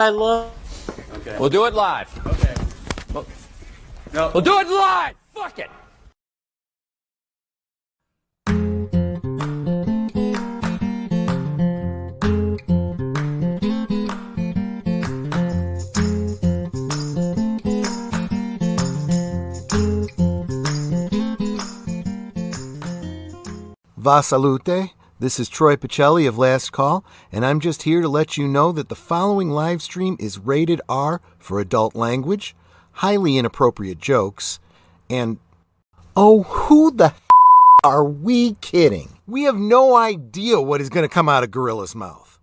I love. Okay. We'll do it live. Okay. No. We'll do it live. Fuck it. Va salute, this is Troy Pacelli of Last Call, and I'm just here to let you know that the following live stream is rated R for adult language, highly inappropriate jokes, and oh, who the are we kidding? We have no idea what is going to come out of Gorilla's mouth.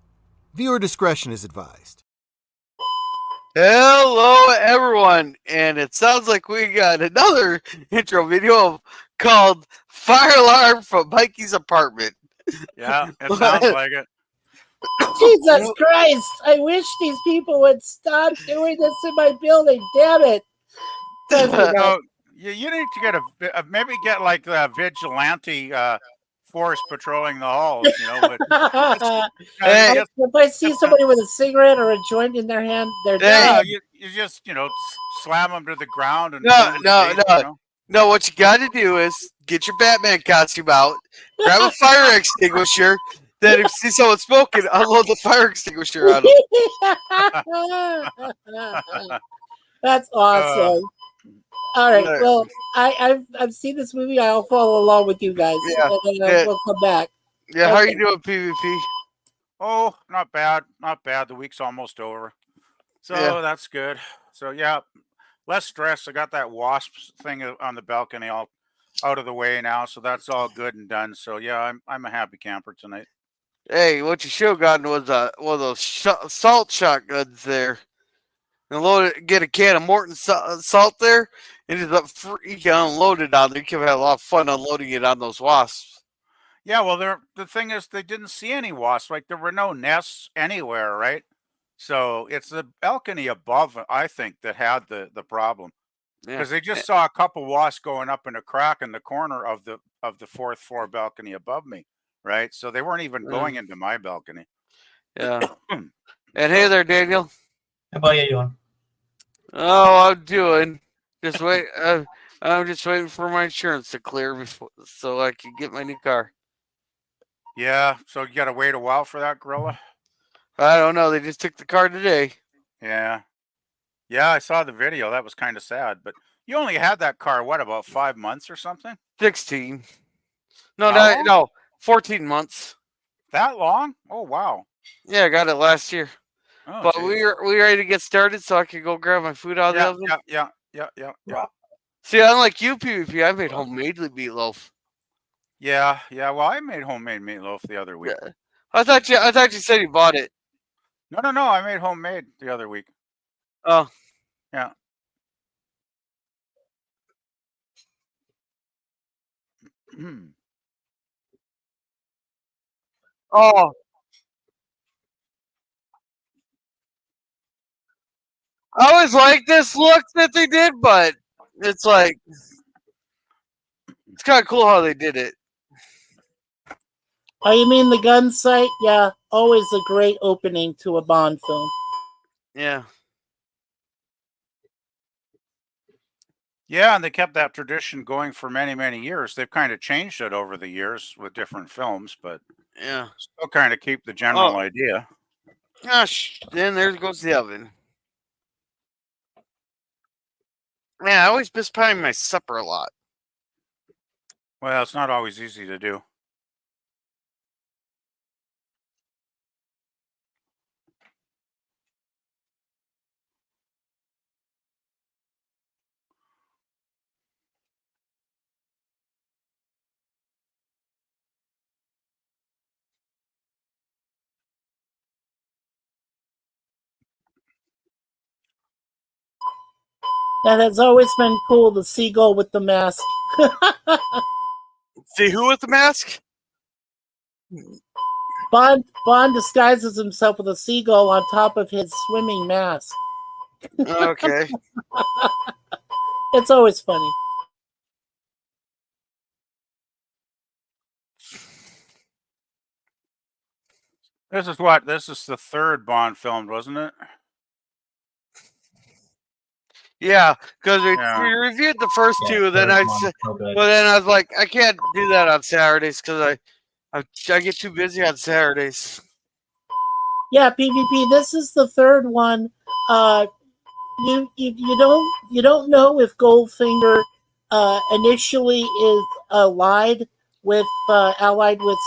Viewer discretion is advised. Hello, everyone, and it sounds like we got another intro video called Fire Alarm from Mikey's Apartment. Yeah, it sounds like it. Jesus Christ! I wish these people would stop doing this in my building. Damn it! So you need to get maybe get like the vigilante force patrolling the halls, you know. But if I see somebody with a cigarette or a joint in their hand, they're yeah, dead. you just slam them to the ground and No. What you got to do is get your Batman costume out, grab a fire extinguisher. Then if you see someone smoking, unload the fire extinguisher on them. That's awesome. All right. Well, I've seen this movie. I'll follow along with you guys, and then we'll come back. Yeah. Okay. How are you doing, PvP? Oh, not bad. Not bad. The week's almost over, so that's good. So yeah, less stress. I got that wasp thing on the balcony all out of the way now, so that's all good and done. So yeah, I'm a happy camper tonight. Hey, what you should have gotten was one of those salt shotguns there. And get a can of Morton salt there, and you can unload it on there. You can have a lot of fun unloading it on those wasps. Yeah, well, the thing is, they didn't see any wasps. Like, there were no nests anywhere, right? So it's the balcony above, I think, that had the problem, because they just saw a couple wasps going up in a crack in the corner of the fourth floor balcony above me, right? So they weren't even going into my balcony. Yeah. And hey there, Daniel. How about you doing? Oh, I'm doing. Just wait. I'm just waiting for my insurance to clear so I can get my new car. Yeah. So you got to wait a while for that, Gorilla? I don't know. They just took the car today. Yeah. Yeah, I saw the video. That was kind of sad. But you only had that car, what, about 5 months or something? 16. No, 14 months. That long? Oh, wow. Yeah, I got it last year. Oh, but geez. we ready to get started so I can go grab my food out of the oven? Yeah. See, unlike you, PvP, I made homemade meatloaf. Yeah. Well, I made homemade meatloaf the other week. Yeah. I thought you said you bought it. No. I made homemade the other week. Oh. Yeah. Oh. I always like this look that they did, but it's like it's kind of cool how they did it. Oh, you mean the gun sight? Yeah, always a great opening to a Bond film. Yeah. Yeah, and they kept that tradition going for many, many years. They've kind of changed it over the years with different films, but yeah, still kind of keep the general idea. Gosh, then there goes the oven. Man, I always miss paying my supper a lot. Well, it's not always easy to do. That has always been cool, the seagull with the mask. See who with the mask? Bond disguises himself with a seagull on top of his swimming mask. Okay. It's always funny. This is the third Bond film, wasn't it? Yeah, because we Yeah. reviewed the first Yeah, two, then third I one, said, so good. but then I was like, I can't do that on Saturdays because I get too busy on Saturdays. Yeah, PvP. This is the third one. You don't know if Goldfinger initially is allied with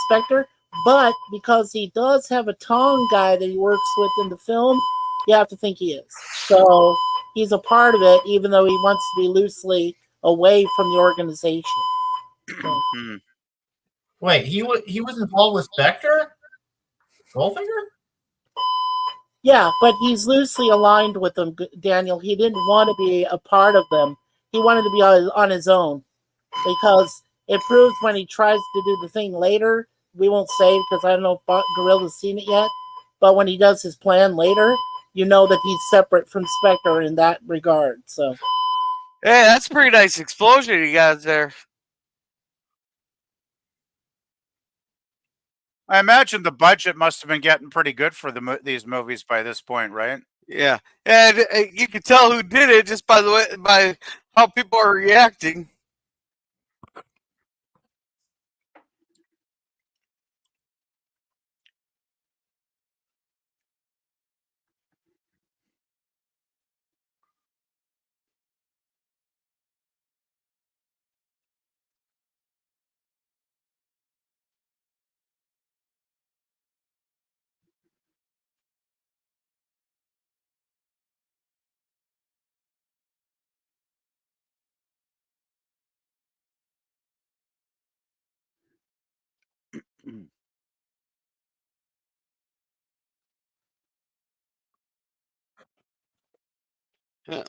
Spectre, but because he does have a Tong guy that he works with in the film, you have to think he is. So he's a part of it, even though he wants to be loosely away from the organization. So. Wait, he was involved with Spectre? Goldfinger? Yeah, but he's loosely aligned with them, Daniel. He didn't want to be a part of them. He wanted to be on his own because it proves when he tries to do the thing later. We won't say because I don't know if Gorilla's seen it yet. But when he does his plan later, you know that he's separate from Spectre in that regard. So, hey, that's a pretty nice explosion you got there. I imagine the budget must have been getting pretty good for these movies by this point, right? Yeah, and you can tell who did it just by the way by how people are reacting. Yeah.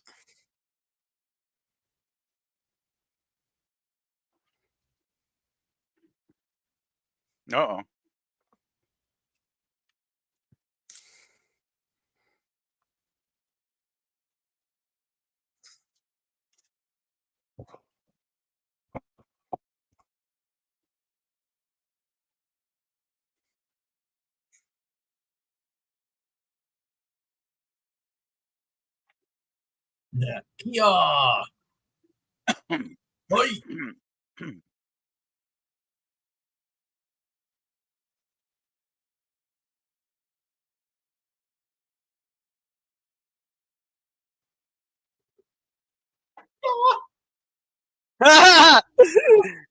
Uh-oh. Yeah. Yeah. Oi.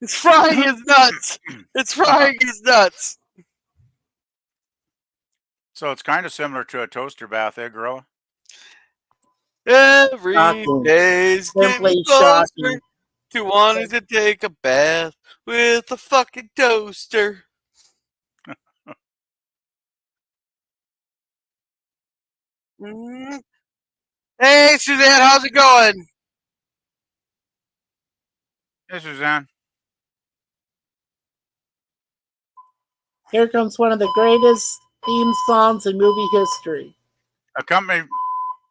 It's frying his nuts. It's frying his nuts. So it's kind of similar to a toaster bath, eh, Gorilla? Every shocking. day's getting Simply closer shocking. to wanting to take a bath with a fucking toaster. Mm. Hey, Suzanne, how's it going? Hey, Suzanne. Here comes one of the greatest theme songs in movie history. Accompanied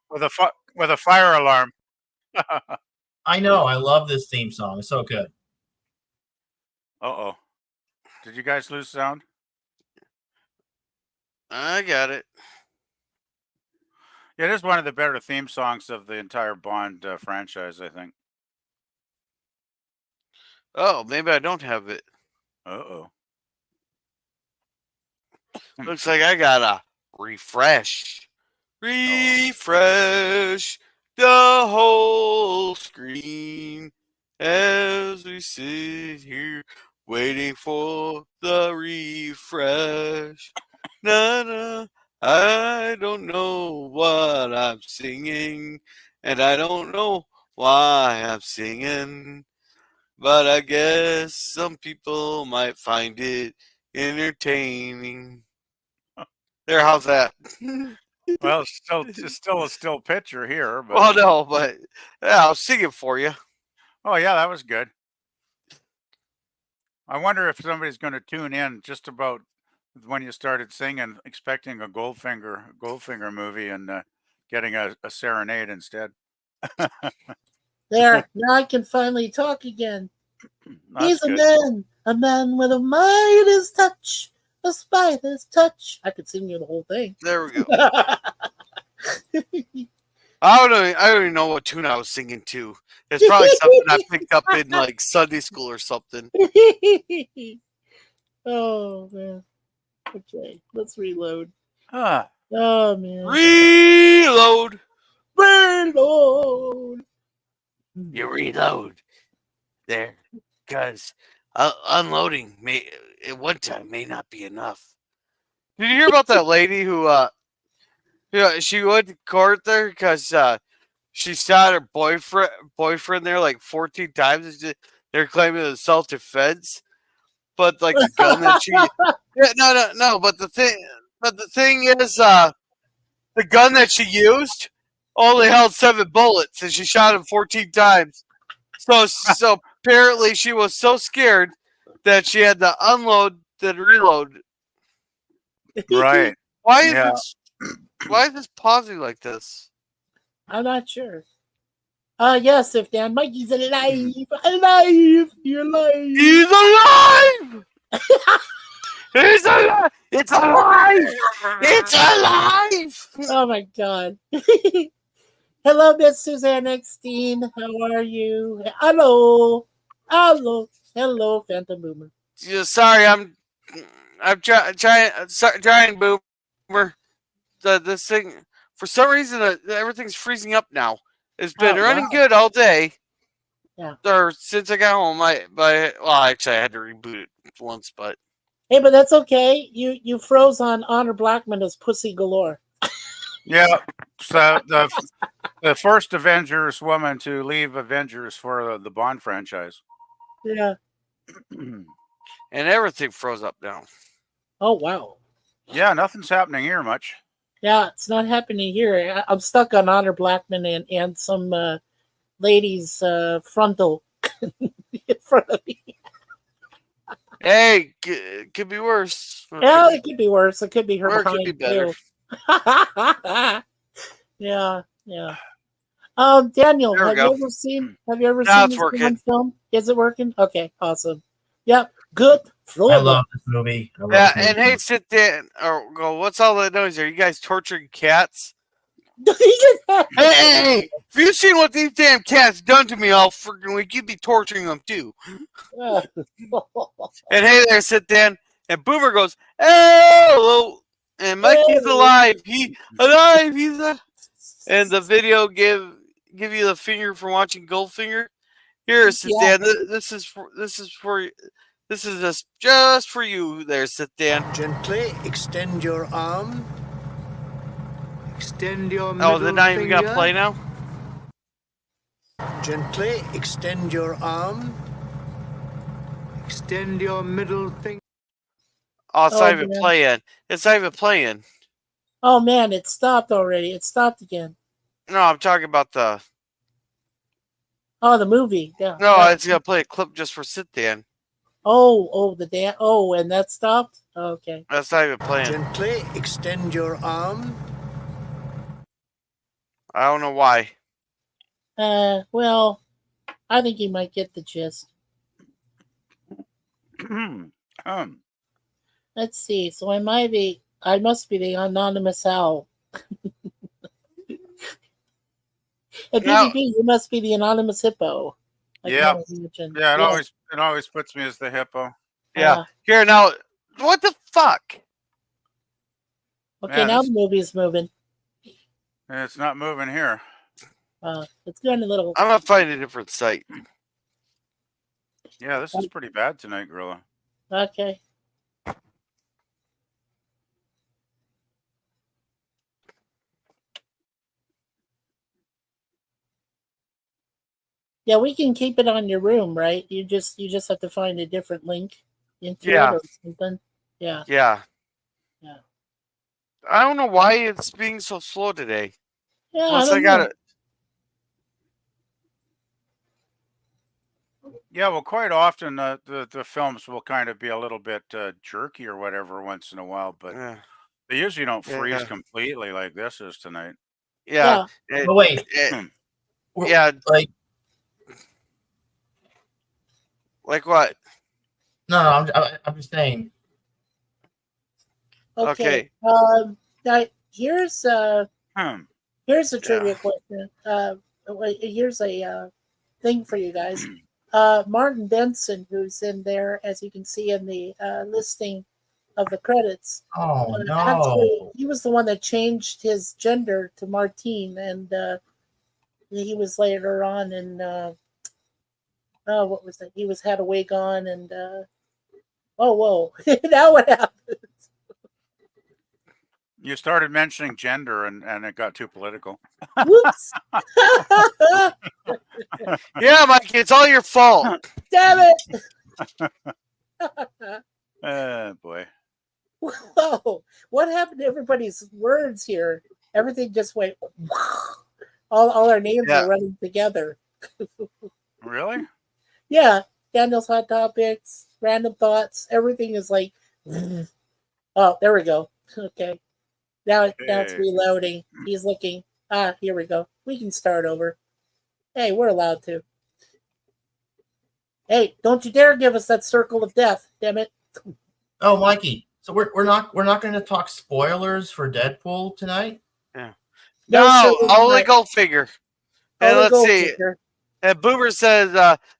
with a fire alarm. I know. I love this theme song. It's so good. Uh-oh. Did you guys lose sound? I got it. Yeah, it is one of the better theme songs of the entire Bond franchise, I think. Oh, maybe I don't have it. Uh-oh. Looks like I gotta refresh. Refresh the whole screen as we sit here waiting for the refresh. Na, I don't know what I'm singing, and I don't know why I'm singing, but I guess some people might find it entertaining. There, how's that? Well, it's still a still picture here, but Well, no, but yeah, I'll sing it for you. oh yeah, that was good. I wonder if somebody's going to tune in just about when you started singing, expecting a Goldfinger movie, and getting a serenade instead. There, now I can finally talk again. That's He's good. a man with a Midas touch, a spider's touch. I could sing you the whole thing. There we go. I don't even know what tune I was singing to. It's probably something I picked up in like Sunday school or something. Oh man. Okay, let's reload. Huh. Oh man. Reload. Reload. You reload there, because unloading may at one time may not be enough. Did you hear about that lady who she went to court there because she shot her boyfriend there like 14 times. They're claiming it's self-defense, but like the gun that she no. But the thing is, the gun that she used only held 7 bullets, and she shot him 14 times. So apparently she was so scared that she had to unload then reload. Right. Why is Yeah. this pausing like this? I'm not sure. Yes, if Dan Mikey's alive. Alive! You're alive! He's alive! He's alive! It's alive! It's alive! Oh my god. Hello, Miss Suzanne Eckstein. How are you? Hello. Hello. Hello, Phantom Boomer. Yeah, sorry, I'm trying, Boomer. This thing, for some reason, everything's freezing up now. It's been running good all day. Yeah. Or since I got home, actually, I had to reboot it once, but. Hey, but that's okay. You froze on Honor Blackman as Pussy Galore. Yeah. So the first Avengers woman to leave Avengers for the Bond franchise. Yeah. And everything froze up now. Oh wow. Yeah, nothing's happening here much. Yeah, it's not happening here. I'm stuck on Honor Blackman and some lady's frontal in front of me. Hey, it could be worse. Yeah, it could be worse. It could be her Or it behind could be better. too. Yeah. Daniel, There we have go. you ever seen Now this it's working. one film? Is it working? Okay, awesome. Yep, good. I love this movie. I love Yeah, this and movie. hey, sit down. Or go. What's all that noise? Are you guys torturing cats? Hey! If you've seen what these damn cats done to me all freaking week, you'd be torturing them too. And hey there, sit down. And Boomer goes, hello. And Mikey's alive. He's alive. And the video give you the finger for watching Goldfinger. Here, sit down. This is just for you. There, sit down. Gently extend your arm. Extend your middle Oh, they're not even gonna finger. play now. Gently extend your arm. Extend your middle finger. Oh, it's not even man. playing. It's not even playing. Oh man, it stopped already. It stopped again. No, I'm talking about the. Oh, the movie. Yeah. No, yeah. it's gonna play a clip just for sit down. Oh, and that stopped? Okay. That's not even playing. Gently extend your arm. I don't know why. Well, I think you might get the gist. Let's see. So I must be the anonymous owl. And No. PvP, you must be the anonymous hippo. I can Yeah. only imagine. Yeah, Yeah. it always puts me as the hippo. Yeah. Here now. What the fuck? Okay, Yeah, now this- the movie is moving. It's not moving here. It's going a little. I'm gonna find a different site. Yeah, this is pretty bad tonight, Gorilla. Okay. Yeah, we can keep it on your room, right? You just have to find a different link into Yeah. it or something. Yeah. Yeah. Yeah. I don't know why it's being so slow today. Yeah, Unless I I don't got know. it. Yeah, well, quite often the films will kind of be a little bit jerky or whatever once in a while, but Yeah. they usually don't freeze Yeah. completely like this is tonight. Yeah. It- But wait, it- we're- yeah. like Like what? no, I'm just saying. Okay. Okay. Now here's Here's a trivia question. Here's a thing for you guys. Martin Benson, who's in there, as you can see in the listing of the credits. Oh no! Actually, he was the one that changed his gender to Martine, and he was later on in what was that? He had a wig on, and whoa! Now what happened? You started mentioning gender, and it got too political. Whoops! Yeah, Mike, it's all your fault. Damn it! Boy. Whoa! What happened to everybody's words here? Everything just went. All our names are running together. Really? Yeah, Daniel's Hot Topics, Random Thoughts, everything is like. Oh, there we go. Okay, now it's reloading. He's looking. Here we go. We can start over. Hey, we're allowed to. Hey, don't you dare give us that circle of death, damn it! Oh, Mikey. So we're not going to talk spoilers for Deadpool tonight. Yeah. No, No, sir, only Goldfinger. And Only let's see. Goldfinger. And Boomer says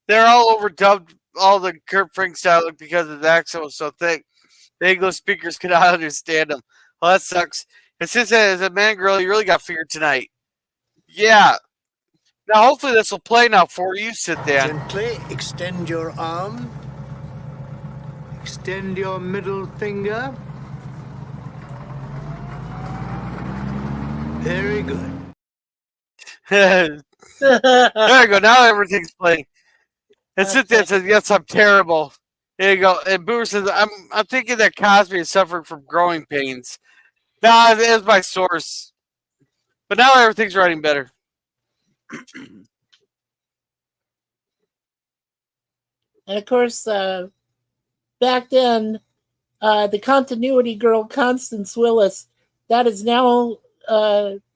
they're all overdubbed all the Kurt Frank dialogue because his accent was so thick. The English speakers could not understand him. Well, that sucks. And since as a man girl, you really got figured tonight. Yeah. Now, hopefully this will play now for you. Sit down. Gently extend your arm. Extend your middle finger. Very good. There you go. Now everything's playing. And sit there and says, "Yes, I'm terrible." There you go. And Boomer says, "I'm thinking that Cosby is suffering from growing pains." Nah, it is my source. But now everything's running better. And of course, back then, the continuity girl, Constance Willis, that is now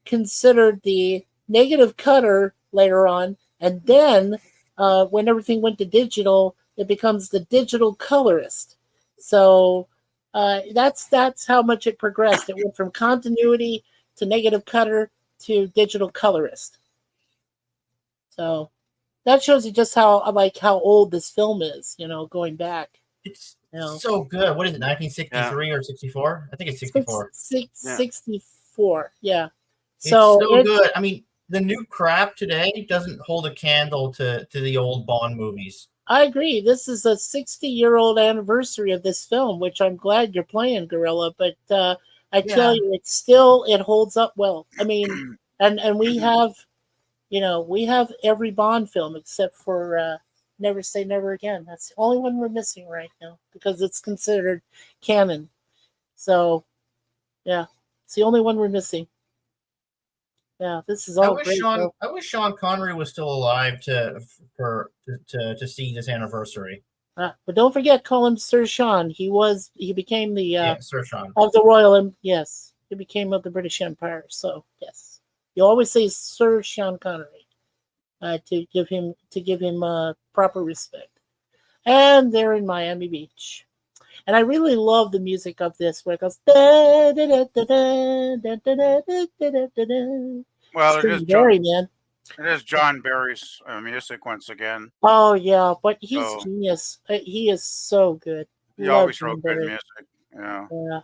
considered the negative cutter later on. And then when everything went to digital, it becomes the digital colorist. So that's how much it progressed. It went from continuity to negative cutter to digital colorist. So that shows you just how old this film is, going back. It's so good. What is it, 1963 or 64? I think it's 64. 64, yeah. It's so good. I mean, the new crap today doesn't hold a candle to the old Bond movies. I agree. This is a 60-year-old anniversary of this film, which I'm glad you're playing, Gorilla. But I tell you, it holds up well. I mean, and we have, we have every Bond film except for Never Say Never Again. That's the only one we're missing right now because it's considered canon. So, yeah, it's the only one we're missing. Yeah, this is all great. I wish Sean Connery was still alive to see this anniversary. But don't forget, call him Sir Sean. He became the Sir Sean of the Royal. Yes, he became of the British Empire. So yes, you always say Sir Sean Connery to give him proper respect. And they're in Miami Beach. And I really love the music of this, where it goes. Da, da, da, da, da, da, da, da, da, da. Well, it is John Barry's music once again. Oh yeah, but he's genius. He is so good. He always wrote good music. Yeah. Yeah.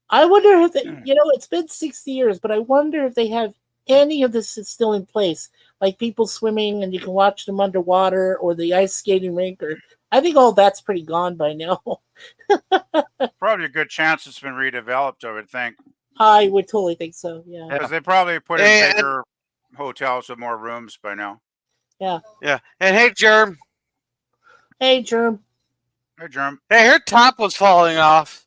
I wonder if it's been 60 years, but I wonder if they have any of this is still in place, like people swimming and you can watch them underwater, or the ice skating rink, or I think all that's pretty gone by now. Probably a good chance it's been redeveloped, I would think. I would totally think so, yeah. Because they probably put in bigger hotels with more rooms by now. Yeah. Yeah. And hey, Germ. Hey, Germ. Hey, Germ. Hey, her top was falling off.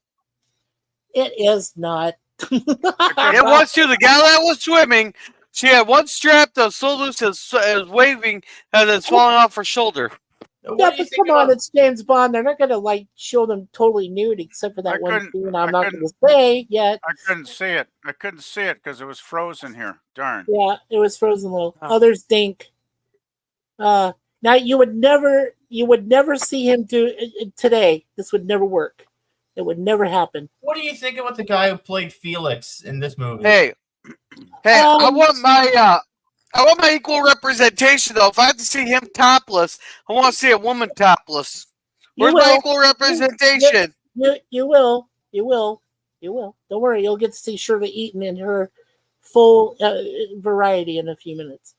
It is not. It was too. The gal that was swimming, she had one strap that was so loose as waving and it's falling off her shoulder. Yeah, but come on, it's James Bond. They're not going to show them totally nude, except for that one scene I'm not going to say yet. I couldn't see it. I couldn't see it because it was frozen here. Darn. Yeah, it was frozen low. Others dink. Now you would never see him do it today. This would never work. It would never happen. What do you think about the guy who played Felix in this movie? Hey, Hey, I Um, want my equal representation though. If I have to see him topless, I want to see a woman topless. you Where's my will. equal representation? You will. You will. You will. Don't worry. You'll get to see Shirley Eaton in her full variety in a few minutes.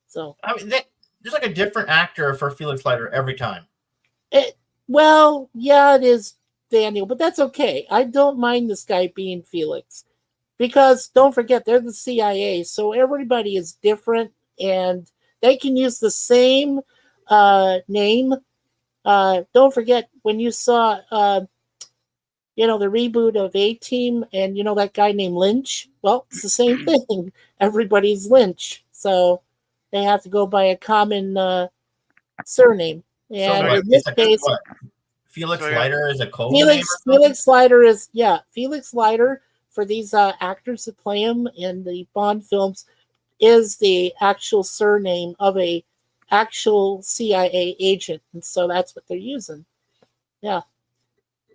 So, I mean, there's like a different actor for Felix Leiter every time. well, yeah, it is Daniel, but that's okay. I don't mind this guy being Felix because don't forget they're the CIA, so everybody is different and they can use the same name. Don't forget when you saw the reboot of A-Team and that guy named Lynch. Well, it's the same thing. Everybody's Lynch, so they have to go by a common surname. And So in this case, what? Felix So, yeah. Leiter is a code name or something? Felix Leiter is Felix Leiter for these actors that play him in the Bond films is the actual surname of a actual CIA agent, and so that's what they're using. Yeah.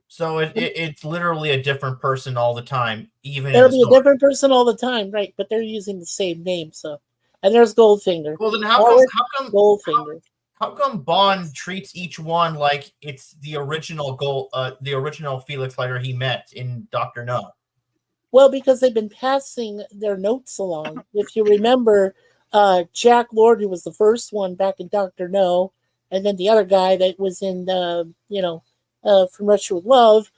So it's literally a different person all the time, even It'll in the be a story. different person all the time, right? But they're using the same name. So, and there's Goldfinger. Well, then Auric Goldfinger. how come Bond treats each one like it's the original the original Felix Leiter he met in Dr. No? Well, because they've been passing their notes along. If you remember, Jack Lord, who was the first one back in Dr. No, and then the other guy that was in, From Russia with Love,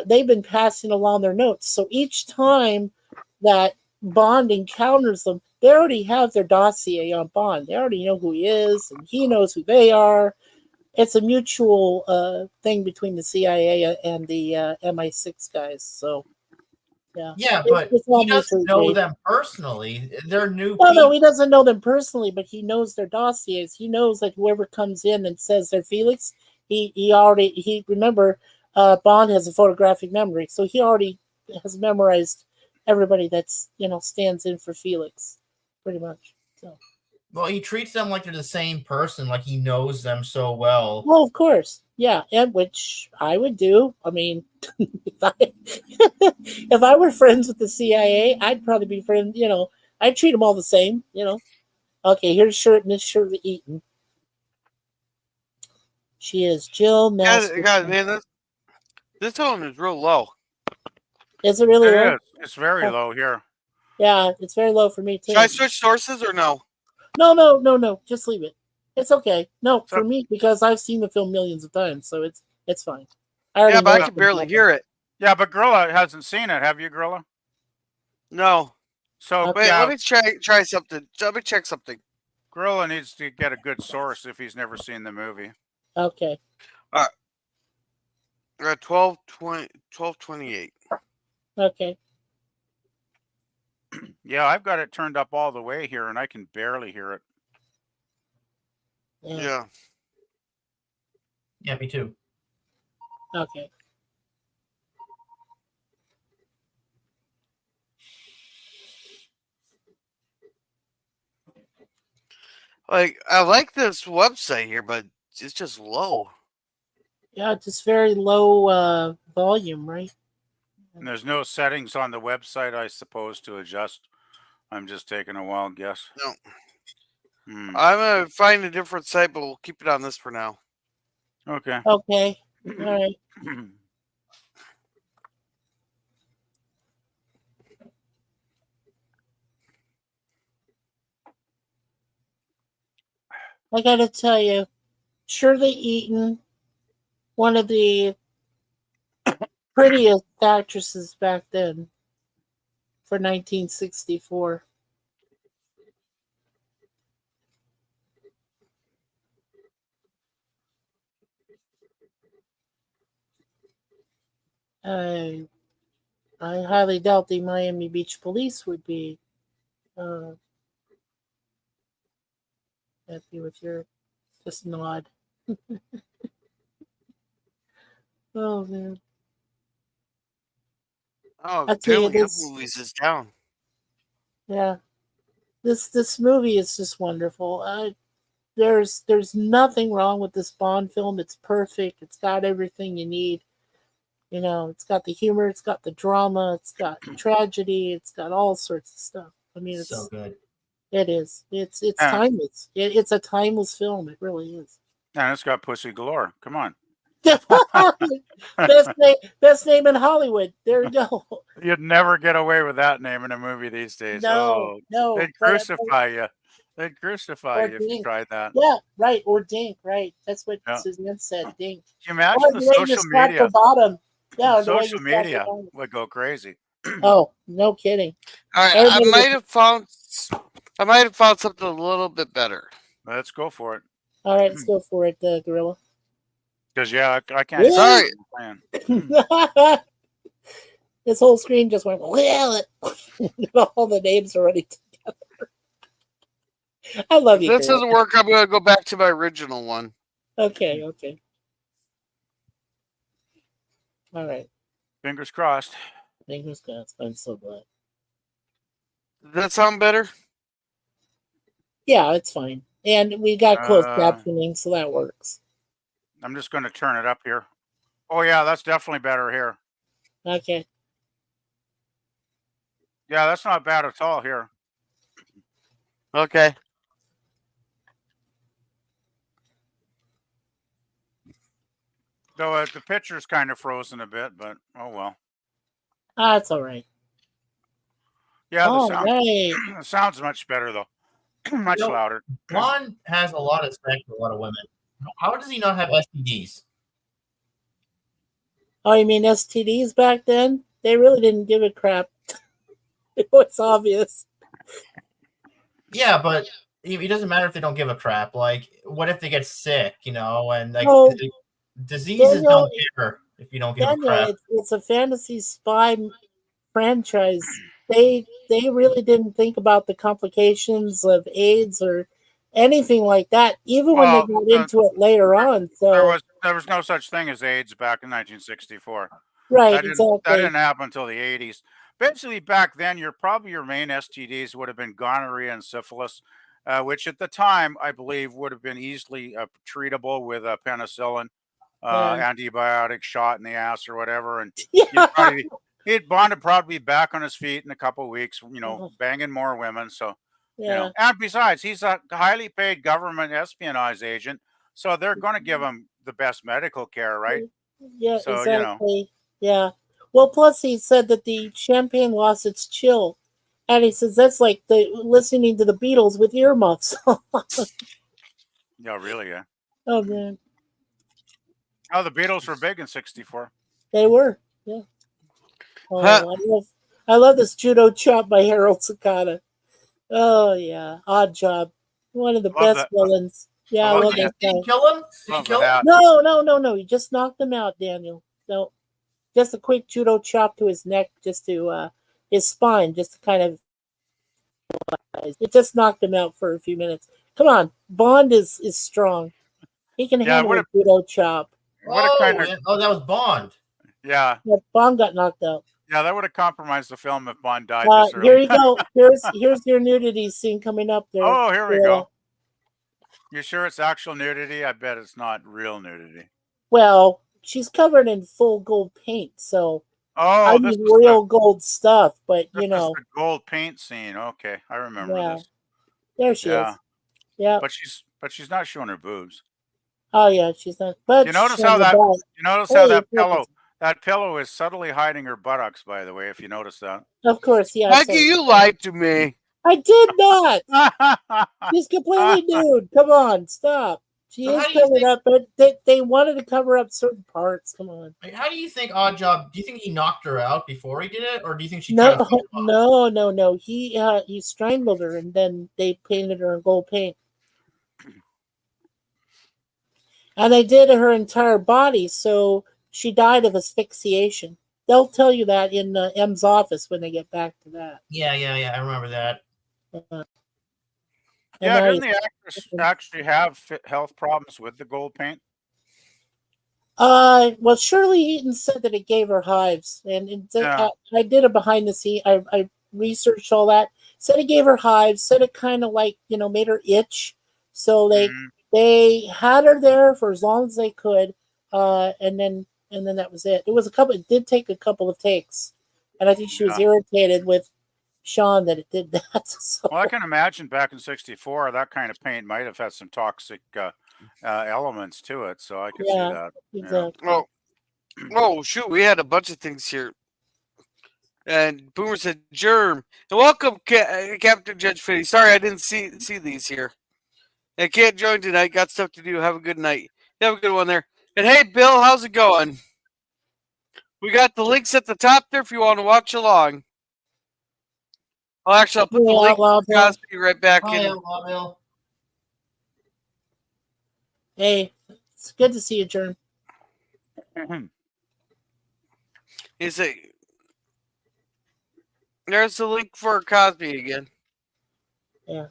they've been passing along their notes. So each time that Bond encounters them, they already have their dossier on Bond. They already know who he is, and he knows who they are. It's a mutual thing between the CIA and the MI6 guys. So, Yeah, but it's all he doesn't mutually know agreed. them personally. They're new No, people. he doesn't know them personally, but he knows their dossiers. He knows that whoever comes in and says they're Felix, remember, Bond has a photographic memory, so he already has memorized everybody that's stands in for Felix, pretty much. So, Well, he treats them like they're the same person, like he knows them so well. well, of course, yeah, and which I would do. I mean, if I were friends with the CIA, I'd probably be friends. I'd treat them all the same. Okay, here's Miss Shirley Eaton. She is Jill Masterson. God, man, this tone is real low. Is it really low? It is. It's very low here. Yeah, it's very low for me too. Should I switch sources or no? No. Just leave it. It's okay. No, So- for me because I've seen the film millions of times, so it's fine. Yeah, but I know can barely hear it. Yeah, but Gorilla hasn't seen it. Have you, Gorilla? No. So Okay. Wait, yeah, let me try something. Let me check something. Gorilla needs to get a good source if he's never seen the movie. Okay. We're at 12:28. Okay. Yeah, I've got it turned up all the way here, and I can barely hear it. Yeah. Yeah, me too. Okay. Like, I like this website here, but it's just low. Yeah, it's just very low volume, right? And there's no settings on the website, I suppose, to adjust. I'm just taking a wild guess. No. Hmm. I'm gonna find a different site, but we'll keep it on this for now. Okay. Okay. All right. I gotta tell you, Shirley Eaton, one of the prettiest actresses back then for 1964. I highly doubt the Miami Beach Police would be happy with your just nod. Oh man. Oh, I tell you apparently this. movies is down. Yeah. This movie is just wonderful. There's nothing wrong with this Bond film. It's perfect. It's got everything you need. You know, it's got the humor, it's got the drama, it's got tragedy, it's got all sorts of stuff. I mean, it's So good. it is. It's Yeah. timeless. It's a timeless film. It really is. And it's got pussy galore. Come on. best name in Hollywood. There you go. You'd never get away with that name in a movie these days. No, no. They'd but- crucify you. They'd crucify Or you if you dink. tried that. Yeah, right. Or dink, right. That's what Yeah. Suzanne said. Dink. Can you imagine Or the the way you social stack media? the bottom. Yeah, the way you Social stack the media bottom. would go crazy. Oh, no kidding. All right, Everybody I might have found something a little bit better. Let's go for it. All right, let's go for it, Gorilla. Because I can't. Yeah. Sorry. Plan. This whole screen just went. All the names are already together. I love If you. this Gorilla. doesn't work, I'm gonna go back to my original one. Okay. All right. Fingers crossed. Fingers crossed. I'm so glad. Does that sound better? Yeah, it's fine. And we got closed Uh, captioning, so that works. I'm just going to turn it up here. Oh yeah, that's definitely better here. Okay. Yeah, that's not bad at all here. Okay. Though the picture's kind of frozen a bit, but oh well. That's all right. Yeah, the All sound right. the sound's much better though. Much You know, louder. Bond has a lot of respect for a lot of women. How does he not have STDs? Oh, you mean STDs back then? They really didn't give a crap. It was obvious. Yeah, but it doesn't matter if they don't give a crap. Like, what if they get sick, you know, and like No. diseases Daniel- don't care if you don't give a Daniel, crap. it's a fantasy spy franchise. They really didn't think about the complications of AIDS or anything like that, even when they Well, got into it later on. So There was no such thing as AIDS back in 1964. right, That exactly. didn't happen until the 80s. Basically, back then, your main STDs would have been gonorrhea and syphilis, which at the time I believe would have been easily treatable with penicillin, antibiotic shot in the ass or whatever, and Bond would probably be back on his feet in a couple of weeks, you know, banging more women. So you know, and besides, he's a highly paid government espionage agent, so they're going to give him the best medical care, right? Yeah, So, exactly. Yeah. Well, plus he said that the champagne lost its chill, and he says that's like the listening to the Beatles with earmuffs. Yeah, really, yeah. Oh man, Oh, the Beatles were big in '64. they were. Yeah. Oh, I love this judo chop by Harold Sakata. Oh yeah, Odd Job, one of the Love best that. villains. Yeah, I love Did that he guy. kill him? Did he Love kill that. him? No. He just knocked him out, Daniel. No, just a quick judo chop to his neck, just to his spine, just to kind of. It just knocked him out for a few minutes. Come on, Bond is strong. He can handle a judo chop. That was Bond. Yeah. Bond got knocked out. Yeah, that would have compromised the film if Bond died this early. Here you go. Here's your nudity scene coming up there. Oh, here we go. You sure it's actual nudity? I bet it's not real nudity. Well, she's covered in full gold paint, so I mean real gold stuff. But you know, the gold paint scene. Okay, I remember this. There she is. Yeah, but she's not showing her boobs. Oh yeah, she's not. But you notice how that pillow is subtly hiding her buttocks. By the way, if you notice that. Of course, yeah. Maggie, you lied to me. I did not. She's completely nude. Come on, stop. She is covered up, but they wanted to cover up certain parts. Come on. How do you think Odd Job? Do you think he knocked her out before he did it, or do you think she? No. He strangled her, and then they painted her in gold paint. And they did her entire body, so she died of asphyxiation. They'll tell you that in M's office when they get back to that. Yeah. I remember that. Didn't the actress actually have health problems with the gold paint? Well, Shirley Eaton said that it gave her hives, and I did a behind the scene. I researched all that. Said it gave her hives. Said it kind of like made her itch. So they had her there for as long as they could, and and then that was it. It did take a couple of takes, and I think she was Yeah. irritated with Sean that it did that. So, Well, I can imagine back in '64, that kind of paint might have had some toxic elements to it, so I could see yeah, that. exactly. Oh, shoot, we had a bunch of things here. And Boomer said, "Germ, and welcome, Captain Judge Fitty. Sorry, I didn't see these here. I can't join tonight. Got stuff to do. Have a good night. You have a good one there. And hey, Bill, how's it going? We got the links at the top there if you want to watch along. I'll put the Yeah, link Outlaw to Bill. Cosby right back Hi, in. Outlaw Bill. Hey, it's good to see you, Germ. He's a, there's the link for Cosby again. Yeah.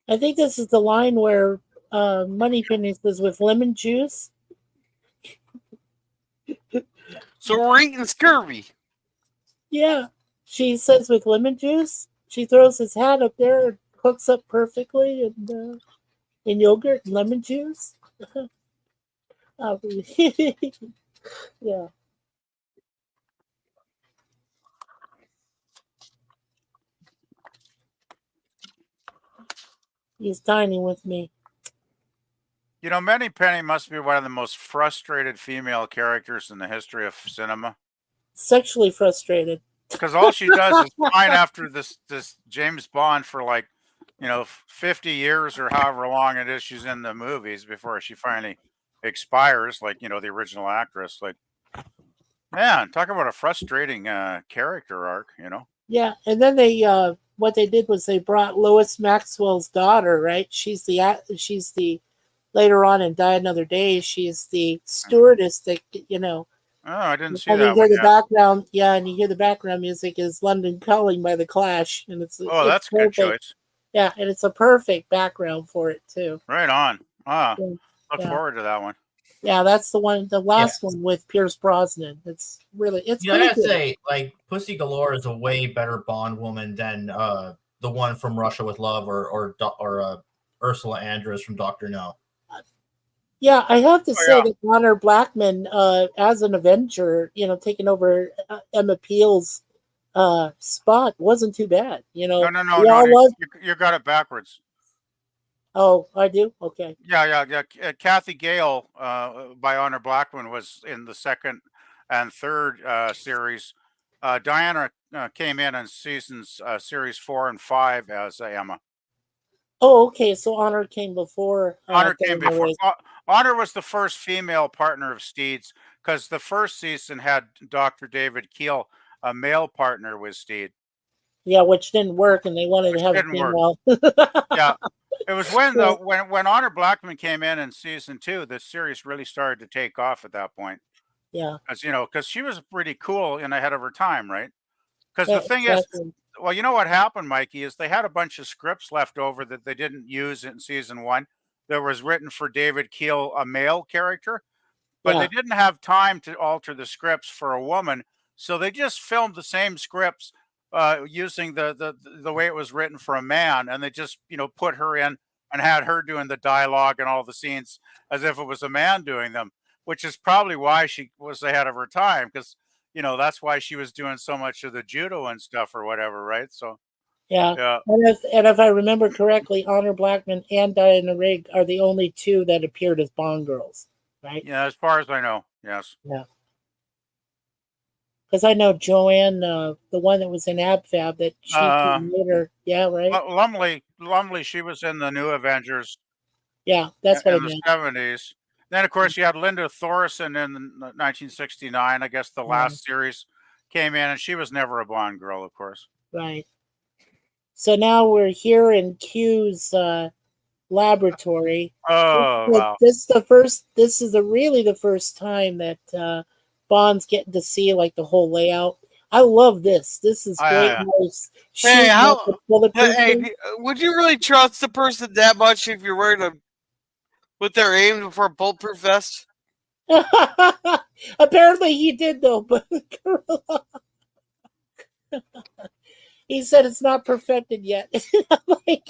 I think this is the line where Moneypenny says with lemon juice. So we're eating scurvy. Yeah, she says with lemon juice. She throws his hat up there and hooks up perfectly and in yogurt and lemon juice. Yeah. He's dining with me. You know, Moneypenny must be one of the most frustrated female characters in the history of cinema. Sexually frustrated. Because all she does is pine after this James Bond for 50 years or however long it is she's in the movies before she finally expires, the original actress. Like, man, talk about a frustrating character arc, Yeah, and then they what they did was they brought Lois Maxwell's daughter, right? She's the later on in Die Another Day, she's the stewardess that Oh, I didn't see and that you hear one the yet. background, and you hear the background music is London Calling by the Clash, and it's That's a good perfect. choice. Yeah, and it's a perfect background for it too. Right on. Yeah. Look forward to that one. Yeah, that's the last one with Pierce Brosnan. It's I pretty gotta good. say, Pussy Galore is a way better Bond woman than the one from Russia with Love or Ursula Andress from Doctor No. Yeah, I have to say yeah. that Honor Blackman, as an Avenger, taking over Emma Peel's spot wasn't too bad. No. We all love. You got it backwards. Oh, I do. Okay. Yeah. Kathy Gale by Honor Blackman was in the second and third series. Diana came in series 4 and 5 as Emma. Oh, okay. So Honor came before. Honor came Diana before. was. Honor was the first female partner of Steed's because the first season had Dr. David Keel. A male partner with Steed. Yeah, which didn't work, and they wanted to have a female. Yeah, it was when when Honor Blackman came in season 2, the series really started to take off at that point. Yeah, because she was pretty cool and ahead of her time, right? Because yeah, the thing exactly. is, well, you know what happened, Mikey, is they had a bunch of scripts left over that they didn't use in season 1 that was written for David Keel, a male character, but they didn't have time to alter the scripts for a woman, so they just filmed the same scripts using the way it was written for a man, and they just put her in and had her doing the dialogue and all the scenes as if it was a man doing them, which is probably why she was ahead of her time, because that's why she was doing so much of the judo and stuff or whatever, right? So yeah. And if I remember correctly, Honor Blackman and Diana Rigg are the only two that appeared as Bond girls, right? Yeah, as far as I know, yes. Yeah. Because I know Joanne, the one that was in AbFab, that she later. Yeah, right. Lumley, she was in the New Avengers. Yeah, that's what I in meant. the 70s. Then, of course, you had Linda Thorson in 1969. I guess the last series came in, and she was never a Bond girl, of course. Right. So now we're here in Q's laboratory. Oh, wow. This is really the first time that Bond's getting to see like the whole layout. I love this. This is great. Yeah. Nice shooting how- up the bulletproof Hey, thing. would you really trust the person that much if you're wearing a with their aim for a bulletproof vest? Apparently he did though, but he said it's not perfected yet. Like,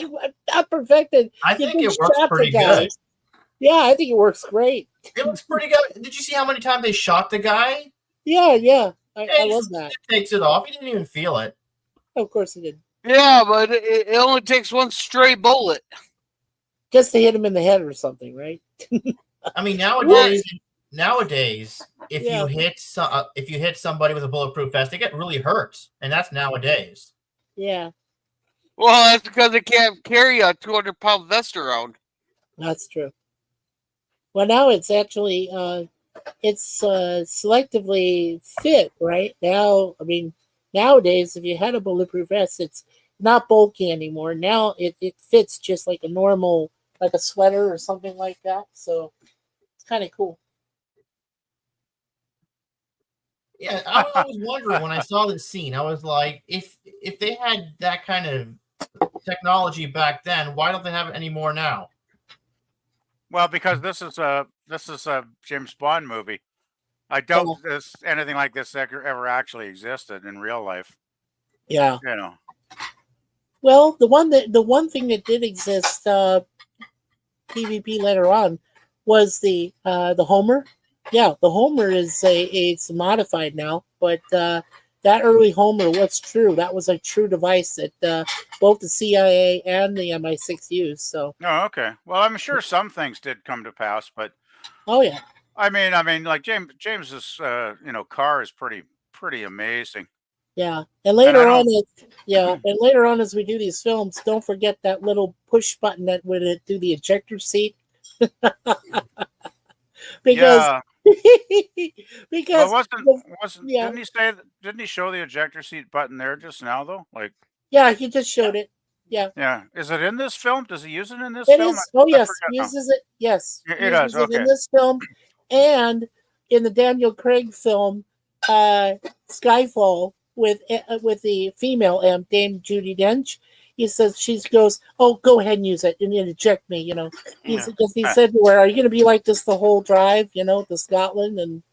not perfected. I You think just it works shot the pretty guy. good. Yeah, I think it works great. It looks pretty good. Did you see how many times they shot the guy? Yeah. I He love just that. takes it off. He didn't even feel it. Of course he did. Yeah, but it only takes one stray bullet. Just to hit him in the head or something, right? I mean, nowadays, if Yeah. you hit somebody with a bulletproof vest, they get really hurt, and that's nowadays. Yeah, Well, that's because they can't carry a 200-pound vest around. that's true. Well, now it's actually it's selectively fit, right? Now, I mean, nowadays, if you had a bulletproof vest, it's not bulky anymore. Now it fits just like a normal, like a sweater or something like that. So it's kind of cool. Yeah, I was always wondering when I saw this scene. I was like, if they had that kind of technology back then, why don't they have it anymore now? Well, because this is a James Bond movie. I doubt anything like this ever actually existed in real life. Yeah. You know. Well, the one thing that did exist, PvP later on, was the Homer. Yeah, the Homer it's modified now, but that early Homer was true. That was a true device that both the CIA and the MI6 used. So. Oh, okay. Well, I'm sure some things did come to pass, but Oh yeah. I mean, like James's car is pretty amazing. Yeah, and later I on, don't- and later on, as we do these films, don't forget that little push button that would do the ejector seat. Because Yeah, because but yeah, didn't he show the ejector seat button there just now though? Like, yeah, he just showed it. Yeah, yeah, is it in this film? Does he use it in this it film? is. Oh I yes, forgot now. uses it. Yes, It does. uses it in Okay. this film, and in the Daniel Craig film, Skyfall with the female Dame Judi Dench. He says she goes, "Oh, go ahead and use it and eject me." You know, Yeah. because he said to her, "Are you going to be like this the whole drive? You know, to Scotland?" And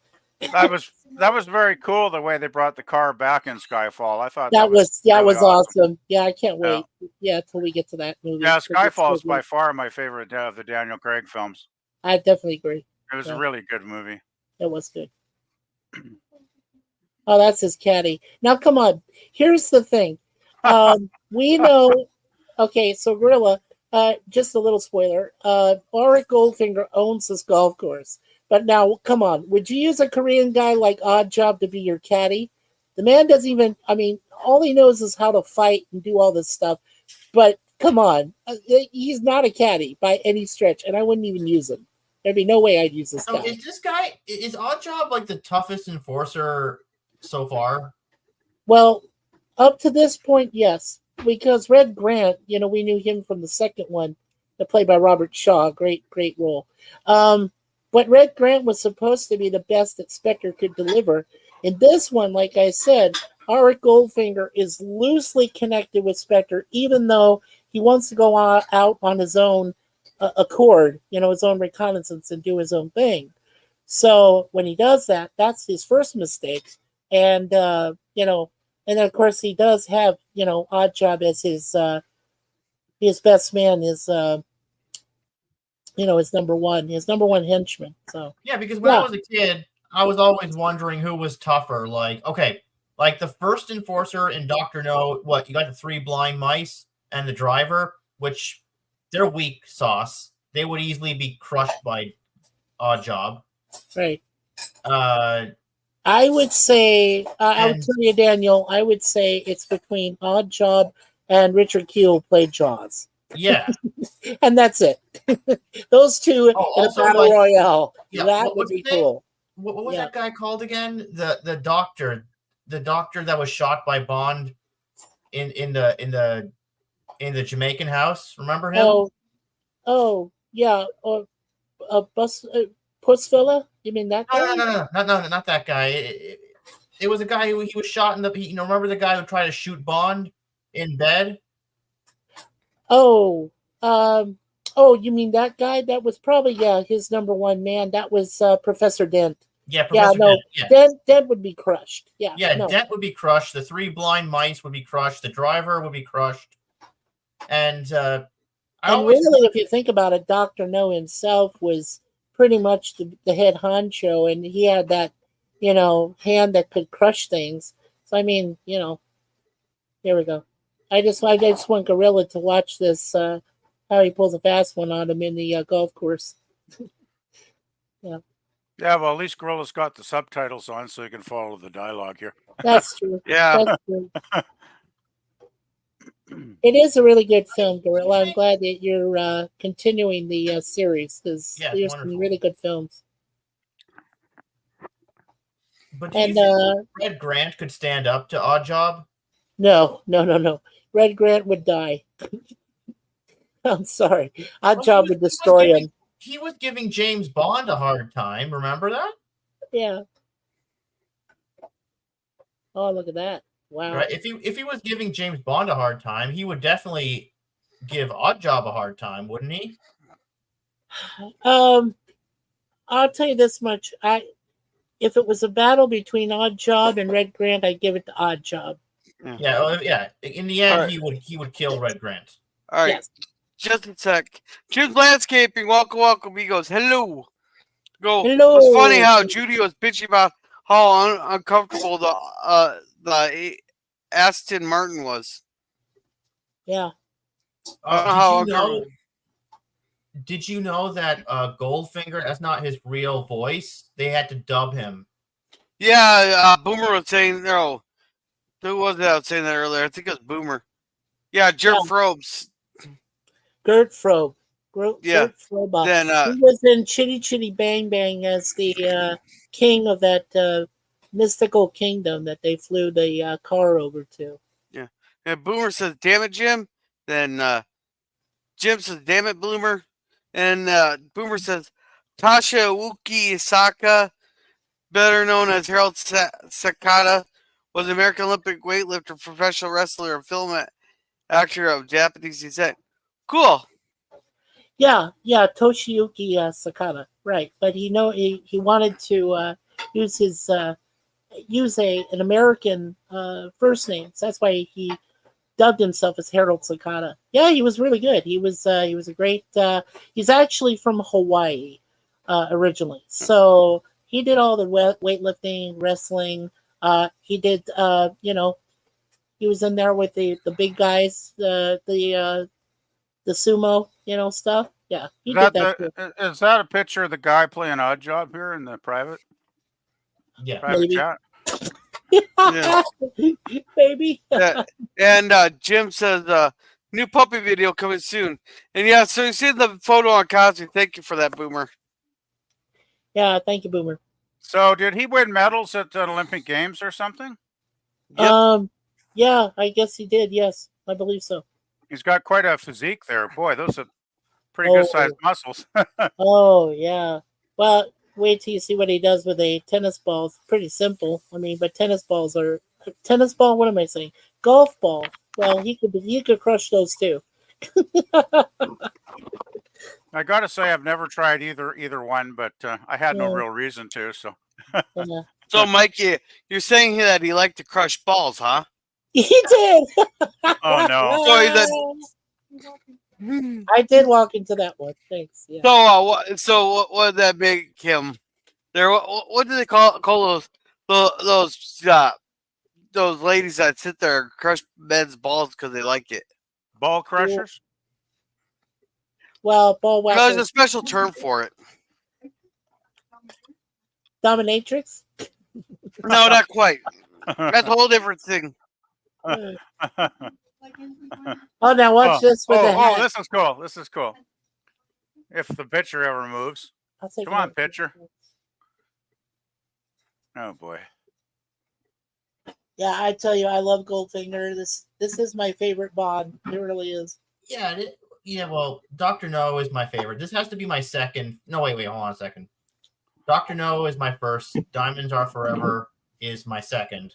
That was very cool the way they brought the car back in Skyfall. I thought that was really awesome. Yeah, I can't wait. Yeah, till we get to that movie. Yeah, It's gonna be so Skyfall is good. by far my favorite of the Daniel Craig films. I definitely agree. It was Yeah. a really good movie. It was good. Oh, that's his caddy. Now, come on. Here's the thing. We know. Okay, so Gorilla. Just a little spoiler. Auric Goldfinger owns this golf course. But now, come on. Would you use a Korean guy like Odd Job to be your caddy? The man doesn't even. I mean, all he knows is how to fight and do all this stuff. But come on, he's not a caddy by any stretch, and I wouldn't even use him. There'd be no way I'd use this So guy. is Oddjob like the toughest enforcer so far? Well, up to this point, yes, because Red Grant, we knew him from the second one, played by Robert Shaw, great role. But Red Grant was supposed to be the best that Spectre could deliver. In this one, like I said, Auric Goldfinger is loosely connected with Spectre, even though he wants to go out on his own accord, his own reconnaissance and do his own thing. So when he does that, that's his first mistake. And, and then of course he does have, Odd Job as his best man, his number one henchman. So Yeah, because when I was a kid, I was always wondering who was tougher. Like, okay, like the first enforcer in Dr. No, you got the 3 blind mice and the driver, which they're weak sauce. They would easily be crushed by Odd Job. Right. I would say, I would tell you, Daniel, I would say it's between Odd Job and Richard Kiel played Jaws. Yeah. And that's it. Those two in a battle royale. Yeah, that would be cool. What was that guy called again? The doctor that was shot by Bond in the Jamaican house. Remember him? Oh yeah. Puss Fella. You mean that No, guy? no, not that guy. It was a guy who he was shot in the. Remember the guy who tried to shoot Bond in bed? Oh, you mean that guy? That was probably his number one man. That was Professor Dent. Yeah, Professor Dent. Dent would be crushed. Yeah, Dent would be crushed. The 3 blind mice would be crushed. The driver would be crushed. And really, if you think about it, Dr. No himself was pretty much the head honcho, and he had that, hand that could crush things. So I mean, here we go. I just want Gorilla to watch this. How he pulls a fast one on him in the golf course. Yeah, well, at least Gorilla's got the subtitles on, so you can follow the dialogue here. That's true. Yeah. That's true. It is a really good film, Gorilla. I'm glad that you're continuing the series because there's some really good films. But do you think Red Grant could stand up to Oddjob? No. Red Grant would die. I'm sorry. Oddjob would destroy him. He was giving James Bond a hard time. Remember that? Yeah. Oh, look at that. Wow. Right. If he was giving James Bond a hard time, he would definitely give Oddjob a hard time, wouldn't he? I'll tell you this much. If it was a battle between Oddjob and Red Grant, I'd give it to Oddjob. Yeah. In the end, he would kill Red Grant. All right. Yes. Just a sec. Jim's landscaping. Welcome. He goes, hello. Hello. It's funny how Judy was bitching about how uncomfortable the Aston Martin was. Yeah. Did you know that Goldfinger, that's not his real voice? They had to dub him. Yeah, Boomer was saying, no. Who was that? I was saying that earlier. I think it was Boomer. Yeah, Fröbe. Gert Fröbe. Gert Fröbe. Then, he was in Chitty Chitty Bang Bang as the king of that mystical kingdom that they flew the car over to. Yeah. And Boomer says, damn it, Jim. Then Jim says, damn it, Boomer. And Boomer says, Tasha Wuki Isaka, better known as Harold Sakata, was an American Olympic weightlifter, professional wrestler, and film actor of Japanese descent. Cool. Yeah, Toshiyuki Sakata, right? But he wanted to use an American first name. So that's why he dubbed himself as Harold Sakata. Yeah, he was really good. He was a great. He's actually from Hawaii originally, so he did all the weightlifting, wrestling. He did. He was in there with the big guys. The sumo, stuff. Yeah, he did that. Is that a picture of the guy playing Oddjob here in the private? Yeah, private maybe. chat. Yeah. Maybe. Yeah. And Jim says, new puppy video coming soon. And yeah, so you see the photo on Cosby. Thank you for that, Boomer. Yeah, thank you, Boomer. So did he win medals at the Olympic Games or something? Yep. Yeah, I guess he did. Yes, I believe so. He's got quite a physique there. Boy, those are pretty good sized muscles. Oh, yeah. Well, wait till you see what he does with a tennis ball. It's pretty simple. I mean, but tennis ball, what am I saying? Golf ball. Well, he could crush those too. I got to say, I've never tried either one, but I had no real reason to. So, So Mike, you're saying that he liked to crush balls, huh? He did. Oh no! I did walk into that one. Thanks. Yeah. So what did that make him? There, what do they call those ladies that sit there and crush men's balls because they like it? Ball crushers? Well, ball whackers. There's a special term for it. Dominatrix? No, not quite. That's a whole different thing. Oh, now watch this with the hat. Oh, this is cool. This is cool. If the pitcher ever moves. Come on, pitcher. Oh, boy. Yeah, I tell you, I love Goldfinger. This is my favorite Bond. It really is. Yeah, well, Dr. No is my favorite. This has to be my second. No, wait, hold on a second. Dr. No is my first. Diamonds Are Forever is my second.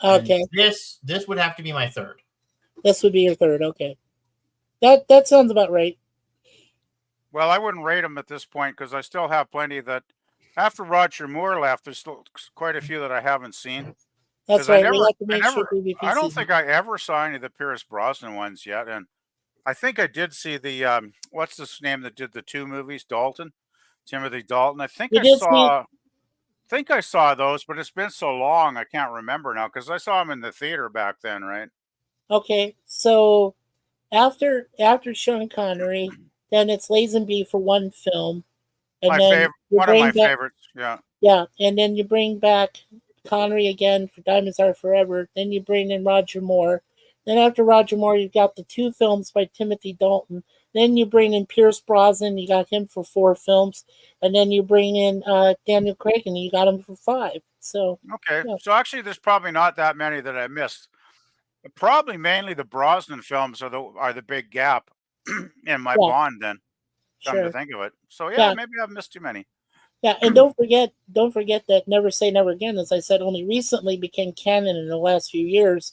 And Okay, this would have to be my third. this would be your third. Okay, that sounds about right. Well, I wouldn't rate them at this point because I still have plenty that. After Roger Moore left, there's still quite a few that I haven't seen. That's 'Cause I right. We never- have to make sure PvP I don't season. think I ever saw any of the Pierce Brosnan ones yet, and I think I did see the what's this name that did the 2 movies, Dalton, Timothy Dalton. I think You I did saw those, but it's been so long I can't remember now because I saw them in the theater back then, right? Okay, so after Sean Connery, then it's Lazenby for one film, and My then favorite, you one of bring my back, favorites. Yeah. yeah, and then you bring back Connery again for Diamonds Are Forever. Then you bring in Roger Moore. Then after Roger Moore, you've got the 2 films by Timothy Dalton. Then you bring in Pierce Brosnan. You got him for 4 films, and then you bring in Daniel Craig, and you got him for 5. So Okay. yeah. So actually, there's probably not that many that I missed. Probably mainly the Brosnan films are the big gap in my Yeah. Bond. Then come to Sure. think of it, so yeah, Yeah. maybe I've missed too many. Yeah, and don't forget that Never Say Never Again, as I said, only recently became canon in the last few years,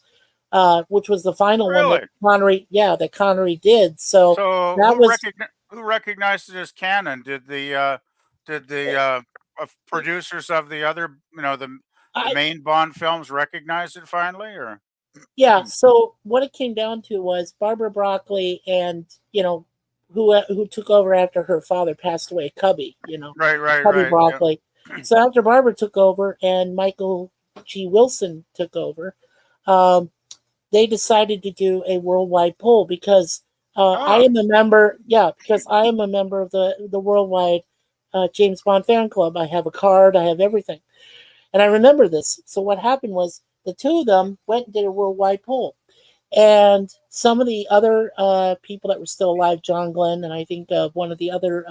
which was the final one Really? that Connery did. So So that was who recognized it as canon? Did the producers of the other, the I, main Bond films recognize it finally, or yeah. So what it came down to was Barbara Broccoli and who took over after her father passed away, Cubby. Cubby right, Broccoli. So after Barbara took over and Michael G. Wilson took over, they decided to do a worldwide poll because I am a member. Yeah, because I am a member of the worldwide James Bond fan club. I have a card. I have everything, and I remember this. So what happened was the 2 of them went and did a worldwide poll, and some of the other people that were still alive, John Glenn, and I think one of the other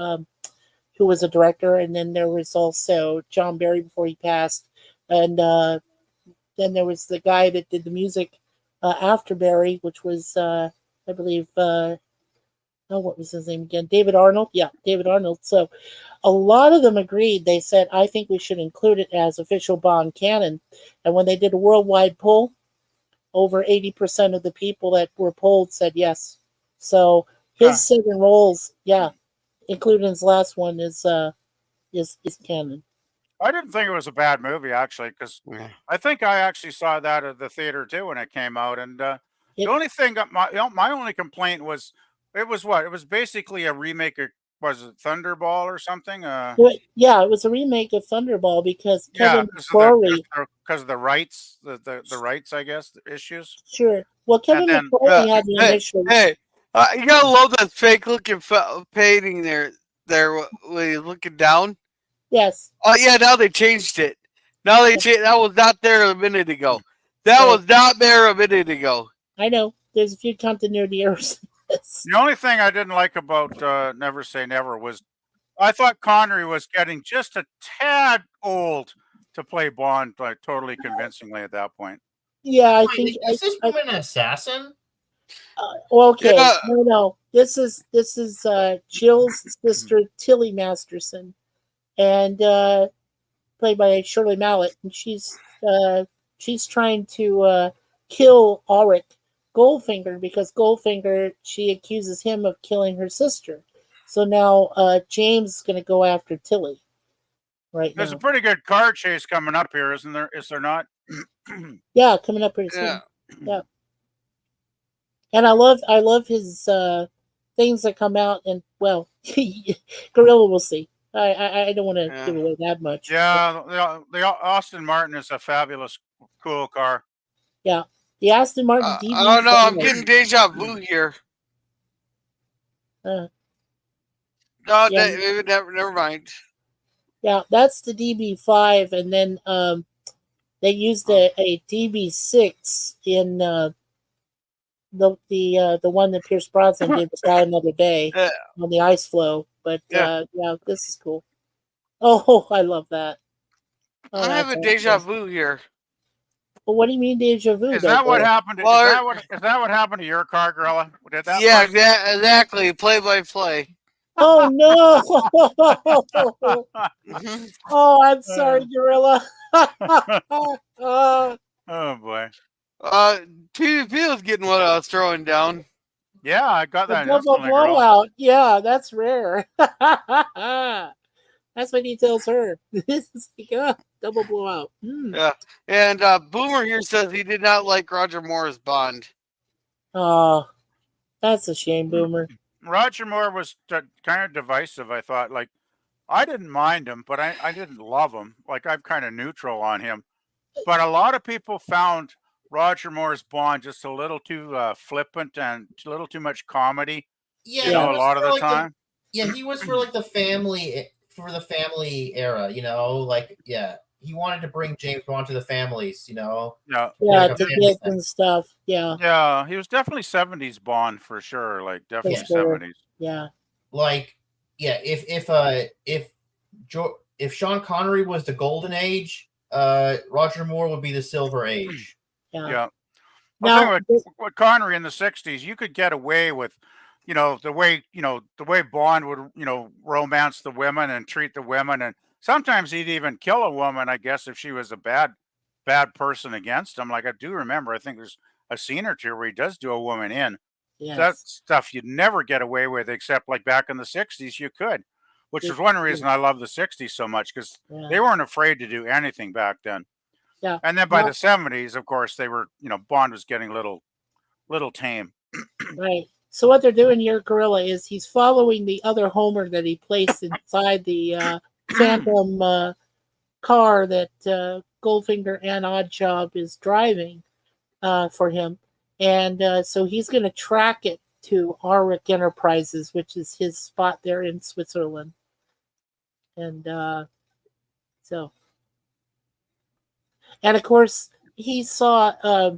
who was a director, and then there was also John Barry before he passed, and then there was the guy that did the music after Barry, which was I believe what was his name again? David Arnold. Yeah, David Arnold. So a lot of them agreed. They said, I think we should include it as official Bond canon. And when they did a worldwide poll, over 80% of the people that were polled said yes. So his 7 roles, including his last one, is canon. I didn't think it was a bad movie actually, because I think I actually saw that at the theater too when it came out, and the only thing my only complaint was it was basically a remake of, was it Thunderball or something? Yeah, it was a remake of Thunderball because Kevin McCrory. Because of the rights, the rights, I guess, the issues. Sure. Well, Kevin McCrory had the initial. Hey, you gotta love that fake looking painting there when you're looking down. Yes. Oh yeah, now they changed it. Now they changed. That was not there a minute ago. That was not there a minute ago. I know. There's a few continuity errors. The only thing I didn't like about Never Say Never was I thought Connery was getting just a tad old to play Bond like totally convincingly at that point. Yeah, I Wait, think is this woman an assassin? Okay, Yeah. no. This is Jill's sister Tilly Masterson, and played by Shirley Mallett, and she's trying to kill Auric Goldfinger because Goldfinger, she accuses him of killing her sister. So now James is going to go after Tilly. There's now. a pretty good car chase coming up here, isn't there? Is there not? Yeah, coming up pretty soon. Yeah. And I love his things that come out, and well, Gorilla, we'll see. I don't want to give away that much. Yeah, the Aston Martin is a fabulous, cool car. Yeah, the Aston Martin DB. I don't know. I'm getting deja vu here. Yeah. Never mind. Yeah, that's the DB5, and then they used a DB6 in the one that Pierce Brosnan did with Die Another Day on the ice flow. But this is cool. Oh, I love that. I have a deja vu here. Well, what do you mean deja vu? Is that what happened? Is that what happened to your car, Gorilla? Did that? Yeah, exactly. Play by play. Oh no! Mhm. Oh, I'm sorry, Gorilla. Oh boy. PvP was getting what I was throwing down. Yeah, I got The that double instantly, girl. blowout. Yeah, that's rare. That's what he tells her. This is like, double blowout. Yeah, and Boomer here says he did not like Roger Moore's Bond. Oh, that's a shame, Boomer. Roger Moore was kind of divisive, I thought. Like, I didn't mind him, but I didn't love him. Like, I'm kind of neutral on him. But a lot of people found Roger Moore's Bond just a little too flippant and a little too much comedy. Yeah, You know, he a was lot of for, the like, time. yeah, he was for like the family era, like he wanted to bring James Bond to the families, Yeah, Yeah, like a to family kids thing. and stuff. Yeah, yeah, he was definitely 70s Bond for sure. Like, for definitely sure. 70s. Yeah, Like, yeah, if Sean Connery was the golden age, Roger Moore would be the silver age. yeah. Yeah. Now, I'll tell you what Connery in the 60s, you could get away with, the way Bond would, romance the women and treat the women. And sometimes he'd even kill a woman, I guess, if she was a bad person against him. Like, I do remember, I think there's a scene or two where he does do a woman in. That yes. stuff you'd never get away with, except like back in the 60s, you could, which is one reason I love the 60s so much, because Yeah. they weren't afraid to do anything back then. Yeah. And then by Now- the 70s, of course, they were, Bond was getting little tame. Right. So what they're doing here, Gorilla, is he's following the other Homer that he placed inside the Phantom car that Goldfinger and Oddjob is driving for him, and so he's going to track it to Auric Enterprises, which is his spot there in Switzerland, and so, and of course he saw.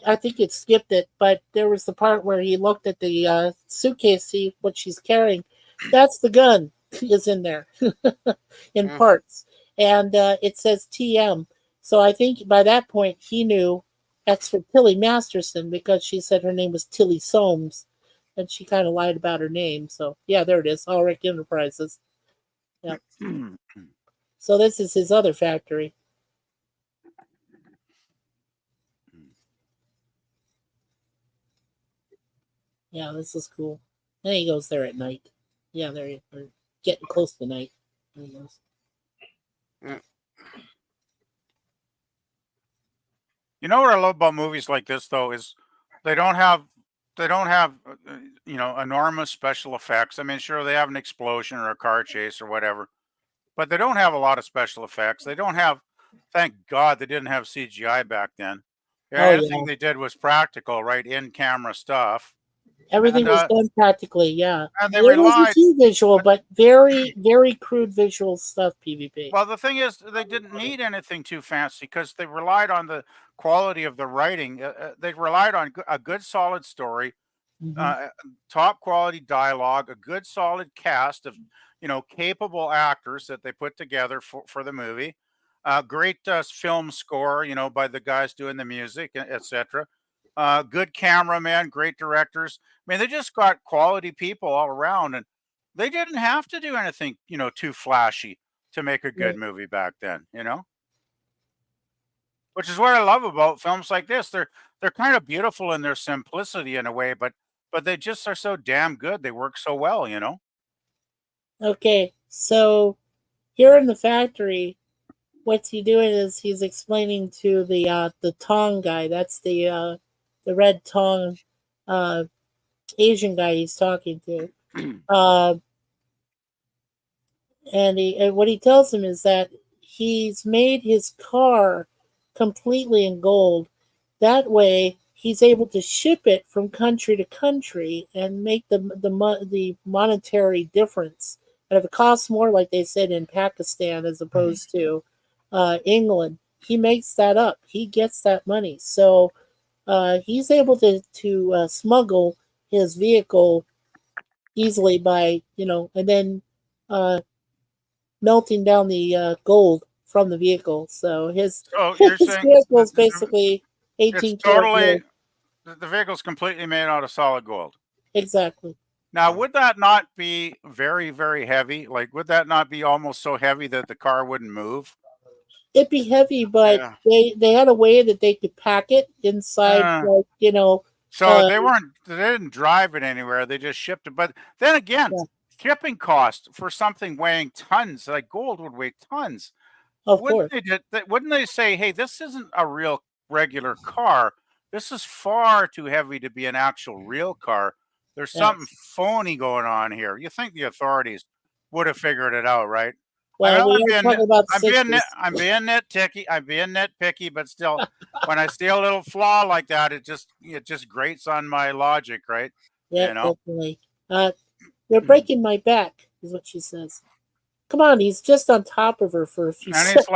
I think it skipped it, but there was the part where he looked at the suitcase, see what she's carrying. That's the gun is in there in parts, and it says TM. So I think by that point he knew that's for Tilly Masterson, because she said her name was Tilly Soames, and she kind of lied about her name. So yeah, there it is, Auric Enterprises. Yeah. So this is his other factory. Yeah, this is cool. And he goes there at night. Yeah, there you are. Getting close to night. There he goes. You know what I love about movies like this, though, is they don't have enormous special effects. I mean, sure, they have an explosion or a car chase or whatever, but they don't have a lot of special effects. They don't have, thank God, they didn't have CGI back then. Anything they did was practical, right? In camera stuff. Everything was done practically, yeah. And they It wasn't relied. too visual, but very, very crude visual stuff, PvP. Well, the thing is, they didn't need anything too fancy because they relied on the quality of the writing. They relied on a good, solid story, top quality dialogue, a good, solid cast of, capable actors that they put together for the movie. Great film score, by the guys doing the music, etc. Good cameraman, great directors. I mean, they just got quality people all around, and they didn't have to do anything, too flashy to make a good movie back then, Which is what I love about films like this. They're kind of beautiful in their simplicity in a way, but they just are so damn good. They work so well, Okay, so here in the factory, what's he doing is he's explaining to the Tong guy. That's the red Tong Asian guy he's talking to. And what he tells him is that he's made his car completely in gold. That way, he's able to ship it from country to country and make the monetary difference. And if it costs more, like they said in Pakistan, as opposed to England, he makes that up. He gets that money, so he's able to smuggle his vehicle easily by and then melting down the gold from the vehicle. So his you're his saying vehicle is basically 18 it's karat totally gold. the vehicle's completely made out of solid gold. Exactly. Now, would that not be very, very heavy? Like, would that not be almost so heavy that the car wouldn't move? It'd be heavy, but Yeah. they had a way that they could pack it inside, like, So they didn't drive it anywhere. They just shipped it. But then again, Yeah. shipping cost for something weighing tons, like gold would weigh tons. of course. Wouldn't they say, hey, this isn't a real regular car. This is far too heavy to be an actual real car. There's Yes. something phony going on here. You think the authorities would have figured it out, right? Well, we are talking about I'm being 60s. nitpicky, but still, when I see a little flaw like that, it just grates on my logic, right? Yeah, You know? definitely. You're breaking my back, is what she says. Come on, he's just on top of her for a few And seconds.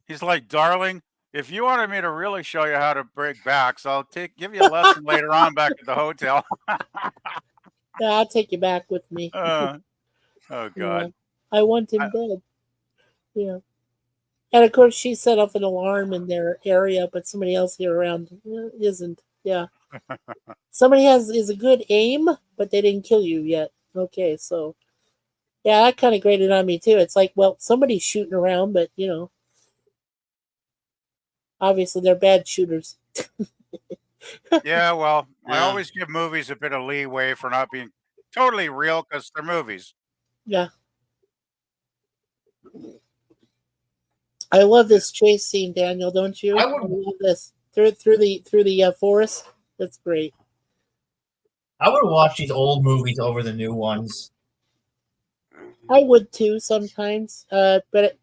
he's like, darling, if you wanted me to really show you how to break backs, I'll give you a lesson later on back at the hotel. Yeah, I'll take you back with me. Oh God. Yeah, I want him dead. Yeah. And of course, she set off an alarm in their area, but somebody else here around isn't. Yeah. Somebody is a good aim, but they didn't kill you yet. Okay, so yeah, that kind of grated on me too. It's like, well, somebody's shooting around, but obviously they're bad shooters. Yeah, well, I Yeah. always give movies a bit of leeway for not being totally real because they're movies. Yeah. I love this chase scene, Daniel. Don't you? I would- love this through the forest. That's great. I would watch these old movies over the new ones. I would too sometimes. But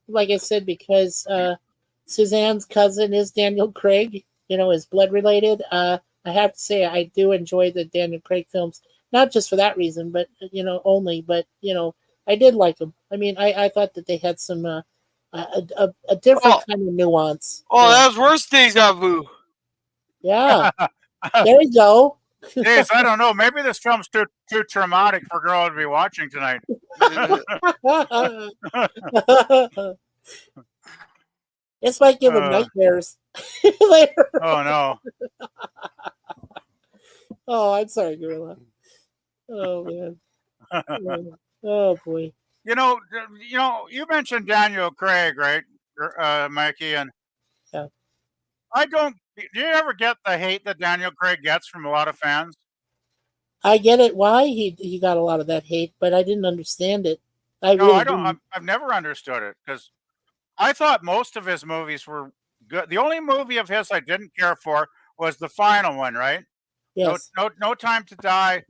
like I said, because Suzanne's cousin is Daniel Craig, is blood related. I have to say I do enjoy the Daniel Craig films, not just for that reason, but only. But I did like them. I mean, I thought that they had some a different kind of nuance. Oh, that was worse deja vu. Yeah. There you go. Jeez, I don't know. Maybe this film's too traumatic for a girl to be watching tonight. This might give him nightmares later. Oh no. Oh, I'm sorry, Gorilla. Oh man. Oh boy. You mentioned Daniel Craig, right, Mikey? And Yeah. do you ever get the hate that Daniel Craig gets from a lot of fans? I get it why he got a lot of that hate, but I didn't understand it. No, really I don't. didn't. I've never understood it because I thought most of his movies were good. The only movie of his I didn't care for was the final one, right? Yes. No Time to Die.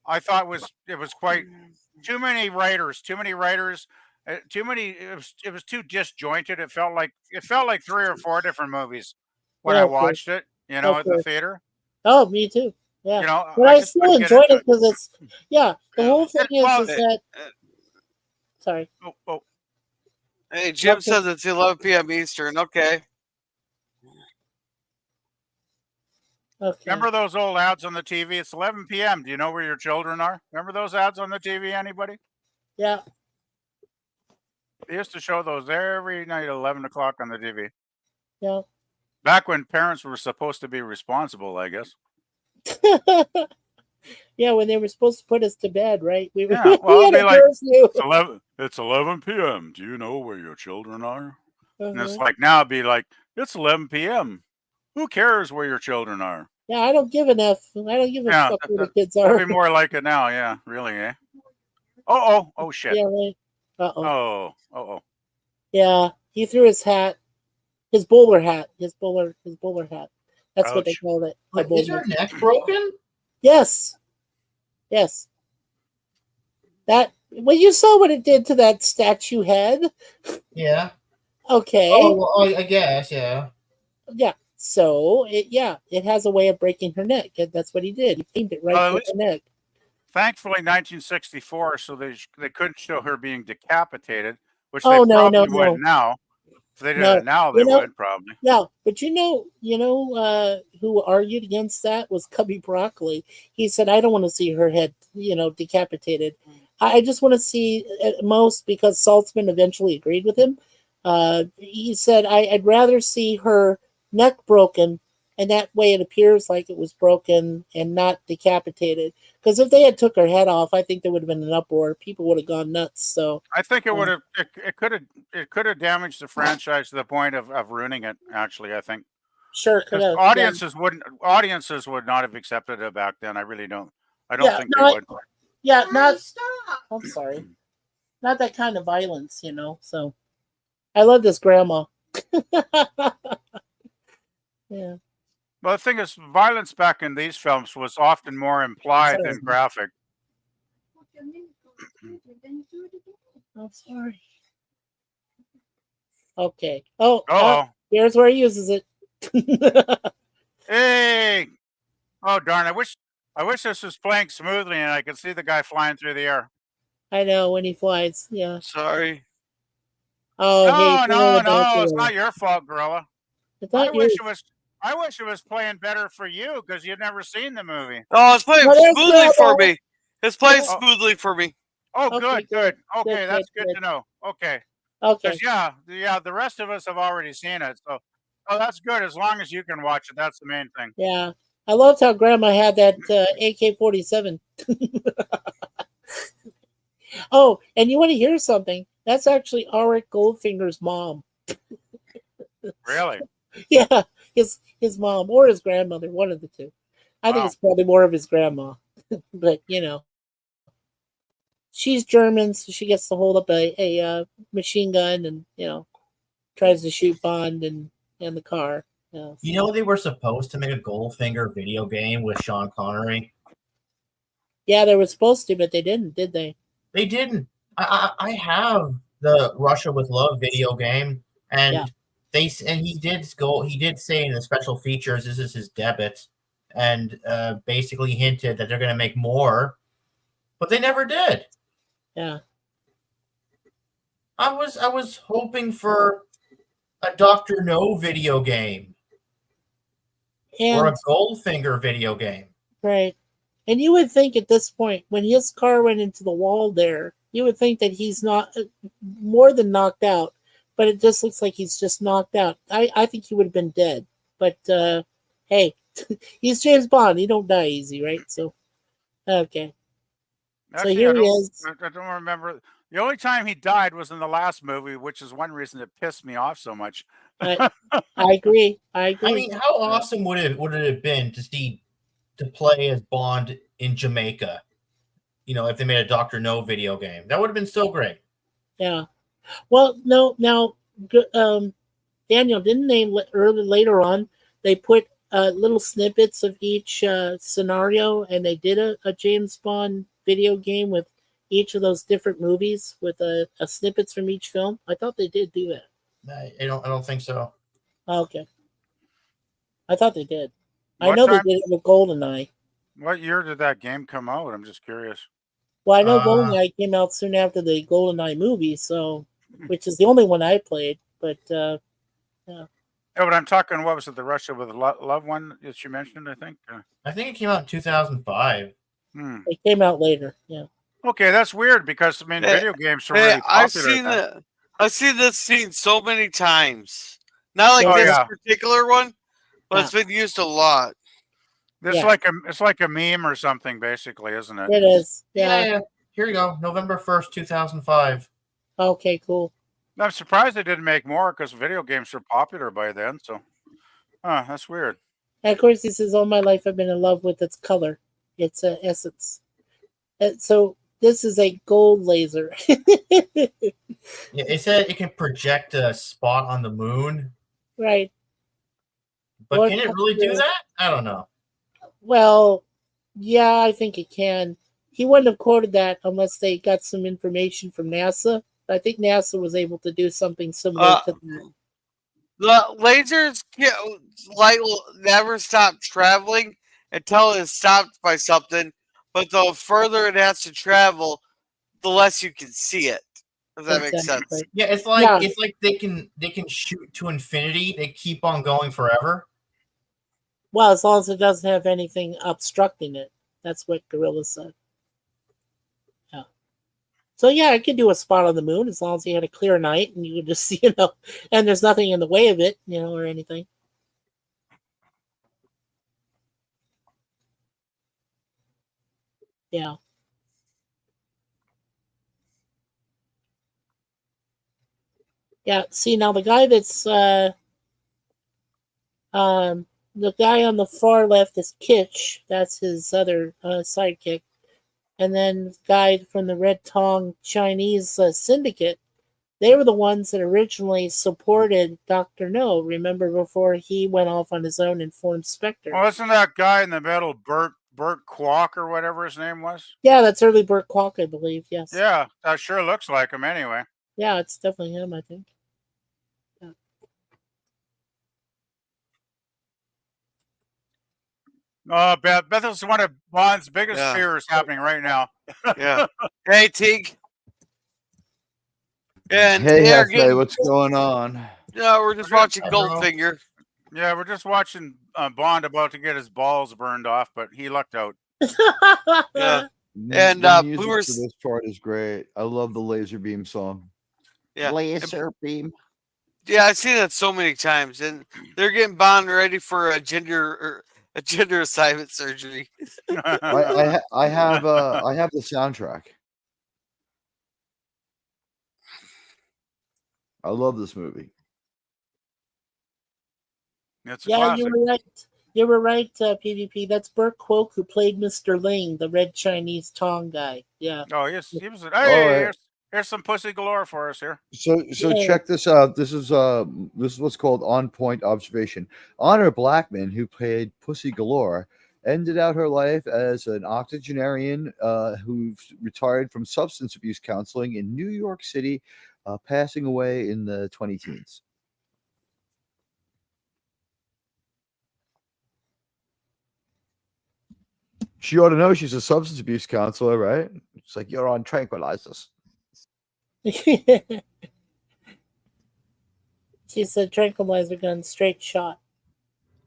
I thought it was quite too many writers. Too many. It was too disjointed. It felt like 3 or 4 different movies when I Okay. watched it. At the Okay. theater. Oh, me too. Yeah. But I I just still couldn't get enjoyed into it because it's the whole thing Well, is that sorry. Oh, Hey, Jim Okay. says it's 11 p.m. Eastern. Okay. Okay. remember those old ads on the TV? It's 11 p.m. Do you know where your children are? Remember those ads on the TV? Anybody? Yeah. They used to show those every night at 11 o'clock on the TV. Yeah. Back when parents were supposed to be responsible, I guess. Yeah, when they were supposed to put us to bed, right? We Yeah, well, we it'd had be a like, curfew. It's 11 p.m. Do you know where your children are? And it's Uh-huh. like now it'd be like, it's 11 p.m. Who cares where your children are? Yeah, I don't give an F. I don't give a Yeah, fuck where the kids that'd are. be more like it now. Yeah, really, eh? Oh, shit. Yeah, right. Uh-oh. Oh. Yeah, he threw his hat, his bowler hat. That's what they Ouch. called it. a Wait, is bowler. her neck broken? Yes. That well, you saw what it did to that statue head. Yeah. Okay. Oh, well, I guess, yeah. Yeah. So it has a way of breaking her neck. That's what he did. He aimed it right Well, at through least- her neck. Thankfully, 1964, so they couldn't show her being decapitated, which Oh, they no, probably no. would now. If they did No. it now, they would probably. Yeah, but who argued against that was Cubby Broccoli. He said, "I don't want to see her head, decapitated. I just want to see at most," because Saltzman eventually agreed with him. He said, "I'd rather see her neck broken and that way it appears like it was broken and not decapitated. Because if they had took her head off, I think there would have been an uproar. People would have gone nuts. So I think it would have. It could have damaged the franchise to the point of ruining it. Actually, I think sure, could because have. audiences would not have accepted it back then. I really don't. I don't Yeah, think no, they would. Yeah, not. I'm sorry, not that kind of violence, So, I love this grandma. Yeah. Well, the thing is, violence back in these films was often more implied than graphic. I'm sorry. Okay. Oh, Oh, here's where he uses it. hey! Oh darn! I wish this was playing smoothly and I could see the guy flying through the air. I know when he flies. Yeah. Sorry. Oh, hey, No! It's not your fault, Gorilla. It's not yours. I wish it was playing better for you because you've never seen the movie. Oh, it's playing smoothly for me. It's playing smoothly for me. Oh, Okay, good. Okay, good, that's good, good to know. Okay. Okay. Yeah, the rest of us have already seen it, so that's good. As long as you can watch it, that's the main thing. Yeah. I loved how Grandma had that AK-47. Oh, and you want to hear something? That's actually Auric Goldfinger's mom. Really? Yeah, his mom or his grandmother, one of the two. I think Wow. it's probably more of his grandma, but she's German, so she gets to hold up a machine gun and tries to shoot Bond and the car. You know they were supposed to make a Goldfinger video game with Sean Connery. Yeah, they were supposed to, but they didn't, did they? They didn't. I have the Russia with Love video game, and he did say in the special features this is his debut, and basically hinted that they're going to make more, but they never did. Yeah. I was hoping for a Dr. No video game or a Goldfinger video game. Right. And you would think at this point, when his car went into the wall there, you would think that he's not more than knocked out, but it just looks like he's just knocked out. I think he would have been dead. But hey, he's James Bond. He don't die easy, right? So, okay. Actually, so here he is. I don't remember. The only time he died was in the last movie, which is one reason it pissed me off so much. I agree. I mean, how awesome would it have been to play as Bond in Jamaica? If they made a Dr. No video game, that would have been so great. Yeah. Well, no. Now, Daniel, didn't they later on? They put little snippets of each scenario, and they did a James Bond video game with each of those different movies with a snippets from each film. I thought they did do that. I don't think so. Okay. I thought they did. I know they did it with GoldenEye. What year did that game come out? I'm just curious. Well, I know GoldenEye came out soon after the GoldenEye movie, which is the only one I played. But yeah. Yeah, but I'm talking. What was it? The Russia with Love one that you mentioned? I think. I think it came out in 2005. It came out later. Yeah. Okay, that's weird because video games are really popular. I've seen this scene so many times. Not like this particular one, but it's been used a lot. It's like a meme or something, basically, isn't it? It is. Yeah. Here you go. November 1st, 2005. Okay, cool. I'm surprised they didn't make more because video games were popular by then. So, that's weird. And of course, he says, "All my life, I've been in love with its color, its essence." So this is a gold laser. Yeah, it said it can project a spot on the moon. Right. But can it really do that? I don't know. Well, yeah, I think it can. He wouldn't have quoted that unless they got some information from NASA. I think NASA was able to do something similar to that. The lasers never stop traveling until it's stopped by something. But the further it has to travel, the less you can see it. If that makes sense. Yeah, it's like they can shoot to infinity. They keep on going forever. Well, as long as it doesn't have anything obstructing it. That's what Gorilla said. Yeah. So yeah, I could do a spot on the moon as long as you had a clear night and you could just see, and there's nothing in the way of it, or anything. Yeah. Yeah. See, now the guy that's the guy on the far left is Kitsch. That's his other sidekick. And then the guy from the Red Tong Chinese syndicate, they were the ones that originally supported Dr. No, remember, before he went off on his own and formed Spectre. Well, isn't that guy in the middle Bert Kwok or whatever his name was? Yeah, that's early Burt Kwok, I believe, yes. Yeah, that sure looks like him anyway. Yeah, it's definitely him, I think. Beth is one of Bond's biggest Yeah. fears happening right now. Yeah. Hey, Teague. And Hey, they're Hefe, getting. what's going on? Yeah, we're just watching bro. Goldfinger. Yeah, we're just watching Bond about to get his balls burned off, but he lucked out. Yeah. The- And, the music Boomer's- for this part is great. I love the laser beam song. Yeah. Laser beam. Yeah, I've seen that so many times, and they're getting Bond ready for a gender assignment surgery. I have the soundtrack. I love this movie. It's a Yeah, classic. you were right. You were right, PvP. That's Burt Kwok, who played Mr. Ling, the red Chinese Tong guy. Yeah. Oh, yes, he was. Hey, right. here's some pussy galore for us here. So Yeah. check this out. This is what's called on point observation. Honor Blackman, who played Pussy Galore, ended out her life as an octogenarian who retired from substance abuse counseling in New York City, passing away in the 20-teens. She ought to know she's a substance abuse counselor, right? It's like, you're on tranquilizers. She's a tranquilizer gun, straight shot.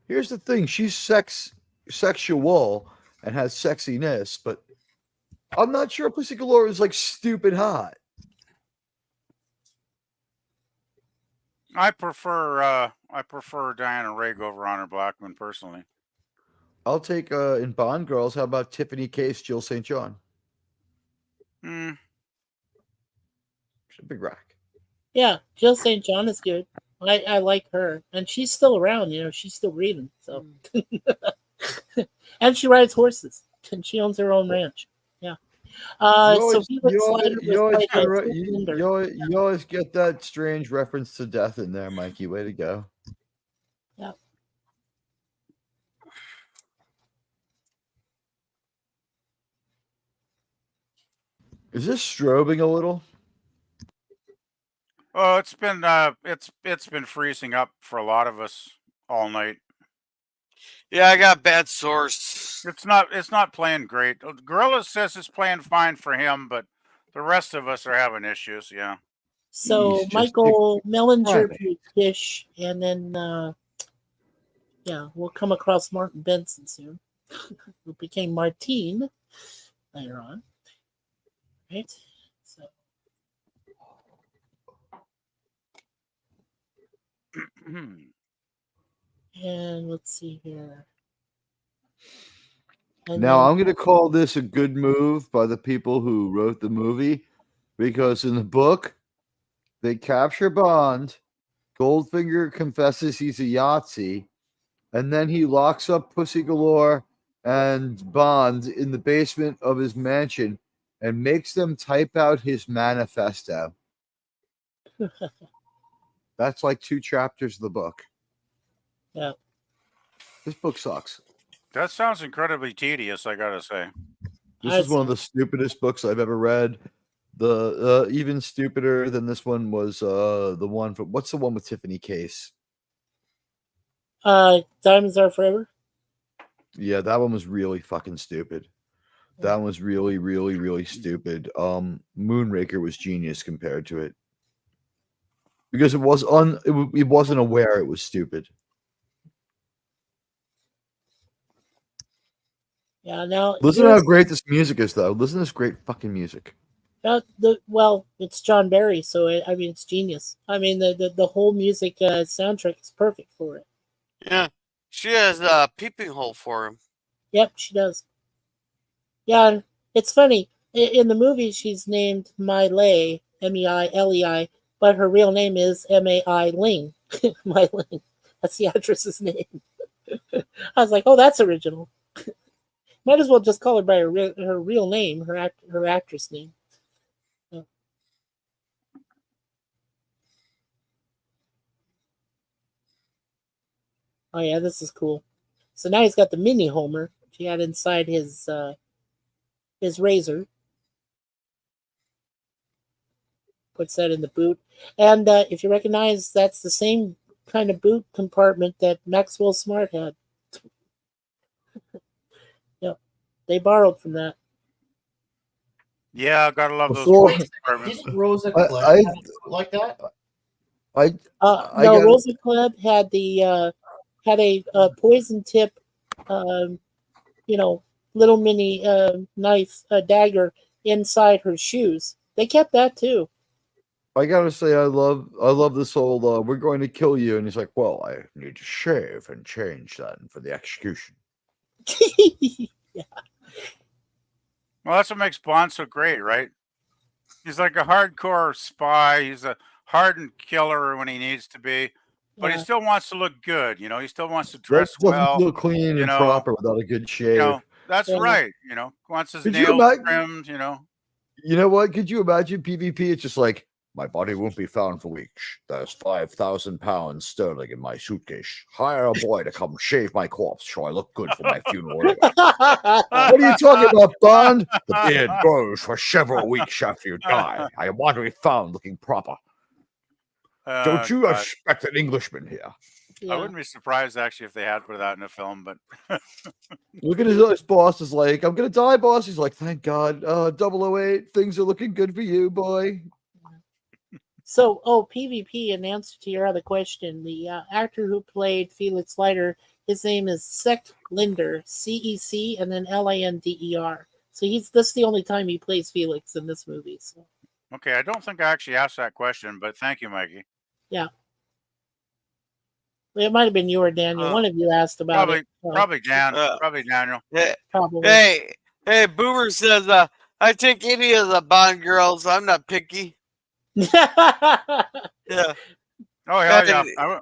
Here's the thing: she's sexual and has sexiness, but I'm not sure Pussy Galore is like stupid hot. I prefer Diana Rigg over Honor Blackman personally. I'll take in Bond Girls. How about Tiffany Case, Jill St. John? Hmm. She's a big rack. Yeah, Jill St. John is good. I like her. And she's still around, she's still breathing. So and she rides horses. And she owns her own ranch. Yeah. You always get that strange reference to death in there, Mikey. Way to go. Yeah. Is this strobing a little? Oh, it's been freezing up for a lot of us all night. Yeah, I got bad sores. It's not playing great. Gorilla says it's playing fine for him, but the rest of us are having issues. Yeah. So He's just Michael Mellinger private. played Fish, and then we'll come across Martin Benson soon, who became Martine later on. Right? So and let's see here. And Now, then- I'm going to call this a good move by the people who wrote the movie, because in the book, they capture Bond. Goldfinger confesses he's a Yahtzee, and then he locks up Pussy Galore and Bond in the basement of his mansion and makes them type out his manifesto. That's like 2 chapters of the book. Yeah. This book sucks. That sounds incredibly tedious, I gotta say. This is one of the stupidest books I've ever read. The even stupider than this one was the one from, what's the one with Tiffany Case? Diamonds Are Forever. Yeah, that one was really fucking stupid. That one was really, really, really stupid. Moonraker was genius compared to it, because it wasn't aware it was stupid. Yeah. Now Listen to how great this music is, though. Listen to this great fucking music. It's John Barry, so it's genius. I mean, the whole music soundtrack is perfect for it. Yeah. She has a peeping hole for him. Yep, she does. Yeah, It's funny. In the movie, she's named Miley, Meilei, but her real name is Mai Ling. Mai Ling. That's the actress's name. I was like, oh, that's original. Might as well just call her by her real name, her actress name. Yeah. Oh yeah, this is cool. So now he's got the mini Homer he had inside his razor. Puts that in the boot, and if you recognize, that's the same kind of boot compartment that Maxwell Smart had. Yep, they borrowed from that. Yeah, gotta love those Before- police departments. Didn't Rosa I- Klebb I- have it like that? I No, gotta- Rosa Klebb had had a poison tip, little mini knife, dagger inside her shoes. They kept that too. I gotta say, I love this whole we're going to kill you, and he's like, well, I need to shave and change then for the execution. Well, that's what makes Bond so great, right? He's like a hardcore spy. He's a hardened killer when he needs to be, but he Yeah. still wants to look good. He still wants to dress That doesn't well. look clean you and know, proper without a good shave. That's Yeah. right. Wants his Could you nails imagine- trimmed. You know what? Could you imagine PvP? It's just like, my body won't be found for weeks. There's 5,000 pounds sterling in my suitcase. Hire a boy to come shave my corpse so I look good for my funeral. What are you talking about, Bond? The beard grows for several weeks after you die. I want to be found looking proper. Don't you God. expect an Englishman here? I Yeah. wouldn't be surprised actually if they had put that in a film, but Look at his boss is like, I'm going to die, boss. He's like, thank God. 008, things are looking good for you, boy. So, PvP, in answer to your other question, the actor who played Felix Leiter, his name is Sect Linder, CEC, and then LANDER. So this is the only time he plays Felix in this movie. So, okay. I don't think I actually asked that question, but thank you, Mikey. it might have been you or Daniel. One of you asked about it. Probably Dan. Uh, Probably Daniel. Yeah. Probably. Hey, Boomer says, I take any of the Bond girls. I'm not picky. Yeah. Oh hell yeah! Hey.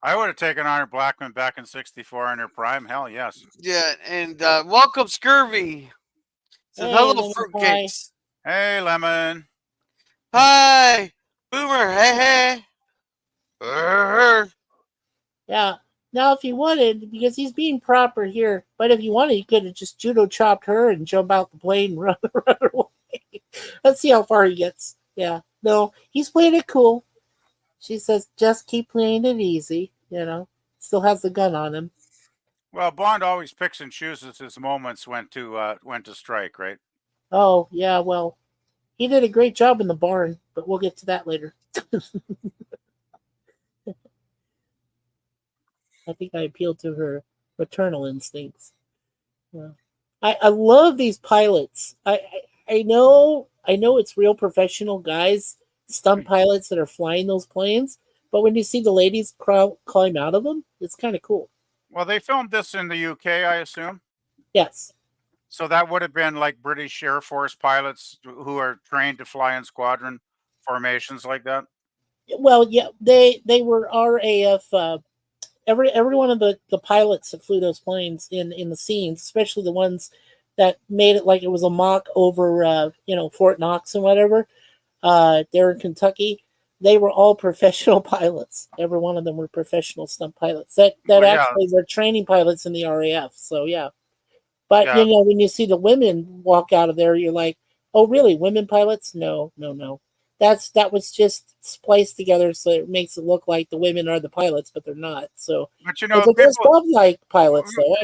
I would have taken Honor Blackman back in '64 in her prime. Hell yes. Yeah, and welcome Scurvy. Says, Hey, hello, Lemon fruitcakes. Hey, Lemon. Hi, Boomer. Hey. Yeah. Now, if you wanted, because he's being proper here, but if you wanted, you could have just judo chopped her and jump out the plane and run away. Let's see how far he gets. Yeah. No, he's playing it cool. She says, just keep playing it easy. Still has the gun on him. Well, Bond always picks and chooses his moments when to strike, right? Oh, yeah, well, he did a great job in the barn, but we'll get to that later. I think I appealed to her maternal instincts. Yeah. I love these pilots. I know it's real professional guys, stunt pilots that are flying those planes, but when you see the ladies climb out of them, it's kind of cool. Well, they filmed this in the UK, I assume. Yes. So that would have been like British Air Force pilots who are trained to fly in squadron formations like that. Well, yeah, they were RAF. Every one of the pilots that flew those planes in the scenes, especially the ones that made it like it was a mock over, Fort Knox and whatever. They're in Kentucky. They were all professional pilots. Every one of them were professional stunt pilots. That actually were training pilots in the RAF. So yeah, but when you see the women walk out of there, you're like, oh really, women pilots? No. That was just spliced together so it makes it look like the women are the pilots, but they're not. So, but they're stuff like pilots, though.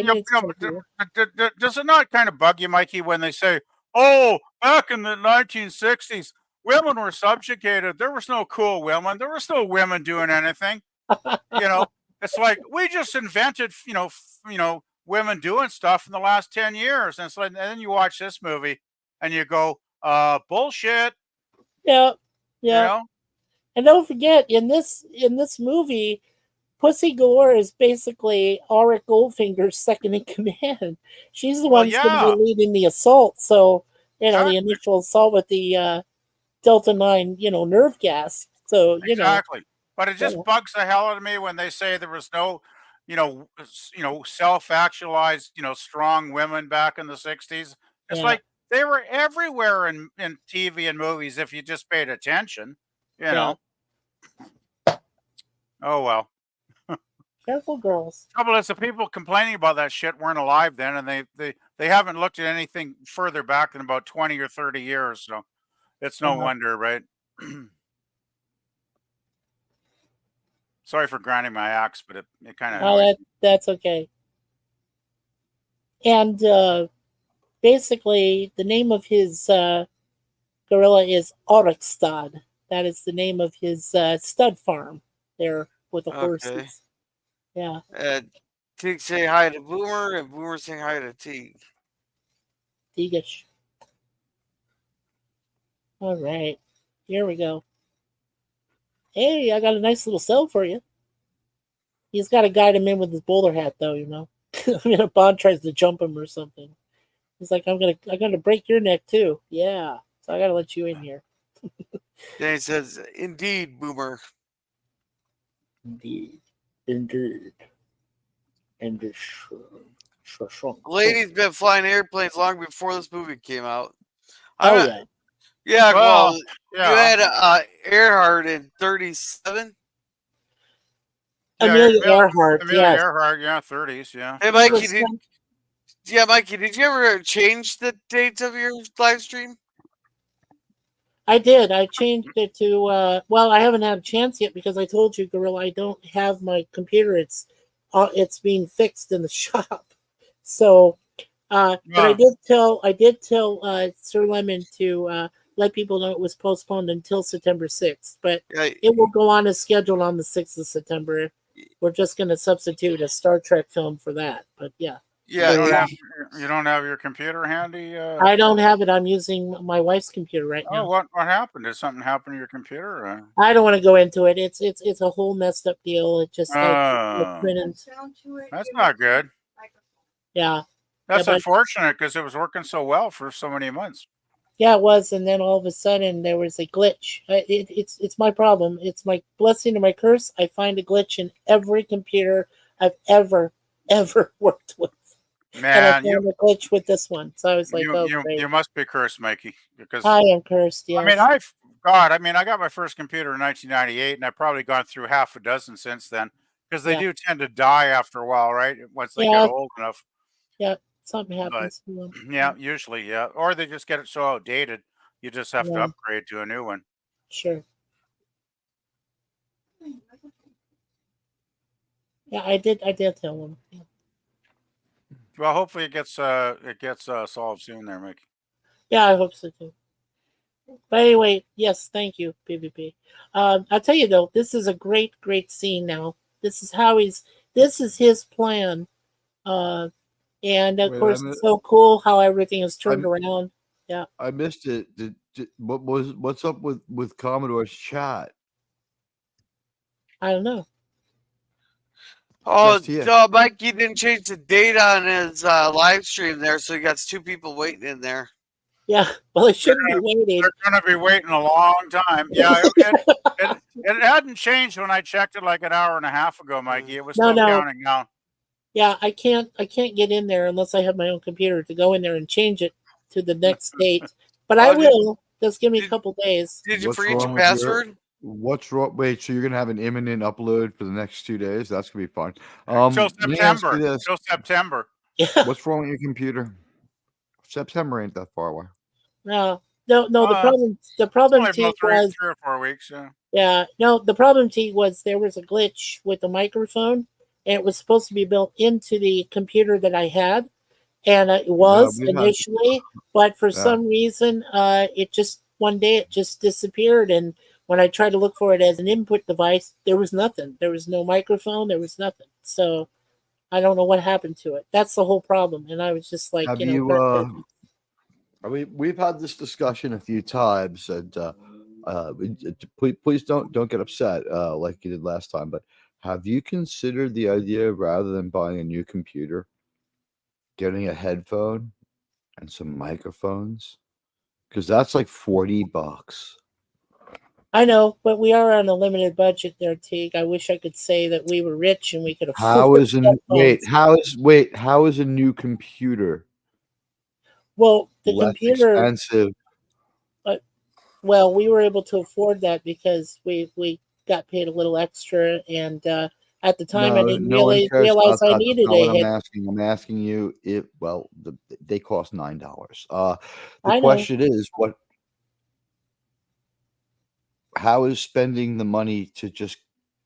Does it not kind of bug you, Mikey, when they say, "Oh, back in the 1960s, women were subjugated. There was no cool women. There was no women doing anything." It's like we just invented, women doing stuff in the last 10 years, and it's like, and then you watch this movie and you go, bullshit. Yeah. And don't forget, in this movie, Pussy Galore is basically Auric Goldfinger's second in command. She's the one who's going to be leading the assault. So, the initial assault with the Delta 9, nerve gas. So, Exactly. But it just Yeah. bugs the hell out of me when they say there was no, self-actualized, strong women back in the 60s. It's Yeah. like they were everywhere in TV and movies if you just paid attention, Yeah. know. Oh well. Careful, girls. Trouble is the people complaining about that shit weren't alive then, and they haven't looked at anything further back than about 20 or 30 years, so it's no Uh-huh. wonder, right? Sorry for grinding my axe, but it kind of annoys me. That's okay. And basically, the name of his gorilla is Auricstad. That is the name of his stud farm there with the horses. Yeah. Teague say hi to Boomer, and Boomer saying hi to Teague. Teagish. All right. Here we go. Hey, I got a nice little cell for you. He's got to guide him in with his bowler hat, though, I mean, a Bond tries to jump him or something. He's like, I'm gonna break your neck too. Yeah. So I gotta let you in here. Then he says, "Indeed, Boomer." Indeed. Indeed. Lady's been flying airplanes long before this movie came out. Yeah. Yeah, well, yeah. You had Earhart in 37. Amelia Earhart. Amelia Yes. Earhart, yeah, 30s, yeah. Hey, Mikey, did you ever change the dates of your live stream? I did. I changed it to well, I haven't had a chance yet because I told you, Gorilla, I don't have my computer. It's being fixed in the shop. So but I did tell Sir Lemon to let people know it was postponed until September 6th. But it will go on as scheduled on the 6th of September. We're just going to substitute a Star Trek film for that. But yeah. Yeah, you don't have your computer handy? I don't have it. I'm using my wife's computer right now. Oh, what happened? Did something happen to your computer? I don't want to go into it. It's a whole messed up deal. It just that's not good. Yeah. That's unfortunate because it was working so well for so many months. Yeah, it was, and then all of a sudden there was a glitch. It's my problem. It's my blessing and my curse. I find a glitch in every computer I've ever worked with. Man, and I found a glitch with this one. So I was like, you must be cursed, Mikey, because I am cursed. Yes. I mean, I got my first computer in 1998, and I've probably gone through half a dozen since then because they do tend to die after a while, right? Once they get old enough. Yeah, something happens to them. Yeah, usually, yeah, or they just get it so outdated, you just have to upgrade to a new one. Sure. Yeah, I did tell them. Yeah. Well, hopefully it gets solved soon there, Mickey. Yeah, I hope so too. But anyway, yes, thank you, PvP. I'll tell you though, this is a great scene now. This is his plan. And of course it's so cool how everything is turned around. Yeah. I missed it. What's up with Commodore's chat? I don't know. Oh, no, Mikey didn't change the date on his live stream there, so he got 2 people waiting in there. Yeah, well, they shouldn't be waiting. They're going to be waiting a long time. Yeah, it hadn't changed when I checked it like an hour and a half ago, Mikey. It was still counting down. Yeah, I can't get in there unless I have my own computer to go in there and change it to the next date. But I will. Just give me a couple days. Did you forget your password? What's wrong? Wait, so you're gonna have an imminent upload for the next 2 days? That's gonna be fun. Till September. Till September. Yeah. What's wrong with your computer? September ain't that far away. No. The problem T was 3 or 4 weeks. Yeah. Yeah. No, the problem T was there was a glitch with the microphone, and it was supposed to be built into the computer that I had, and it was initially, but for some reason, it just one day it just disappeared, and when I tried to look for it as an input device, there was nothing. There was no microphone. There was nothing. So I don't know what happened to it. That's the whole problem. And I was just like, we've had this discussion a few times, and please don't get upset like you did last time. But have you considered the idea, rather than buying a new computer, getting a headphone and some microphones because that's like $40. I know, but we are on a limited budget there, Teague. I wish I could say that we were rich and we could afford How is headphones. how is a new computer Well, the less computer. expensive? Well, we were able to afford that because we got paid a little extra, and at the time I No, didn't no one cares realize about I that. That's needed not what a I'm head. asking. I'm asking you if they cost $9. The I know. question is how is spending the money to just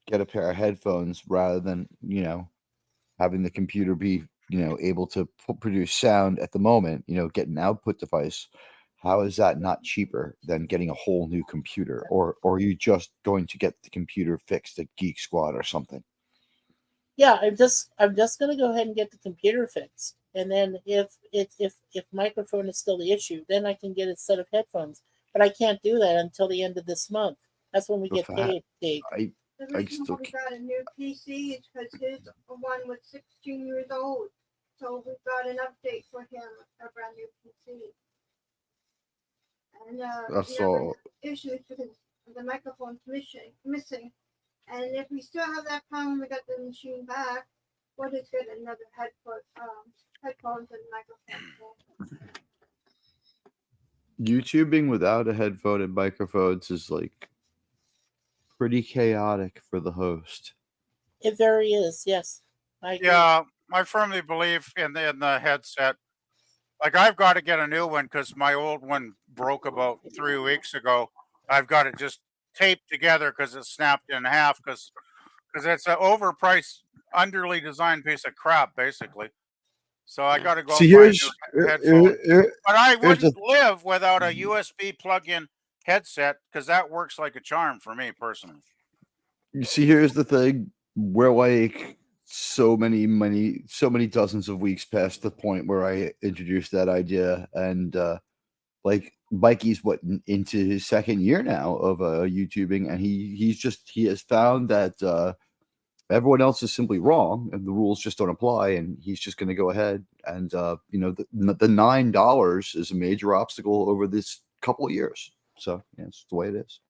get a pair of headphones rather than having the computer be able to produce sound at the moment, get an output device. How is that not cheaper than getting a whole new computer, or are you just going to get the computer fixed at Geek Squad or something? Yeah, I'm just gonna go ahead and get the computer fixed, and then if microphone is still the issue, then I can get a set of headphones. But I can't do that until the end of this month. That's when we The get fact- paid. Teague. The I reason still why we got a new PC is because his one was 16 years old. So we got an update for him, a brand new PC. And That's we all. have issues because the microphone's missing. And if we still have that problem, we got the machine back, we'll just get another headphones and microphone. YouTubing without a headphone and microphones is like pretty chaotic for the host. It very is. Yes, I agree. Yeah, I firmly believe in the headset. Like I've got to get a new one because my old one broke about 3 weeks ago. I've got it just taped together because it snapped in half because it's an overpriced, underly designed piece of crap, basically. So I got to go See, buy a here's new headphone. But I here's the wouldn't live without a USB plug-in headset because that works like a charm for me personally. here's the thing. We're like so many dozens of weeks past the point where I introduced that idea, and like Mikey's into his second year now of YouTubing, and he has found that everyone else is simply wrong and the rules just don't apply, and he's just going to go ahead and the $9 is a major obstacle over this couple of years. So yeah, it's the way it is.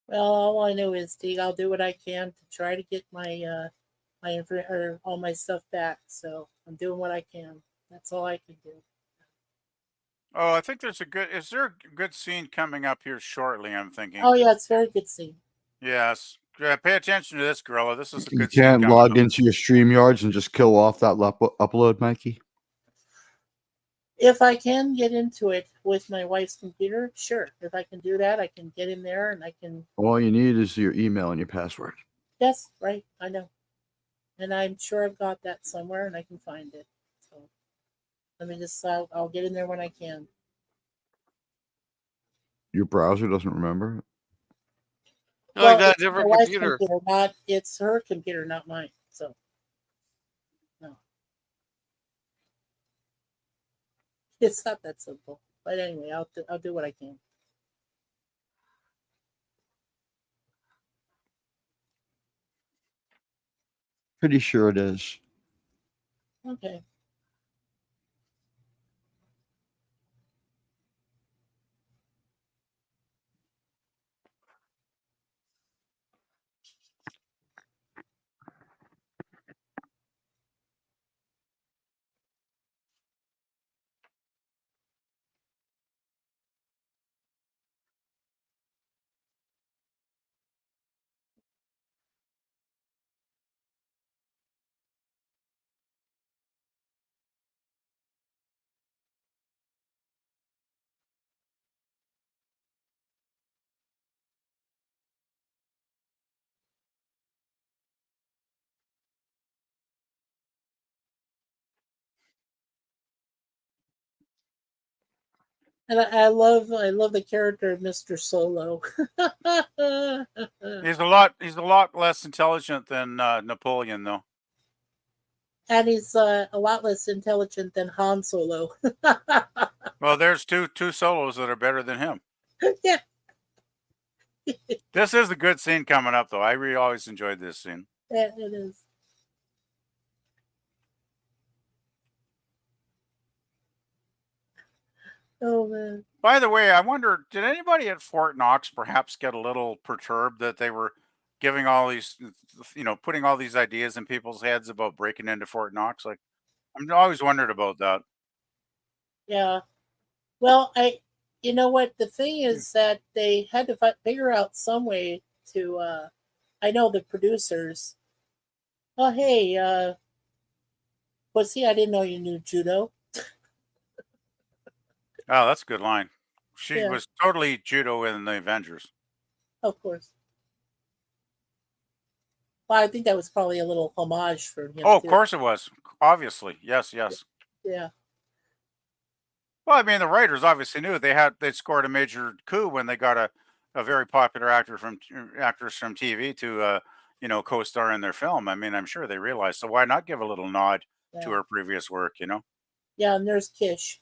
Well, all I know is, Teague, I'll do what I can to try to get all my stuff back. So I'm doing what I can. That's all I can do. Oh, I think is there a good scene coming up here shortly, I'm thinking. Oh yeah, it's very good scene. Yes. Pay attention to this, Gorilla. This is a You good scene can't coming log up. into your StreamYards and just kill off that upload, Mikey. If I can get into it with my wife's computer, sure. If I can do that, I can get in there and I can. All you need is your email and your password. Yes, right. I know, and I'm sure I've got that somewhere, and I can find it. So let me just. I'll get in there when I can. Your browser doesn't remember. No, you got a it's my different wife's computer. It's her computer, not mine. So no, it's not that simple. But anyway, I'll do what I can. Pretty sure it is. Okay. And I love the character of Mr. Solo. He's a lot less intelligent than Napoleon, though. And he's a lot less intelligent than Han Solo. Well, there's two solos that are better than him. Yeah. This is a good scene coming up, though. I really always enjoyed this scene. Yeah, it is. Oh man. By the way, I wonder, did anybody at Fort Knox perhaps get a little perturbed that they were giving all these, putting all these ideas in people's heads about breaking into Fort Knox? Like, I'm always wondered about that. Yeah. Well, you know what? The thing is that they had to figure out some way to. I know the producers. Oh, hey, well, see, I didn't know you knew judo. Oh, that's a good line. She Yeah. was totally judo in the Avengers. Of course. Well, I think that was probably a little homage for him. Oh, of too. course it was. Obviously. Yes, yes. Yeah. Well, I mean, the writers obviously knew they scored a major coup when they got a very popular actress from TV to co-star in their film. I mean, I'm sure they realized. So why not give a little nod to her previous work? Yeah, and there's Kish,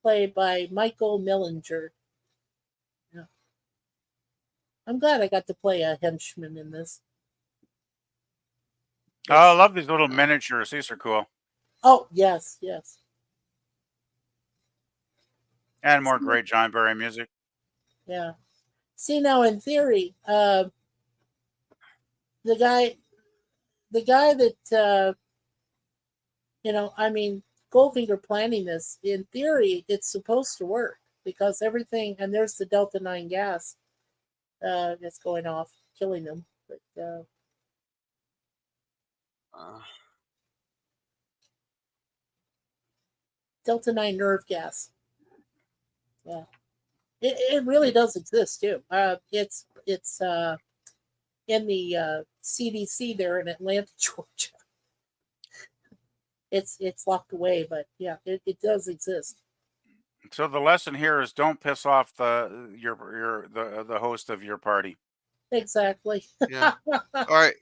played by Michael Millinger. Yeah. I'm glad I got to play a henchman in this. Oh, I love these little miniatures. These are cool. Oh, yes, yes. And more great John Barry music. Yeah. See, now in theory, the guy that I mean, Goldfinger planning this, in theory, it's supposed to work because everything, and there's the Delta 9 gas that's going off, killing them. But Delta 9 nerve gas. Yeah. It really does exist too. It's in the CDC there in Atlanta, Georgia. It's locked away, but yeah, it does exist. So the lesson here is don't piss off the host of your party. Exactly. Yeah. All right.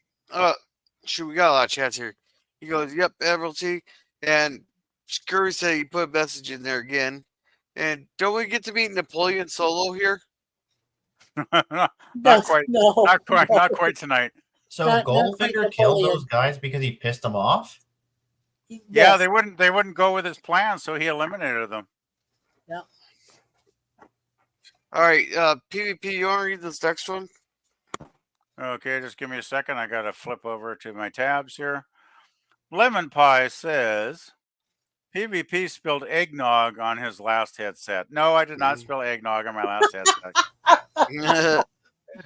Shoot, we got a lot of chats here. He goes, "Yep, Admiralty," and Scurry said he put a message in there again. And don't we get to meet Napoleon solo here? not No, quite. no, Not quite tonight. So Not quite Goldfinger killed Napoleon. those guys because he pissed them off? Yeah, Yes. they wouldn't go with his plan, so he eliminated them. Yeah. All right, PvP, you want to read this next one? Okay, just give me a second. I got to flip over to my tabs here. Lemon Pie says, PvP spilled eggnog on his last headset. No, I did not spill eggnog on my last headset.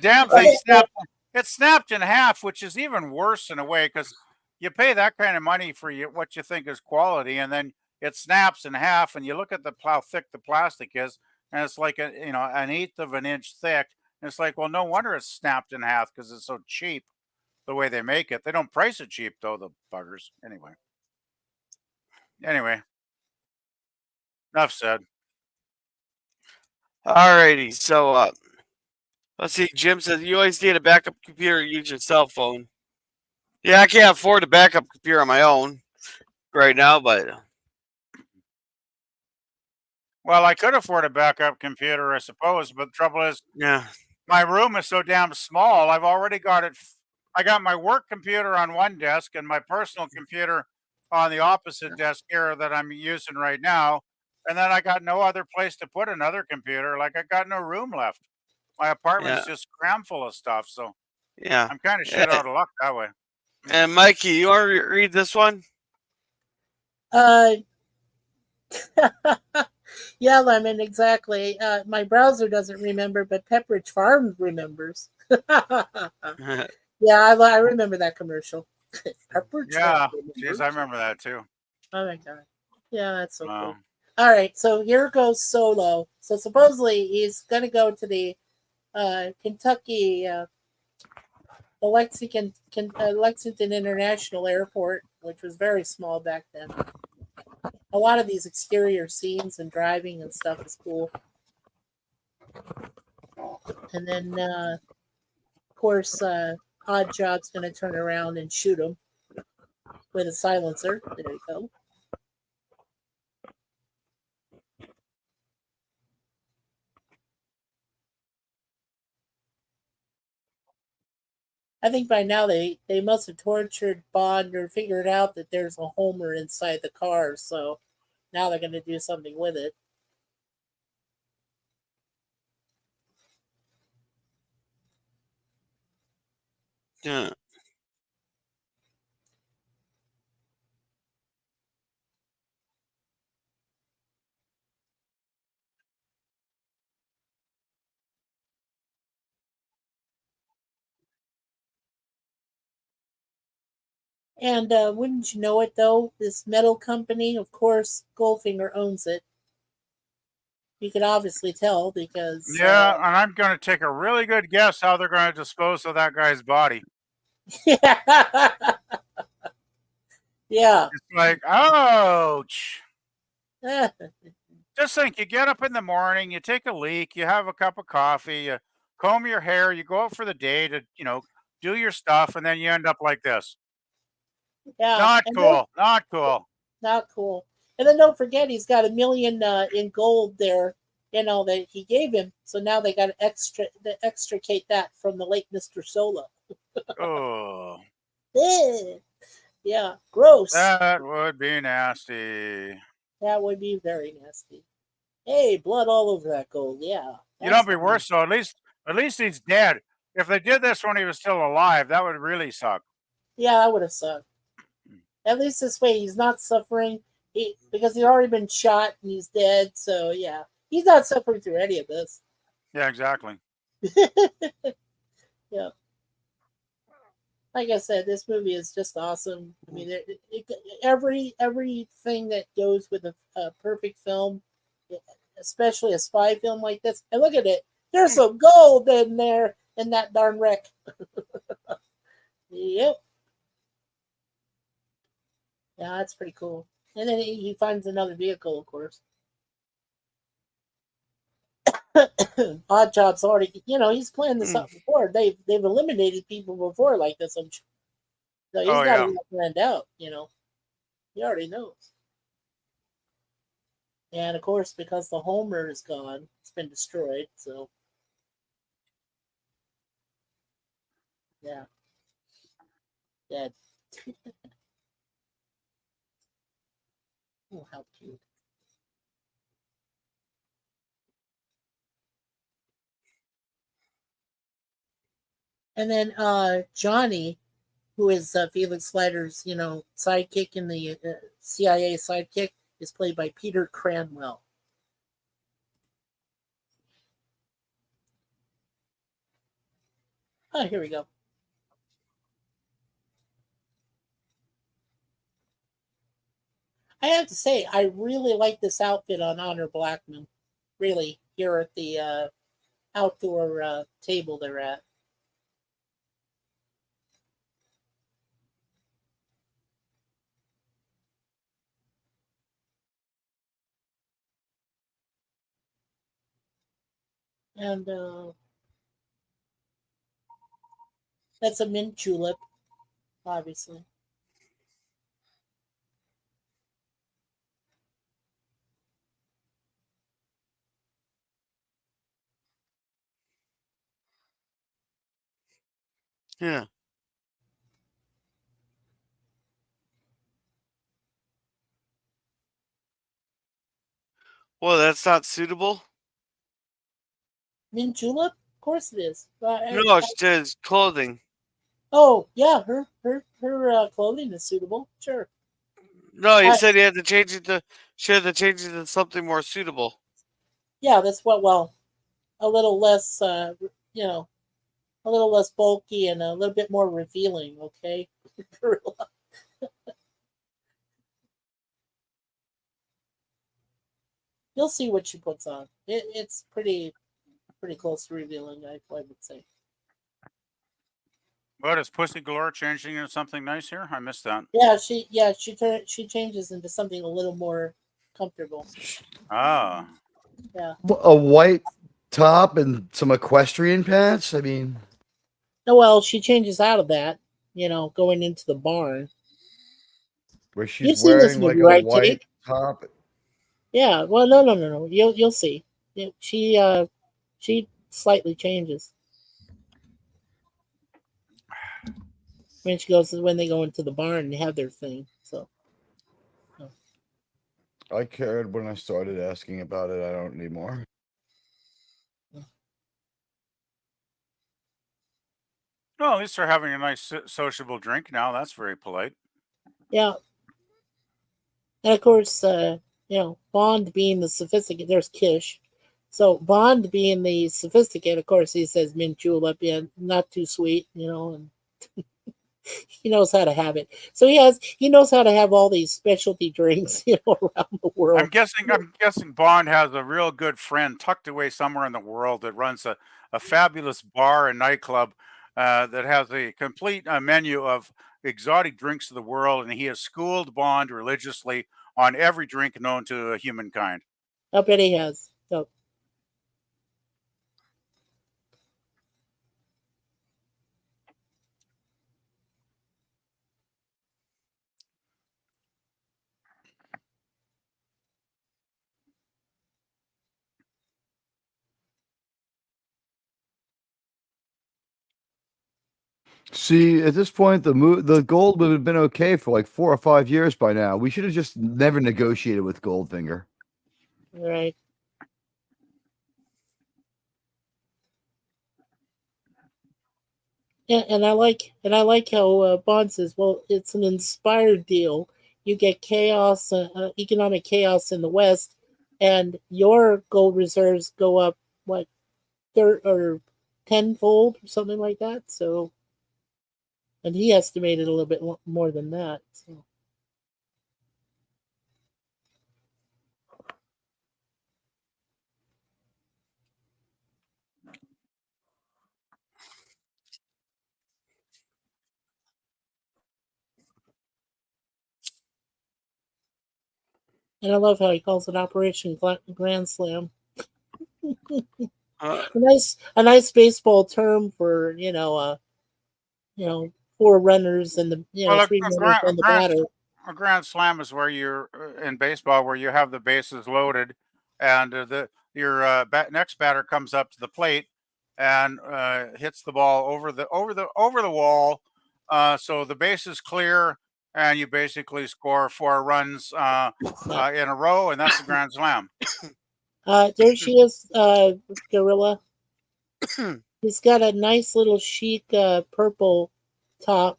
Damn thing snapped. It snapped in half, which is even worse in a way because you pay that kind of money for what you think is quality, and then it snaps in half, and you look at how thick the plastic is, and it's like an eighth of an inch thick. And it's like, well, no wonder it's snapped in half because it's so cheap the way they make it. They don't price it cheap though, the buggers. Anyway, enough said. All righty, so let's see. Jim says you always need a backup computer. Use your cell phone. Yeah, I can't afford a backup computer on my own right now, but Well, I could afford a backup computer, I suppose, but the trouble is, yeah, my room is so damn small. I've already got it. I got my work computer on one desk and my personal computer on the opposite desk here that I'm using right now. And then I got no other place to put another computer. Like I got no room left. My apartment's just crammed full of stuff. So yeah. I'm kind of shit out of luck that way. And Mikey, you want to read this one? Yeah, Lemon, exactly. My browser doesn't remember, but Pepperidge Farm remembers. Yeah, I remember that commercial. Pepperidge Yeah, Farm geez, I remember that too. Oh my god. Yeah, that's so cool. Wow. All right, so here goes Solo. So supposedly he's going to go to the Kentucky, the Lexington International Airport, which was very small back then. A lot of these exterior scenes and driving and stuff is cool. And then, of course, Odd Job's going to turn around and shoot him with a silencer. There you go. I think by now they must have tortured Bond or figured out that there's a Homer inside the car. So now they're going to do something with it. Yeah. And wouldn't you know it, though, this metal company, of course, Goldfinger owns it. You can obviously tell because Yeah, and I'm going to take a really good guess how they're going to dispose of that guy's body. yeah, yeah. It's like, ouch. Just think, you get up in the morning, you take a leak, you have a cup of coffee, you comb your hair, you go out for the day to, do your stuff, and then you end up like this. Yeah, Not and cool. Not cool. not cool. And then don't forget, he's got $1 million in gold there, that he gave him. So now they got to extricate that from the late Mr. Solo. Oh, Yeah, gross. that would be nasty. That would be very nasty. Hey, blood all over that gold. Yeah, You know, it'd be worse though. At least he's dead. If they did this when he was still alive, that would really suck. Yeah, that would have sucked. At least this way, he's not suffering because he's already been shot and he's dead. So yeah, he's not suffering through any of this. Yeah, exactly. Yeah. Like I said, this movie is just awesome. I mean, everything that goes with a perfect film, especially a spy film like this. And look at it. There's some gold in there in that darn wreck. Yep. Yeah, that's pretty cool. And then he finds another vehicle, of course. Odd Job's already, he's planned this up before. They've eliminated people before like this. So he's got it planned out. He already knows. And of course, because the Homer is gone, it's been destroyed. So yeah, dead. Oh, how cute. And then Johnny, who is Felix Leiter's, sidekick in the CIA sidekick, is played by Peter Cranwell. Oh, here we go. I have to say, I really like this outfit on Honor Blackman. Really, here at the outdoor table they're at. And that's a mint julep, obviously. Yeah. Well, that's not suitable. Mint julep? Of course it is. No, it says clothing. Oh yeah, her clothing is suitable. Sure. No, you said you had to change it to. She had to change it to something more suitable. Yeah, that's what. Well, a little less. A little less bulky and a little bit more revealing. Okay. You'll see what she puts on. It's pretty close to revealing, I would say. What is Pussy Galore changing into something nice here? I missed that. Yeah, she changes into something a little more comfortable. Ah. Yeah. A white top and some equestrian pants. I mean, No, well, she changes out of that. Going into the barn. where she's You've seen this wearing movie, like right, a white Tig? top. Yeah. Well, no. You'll see. She slightly changes. when she goes when they go into the barn and have their thing. So I cared when I started asking about it. I don't anymore. Well, at least they're having a nice sociable drink now. That's very polite. yeah, and of course, Bond being the sophisticated. There's Kish. So Bond being the sophisticated, of course, he says mint julep, yeah, not too sweet, and he knows how to have it. So he knows how to have all these specialty drinks, around the world. I'm guessing Bond has a real good friend tucked away somewhere in the world that runs a fabulous bar and nightclub that has a complete menu of exotic drinks of the world, and he has schooled Bond religiously on every drink known to humankind. I bet he has. So, See, at this point, the gold would have been okay for like 4 or 5 years by now. We should have just never negotiated with Goldfinger. right. Yeah, and I like how Bond says, "Well, it's an inspired deal. You get chaos, economic chaos in the West, and your gold reserves go up what, or tenfold or something like that." So, and he estimated a little bit more than that. So. And I love how he calls it Operation Grand Slam. A nice baseball term for four runners and the Well, three runners and the batter. a grand slam is where you're in baseball, where you have the bases loaded, and your next batter comes up to the plate and hits the ball over the wall, so the base is clear, and you basically score 4 runs in a row, and that's a grand slam. There she is, Gorilla. He's got a nice little chic purple top.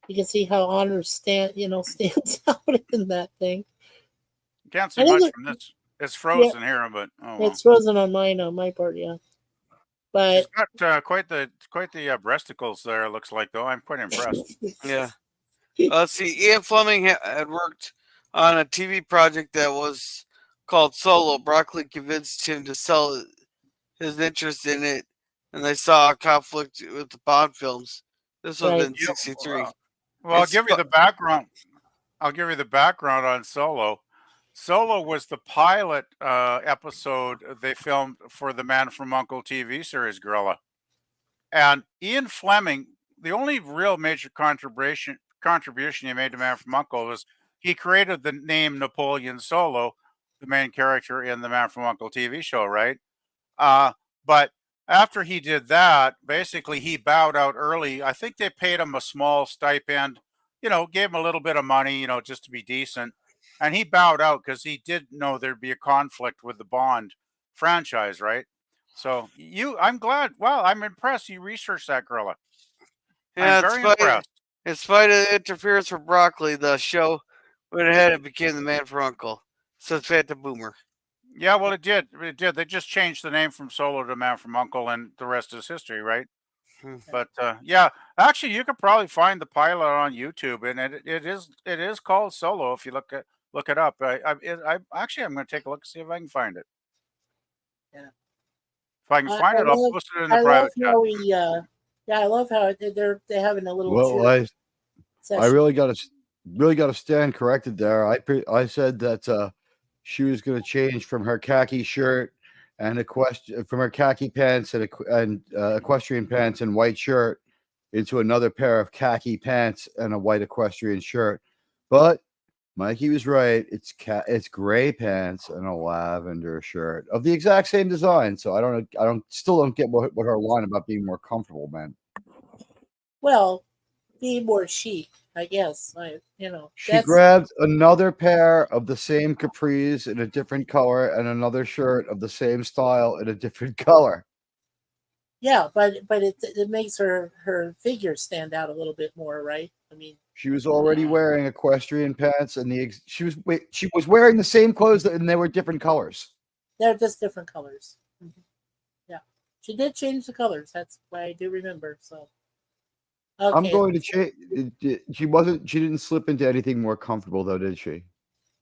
You can see how Honor stands out in that thing. You can't see much from this. It's frozen here, but oh well. It's frozen on my part, yeah. But she's got quite the breasticles there. It looks like, though. I'm quite impressed. Yeah. Let's see. Ian Fleming had worked on a TV project that was called Solo. Broccoli convinced him to sell his interest in it, and they saw a conflict with the Bond films. This was in '63. Well, I'll give you the background. I'll give you the background on Solo. Solo was the pilot episode they filmed for the Man from U.N.C.L.E. TV series, Gorilla. And Ian Fleming, the only real major contribution he made to Man from U.N.C.L.E. was he created the name Napoleon Solo, the main character in the Man from U.N.C.L.E. TV show, right? But after he did that, basically he bowed out early. I think they paid him a small stipend, gave him a little bit of money, just to be decent. And he bowed out because he did know there'd be a conflict with the Bond franchise, right? So I'm glad. Wow, I'm impressed. You researched that, Gorilla. Yeah, I'm very impressed. In spite of interference from Broccoli, the show went ahead and became the Man from U.N.C.L.E. Says Phantom Boomer. Yeah, well, it did. It did. They just changed the name from Solo to Man from U.N.C.L.E., and the rest is history, right? But yeah, actually, you could probably find the pilot on YouTube, and it is called Solo if you look it up. I'm going to take a look and see if I can find it. Yeah. If I can find it, I'll post it in the private chat. I love how they're having a little. Well, I really got to stand corrected there. I said that she was going to change from her khaki shirt and from her khaki pants and equestrian pants and white shirt into another pair of khaki pants and a white equestrian shirt. But Mikey was right. It's gray pants and a lavender shirt of the exact same design. So I still don't get what her line about being more comfortable meant. Well, be more chic, I guess. She That's grabbed another pair of the same capris in a different color and another shirt of the same style in a different color. yeah, but it makes her figure stand out a little bit more, right? I mean, She was already wearing equestrian pants, and she was wearing the same clothes, and they were different colors. they're just different colors. Yeah, she did change the colors. That's why I do remember. So I'm okay, going to change. She didn't slip into anything more comfortable, though, did she?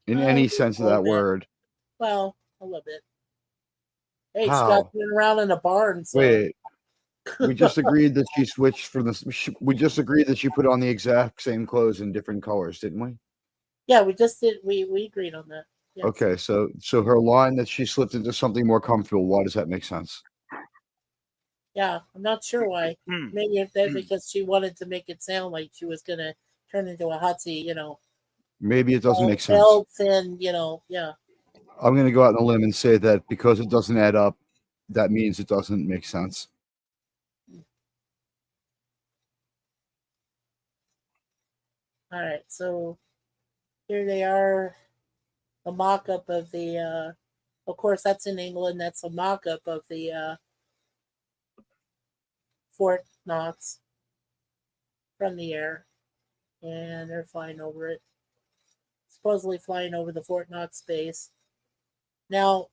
In any sense a of little that bit. word. Well, a little bit. Hey, she got How? to run around in a barn. So Wait. We just agreed that she switched from the. We just agreed that she put on the exact same clothes in different colors, didn't we? yeah, we just did. We agreed on that. Yes. Okay, so her line that she slipped into something more comfortable. Why does that make sense? Yeah, I'm not sure why. Maybe if that because she wanted to make it sound like she was gonna turn into a Hotsie, Maybe it doesn't make sense. belts and yeah. I'm going to go out on a limb and say that because it doesn't add up, that means it doesn't make sense. All right, so here they are, a mock-up of the. Of course, that's in England. That's a mock-up of the Fort Knox from the air, and they're flying over it. Supposedly flying over the Fort Knox base. Now,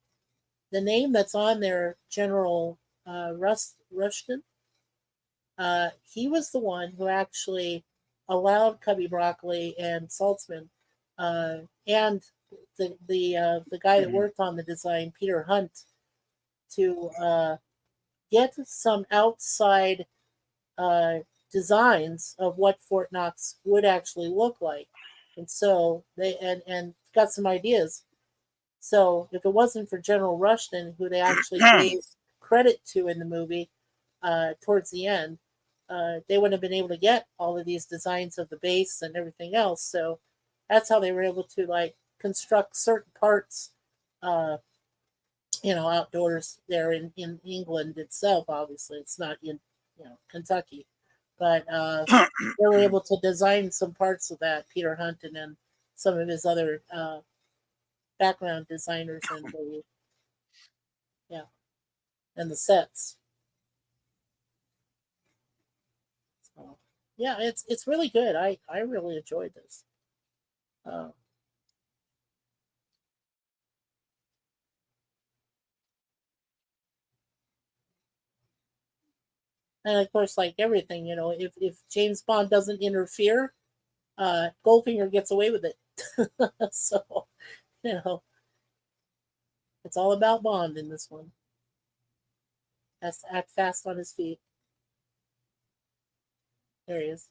the name that's on there, General Rushton, he was the one who actually allowed Cubby Broccoli and Saltzman and the guy that worked on the design, Peter Hunt, to get some outside designs of what Fort Knox would actually look like, and so they and got some ideas. So if it wasn't for General Rushton, who they actually gave credit to in the movie towards the end, they wouldn't have been able to get all of these designs of the base and everything else. So that's how they were able to construct certain parts, outdoors there in England itself. Obviously, it's not in Kentucky, but they were able to design some parts of that. Peter Hunt and then some of his other background designers and the sets. So, yeah, it's really good. I really enjoyed this. And of course, like everything, if James Bond doesn't interfere, Goldfinger gets away with it. So, it's all about Bond in this one. Has to act fast on his feet. There he is.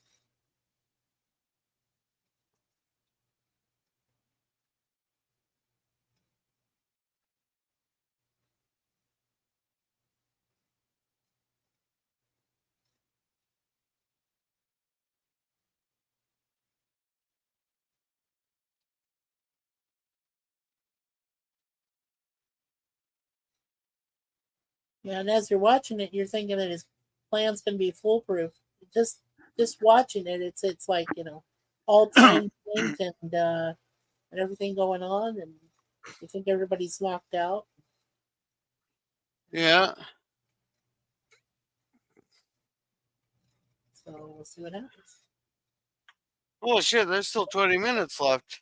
Yeah, and as you're watching it, you're thinking that his plan's going to be foolproof. Just watching it, it's like all time synced and everything going on, and you think everybody's locked out. Yeah. So we'll see what happens. Oh shit! There's still 20 minutes left.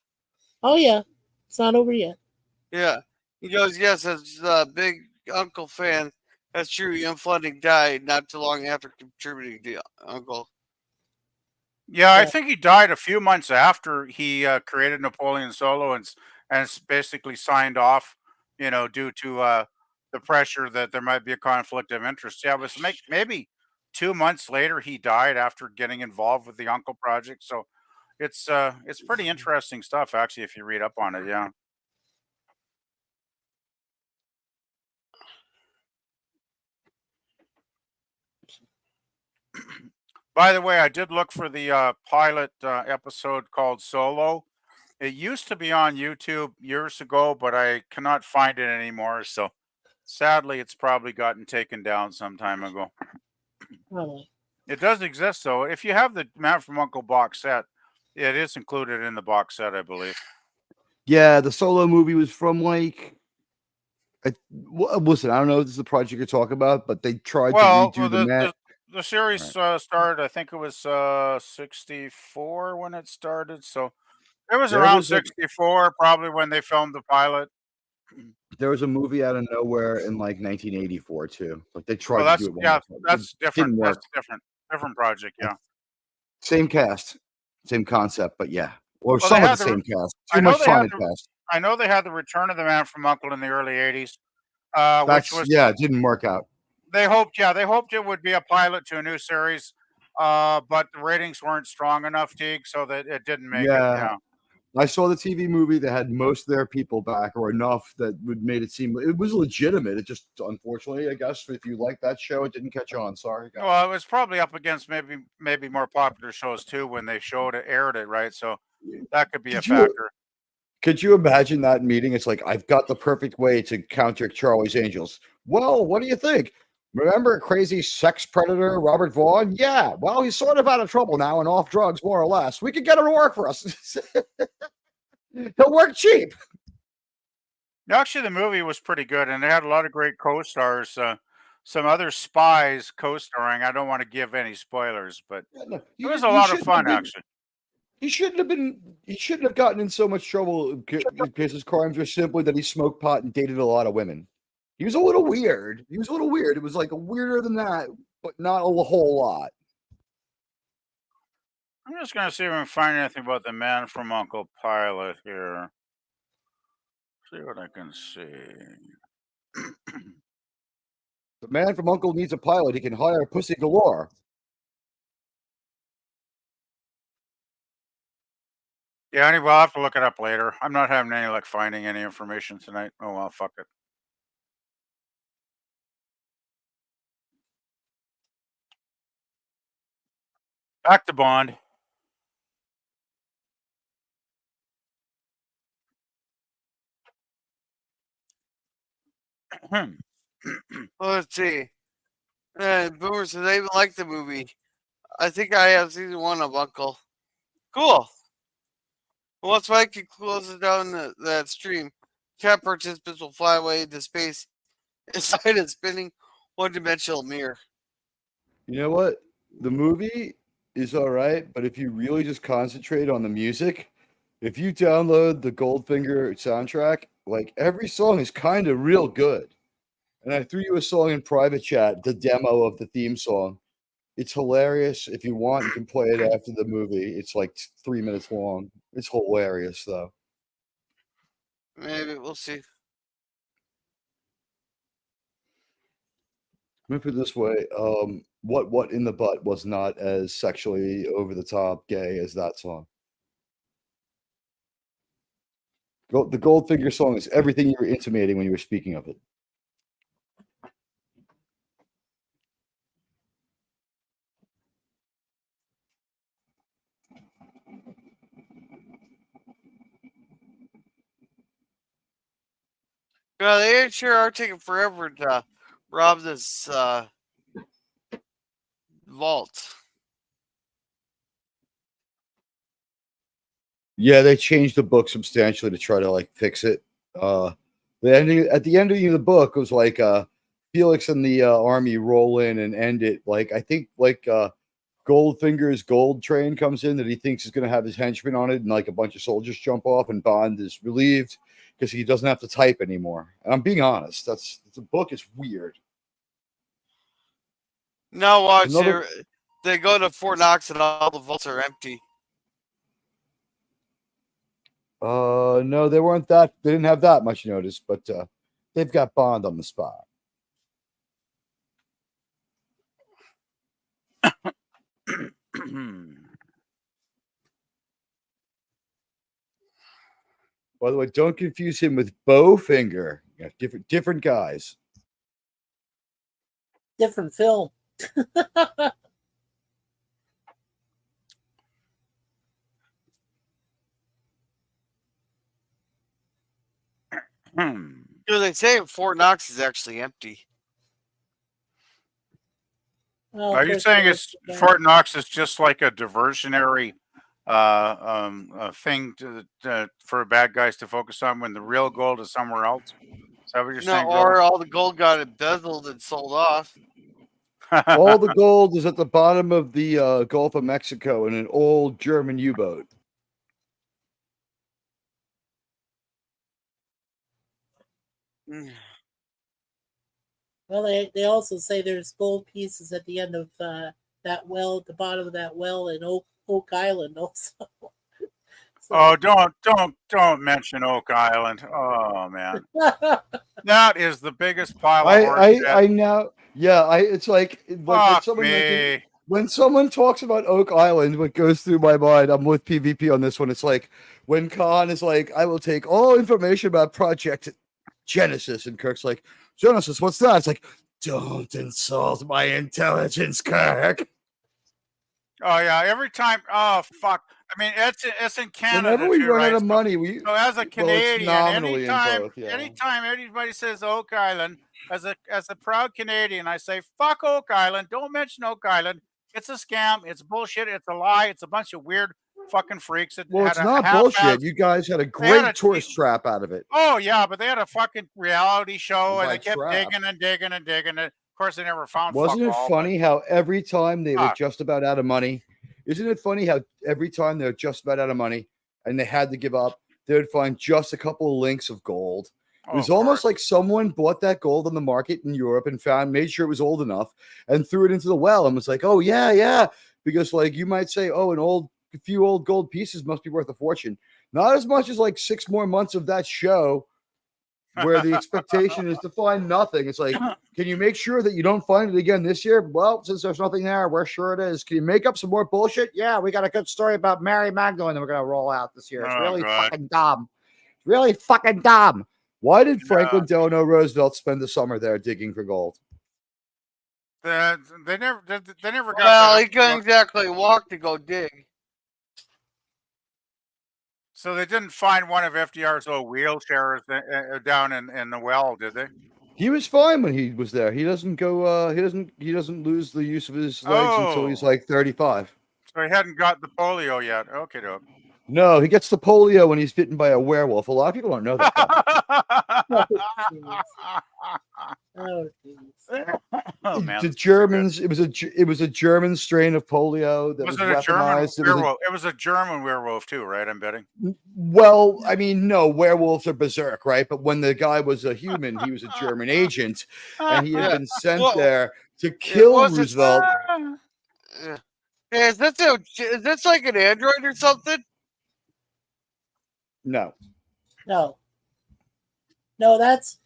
Oh yeah, it's not over yet. Yeah. He goes, yes, as a big Uncle fan. That's true. Ian Fleming died not too long after contributing to Uncle. Yeah, I think he died a few months after he created Napoleon Solo and basically signed off, due to the pressure that there might be a conflict of interest. Yeah, it was maybe 2 months later he died after getting involved with the Uncle Project. So it's pretty interesting stuff actually if you read up on it. Yeah. By the way, I did look for the pilot episode called Solo. It used to be on YouTube years ago, but I cannot find it anymore. So sadly, it's probably gotten taken down some time ago. Oh. It does exist, though. If you have the Man from U.N.C.L.E. box set, it is included in the box set, I believe. Yeah, the Solo movie was from like. Listen, I don't know if this is the project you're talking about, but they tried to redo the Matt. The series Right. started, I think it was 64 when it started. So it was There around was a 64, probably when they filmed the pilot. there was a movie out of nowhere in like 1984 too. Like they Well, tried to do it one more time. It that's different. didn't work. That's different project. Yeah. Same cast, same concept, but yeah, or Well, they some of the had same cast. I Too know much they had time had the, passed. I know they had the Return of the Man from U.N.C.L.E. in the early '80s, which That's was yeah, it didn't work out. they hoped it would be a pilot to a new series, but the ratings weren't strong enough, Teague, so that it didn't make it. Yeah, Yeah. I saw the TV movie that had most of their people back, or enough that would made it seem it was legitimate. It just unfortunately, I guess, if you like that show, it didn't catch on. Sorry, guys. Well, it was probably up against maybe more popular shows too when they aired it, right? So that could be a Could you factor. could you imagine that meeting? It's like I've got the perfect way to counter Charlie's Angels. Well, what do you think? Remember crazy sex predator Robert Vaughn? Yeah. Well, he's sort of out of trouble now and off drugs, more or less. We could get him to work for us. He'll work cheap. Actually, the movie was pretty good, and it had a lot of great co-stars. Some other spies co-starring. I don't want to give any spoilers, but No, it was a lot of fun, actually. He shouldn't have been. He shouldn't have gotten in so much trouble because his crimes were simply that he smoked pot and dated a lot of women. He was a little weird. It was like weirder than that, but not a whole lot. I'm just gonna see if I can find anything about the Man from U.N.C.L.E. pilot here. See what I can see. The Man from U.N.C.L.E. needs a pilot. He can hire pussy galore. Yeah, anyway, I'll have to look it up later. I'm not having any luck finding any information tonight. Oh well, fuck it. Back to Bond. Well, let's see. Boomer says I even like the movie. I think I have season 1 of Uncle. Cool. Well, once Mike closes down that stream, chat participants will fly away into space inside a spinning one-dimensional mirror. You know what? The movie is all right, but if you really just concentrate on the music, if you download the Goldfinger soundtrack, like every song is kind of real good. And I threw you a song in private chat, the demo of the theme song. It's hilarious. If you want, you can play it after the movie. It's like 3 minutes long. It's hilarious, though. Maybe we'll see. Let me put it this way: what in the butt was not as sexually over the top gay as that song. The Goldfinger song is everything you were intimating when you were speaking of it. Yeah, they sure are taking forever to rob this vault. Yeah, they changed the book substantially to try to like fix it. The ending at the end of the book was like Felix and the army roll in and end it. Like I think Goldfinger's gold train comes in that he thinks is going to have his henchmen on it, and like a bunch of soldiers jump off, and Bond is relieved because he doesn't have to type anymore. And I'm being honest. The book is weird. Now watch here. They go to Fort Knox and all the vaults are empty. No, they weren't that. They didn't have that much notice, but they've got Bond on the spot. By the way, don't confuse him with Bowfinger. Yeah, different guys. Different film. They say Fort Knox is actually empty. Well, Are of you course, saying they it's also got- Fort Knox is just like a diversionary thing for bad guys to focus on when the real gold is somewhere else? Is that what you're No, saying, or all the gold got embezzled and sold off. All the gold is at the bottom of the Gulf of Mexico in an old German U-boat. Well, they also say there's gold pieces at the end of that well, at the bottom of that well in Oak Island, also. So- Oh, don't mention Oak Island. Oh man, that is the biggest pile of horse shit. I now, yeah, it's like Fuck when me. when someone talks about Oak Island, what goes through my mind, I'm with PvP on this one. It's like when Khan is like, I will take all information about Project Genesis, and Kirk's like, Genesis, what's that? It's like, don't insult my intelligence, Kirk. Oh yeah, every time. Oh fuck. I mean, it's in Canada. Whenever we too, run right? out of So- money, we So as a Canadian, nominally in anytime, both, yeah. anytime anybody says Oak Island, as a proud Canadian, I say fuck Oak Island. Don't mention Oak Island. It's a scam. It's bullshit. It's a lie. It's a bunch of weird fucking freaks that well, had it's a not half-assed- bullshit. You guys had a had great a- tourist trap out of it. Oh yeah, but they had a fucking reality show, and By they kept trap. digging and digging and digging. And of course, they never found. Wasn't fuck it all, funny how every time they were Fuck. just about out of money? Isn't it funny how every time they're just about out of money and they had to give up, they would find just a couple of links of gold. It was almost like someone bought that gold on the market in Europe and made sure it was old enough and threw it into the well and was like, oh, yeah. Because like you might say, oh, a few old gold pieces must be worth a fortune. Not as much as like 6 more months of that show where the expectation is to find nothing. It's like, can you make sure that you don't find it again this year? Well, since there's nothing there, we're sure it is. Can you make up some more bullshit? Yeah, we got a good story about Mary Magdalene that we're going to roll out this year. It's Oh, really God. fucking dumb. It's really fucking dumb. Why did Franklin Delano Roosevelt spend the summer there digging for gold? They never got. Well, he couldn't exactly walk to go dig. So they didn't find one of FDR's old wheelchairs down in the well, did they? He was fine when he was there. He doesn't go. He doesn't lose the use of his legs until he's like 35. So he hadn't got the polio yet. Okay, doke. No, he gets the polio when he's bitten by a werewolf. A lot of people don't know that. Oh, jeez. Oh man, The Germans. It was a German strain of polio that was was it a German weaponized. werewolf? It was a German werewolf too, right? I'm betting. Well, I mean, no, werewolves are berserk, right? But when the guy was a human, he was a German agent, and he had been sent there to kill Roosevelt. Hey, is this like an android or something? No. No, that's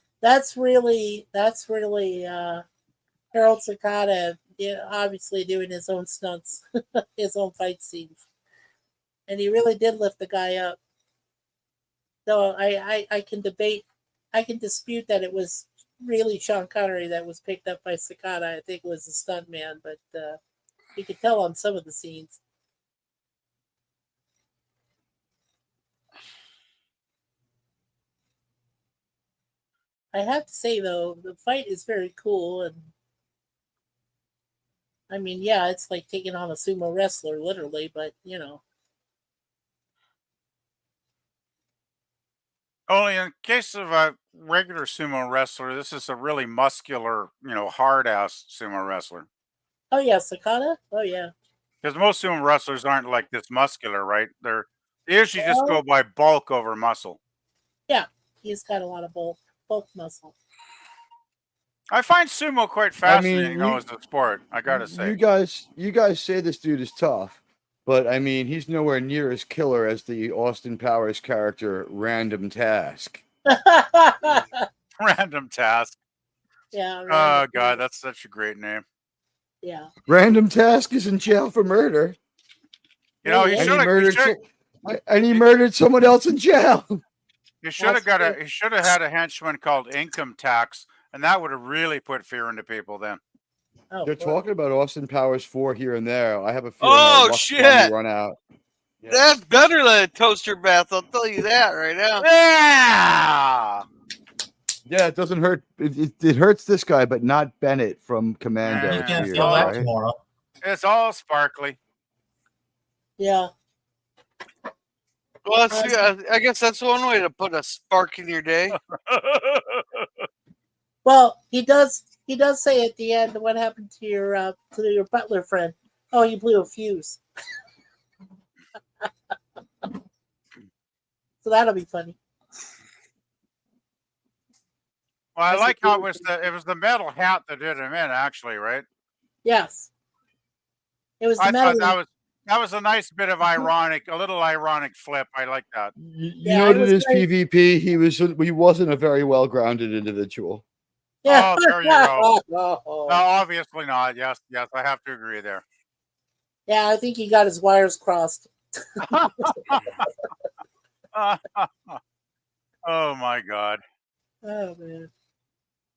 really Harold Sakata, obviously doing his own stunts, his own fight scenes, and he really did lift the guy up. So I can dispute that it was really Sean Connery that was picked up by Sakata. I think it was the stunt man, but you could tell on some of the scenes. I have to say though, the fight is very cool, and I mean, yeah, it's like taking on a sumo wrestler, literally, but you know. Only in case of a regular sumo wrestler, this is a really muscular, hard ass sumo wrestler. Oh yeah, Sakata. Oh yeah. Because most sumo wrestlers aren't like this muscular, right? They usually just go by bulk over muscle. Yeah, he's got a lot of bulk muscle. I find sumo quite fascinating, though, as a sport. I gotta say. You guys say this dude is tough, but I mean, he's nowhere near as killer as the Austin Powers character Random Task. Random Task. Yeah. Oh God, that's such a great name. Yeah. Random Task is in jail for murder. He murdered someone else in jail. He should have had a henchman called Income Tax, and that would have really put fear into people then. Oh, They're talking about Austin Powers 4 here and there. I have a feeling Oh luck's shit! finally run out. Yeah. That's better than a toaster bath. I'll tell you that right now. Yeah. Yeah, it doesn't hurt. It hurts this guy, but not Bennett from Commando. You Yeah, can't Fear, feel that right? tomorrow. It's all sparkly. Yeah. Well, I guess that's one way to put a spark in your day. Well, he does say at the end, what happened to your butler friend? Oh, he blew a fuse. So that'll be funny. Well, I That's like a how cool it was the metal hat that did him in, actually, right? Yes. It was the I metal. thought that was a nice bit of a little ironic flip. I like that. Yeah, it United was as great. PvP, he wasn't a very well grounded individual. Yeah. Oh, there you go. No, Oh. obviously not. Yes, I have to agree there. Yeah, I think he got his wires crossed. Oh my God. Oh man.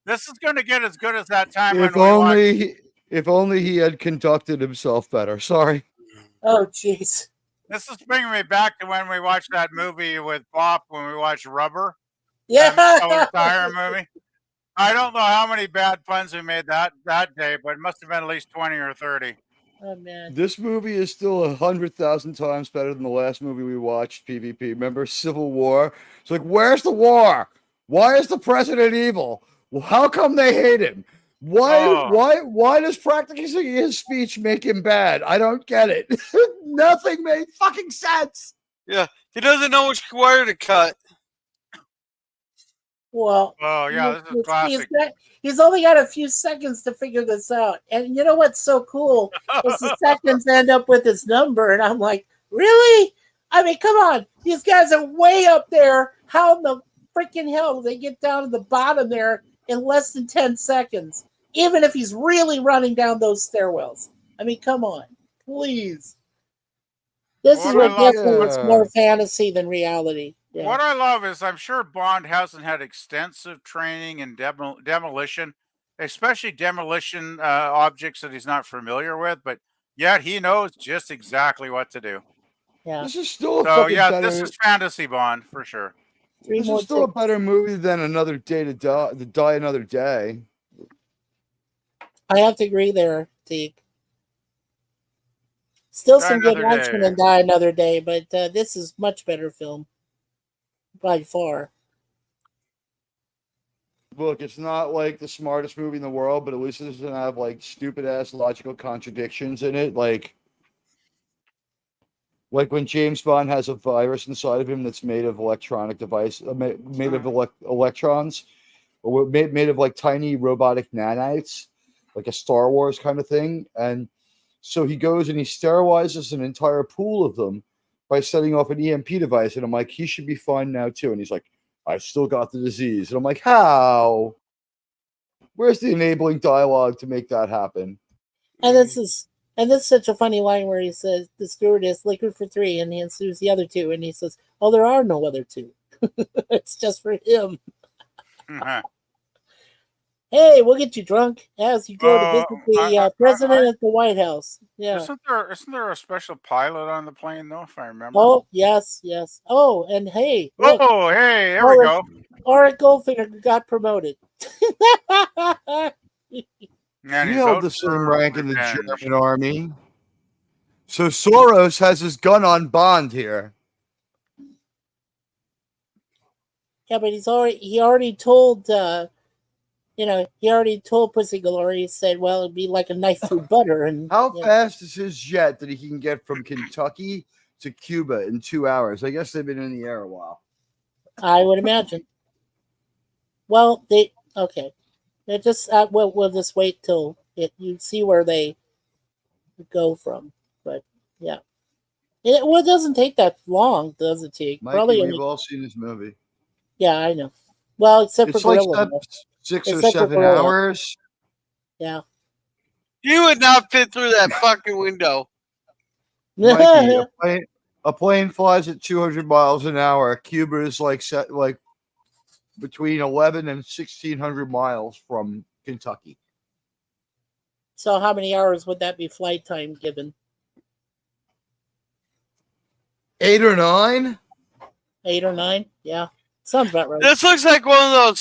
This is going to get as good as that time If when we watched. if only he had conducted himself better. Sorry. Oh jeez. This is bringing me back to when we watched that movie with Bob when we watched Rubber. Yeah. That tire movie. I don't know how many bad puns we made that day, but it must have been at least 20 or 30. Oh man. This movie is still 100,000 times better than the last movie we watched, PvP. Remember Civil War? It's like, where's the war? Why is the president evil? Well, how come they hate him? Why does practicing his speech make him bad? I don't get it. Nothing made fucking sense. Yeah, he doesn't know which wire to cut. Well, Oh yeah, this is classic. He's only got a few seconds to figure this out. And you know what's so cool is the seconds end up with his number. And I'm like, really? I mean, come on. These guys are way up there. How in the freaking hell do they get down to the bottom there in less than 10 seconds? Even if he's really running down those stairwells. I mean, come on. Please. This is what gets me. It's more fantasy than reality. Yeah. What I love is I'm sure Bond hasn't had extensive training in demolition, especially demolition objects that he's not familiar with, but yet he knows just exactly what to do. Yeah. This is still this is fantasy Bond for sure. This is still a better movie than Another Day to Die Another Day. I have to agree there, Teague. Still some good action in Die Another Day, but this is much better film. By far. Look, it's not like the smartest movie in the world, but at least it doesn't have like stupid ass logical contradictions in it. Like when James Bond has a virus inside of him that's made of electronic device, made of electrons, or made of like tiny robotic nanites, like a Star Wars kind of thing. And so he goes and he sterilizes an entire pool of them by setting off an EMP device. And I'm like, he should be fine now too. And he's like, I've still got the disease. And I'm like, how? Where's the enabling dialogue to make that happen? And this is such a funny line where he says, the stewardess, liquor for 3, and he answers the other 2. And he says, oh, there are no other 2. It's just for him. Hey, we'll get you drunk as you go to visit the president at the White House. Yeah. Isn't there a special pilot on the plane though, if I remember? Oh, yes. Oh, and hey. Look, hey, there we go. Auric Goldfinger got promoted. He held the same rank in the German army. So Soros has his gun on Bond here. Yeah, but he already told he already told Pussy Galore, he said, well, it'd be like a knife through butter. And how fast is his jet that he can get from Kentucky to Cuba in 2 hours? I guess they've been in the air a while. I would imagine. Well, They're just we'll just wait till you see where they go from. But yeah. It doesn't take that long, does it, Teague? Mikey, we've all seen this movie. Yeah, I know. Well, except it's for like Gorilla. 6 or 7 hours. Yeah. You would not fit through that fucking window. Mikey, a plane flies at 200 miles an hour. Cuba is like between 11 and 1,600 miles from Kentucky. So how many hours would that be flight time given? 8 or 9? 8 or 9, yeah. Sounds about right. This looks like one of those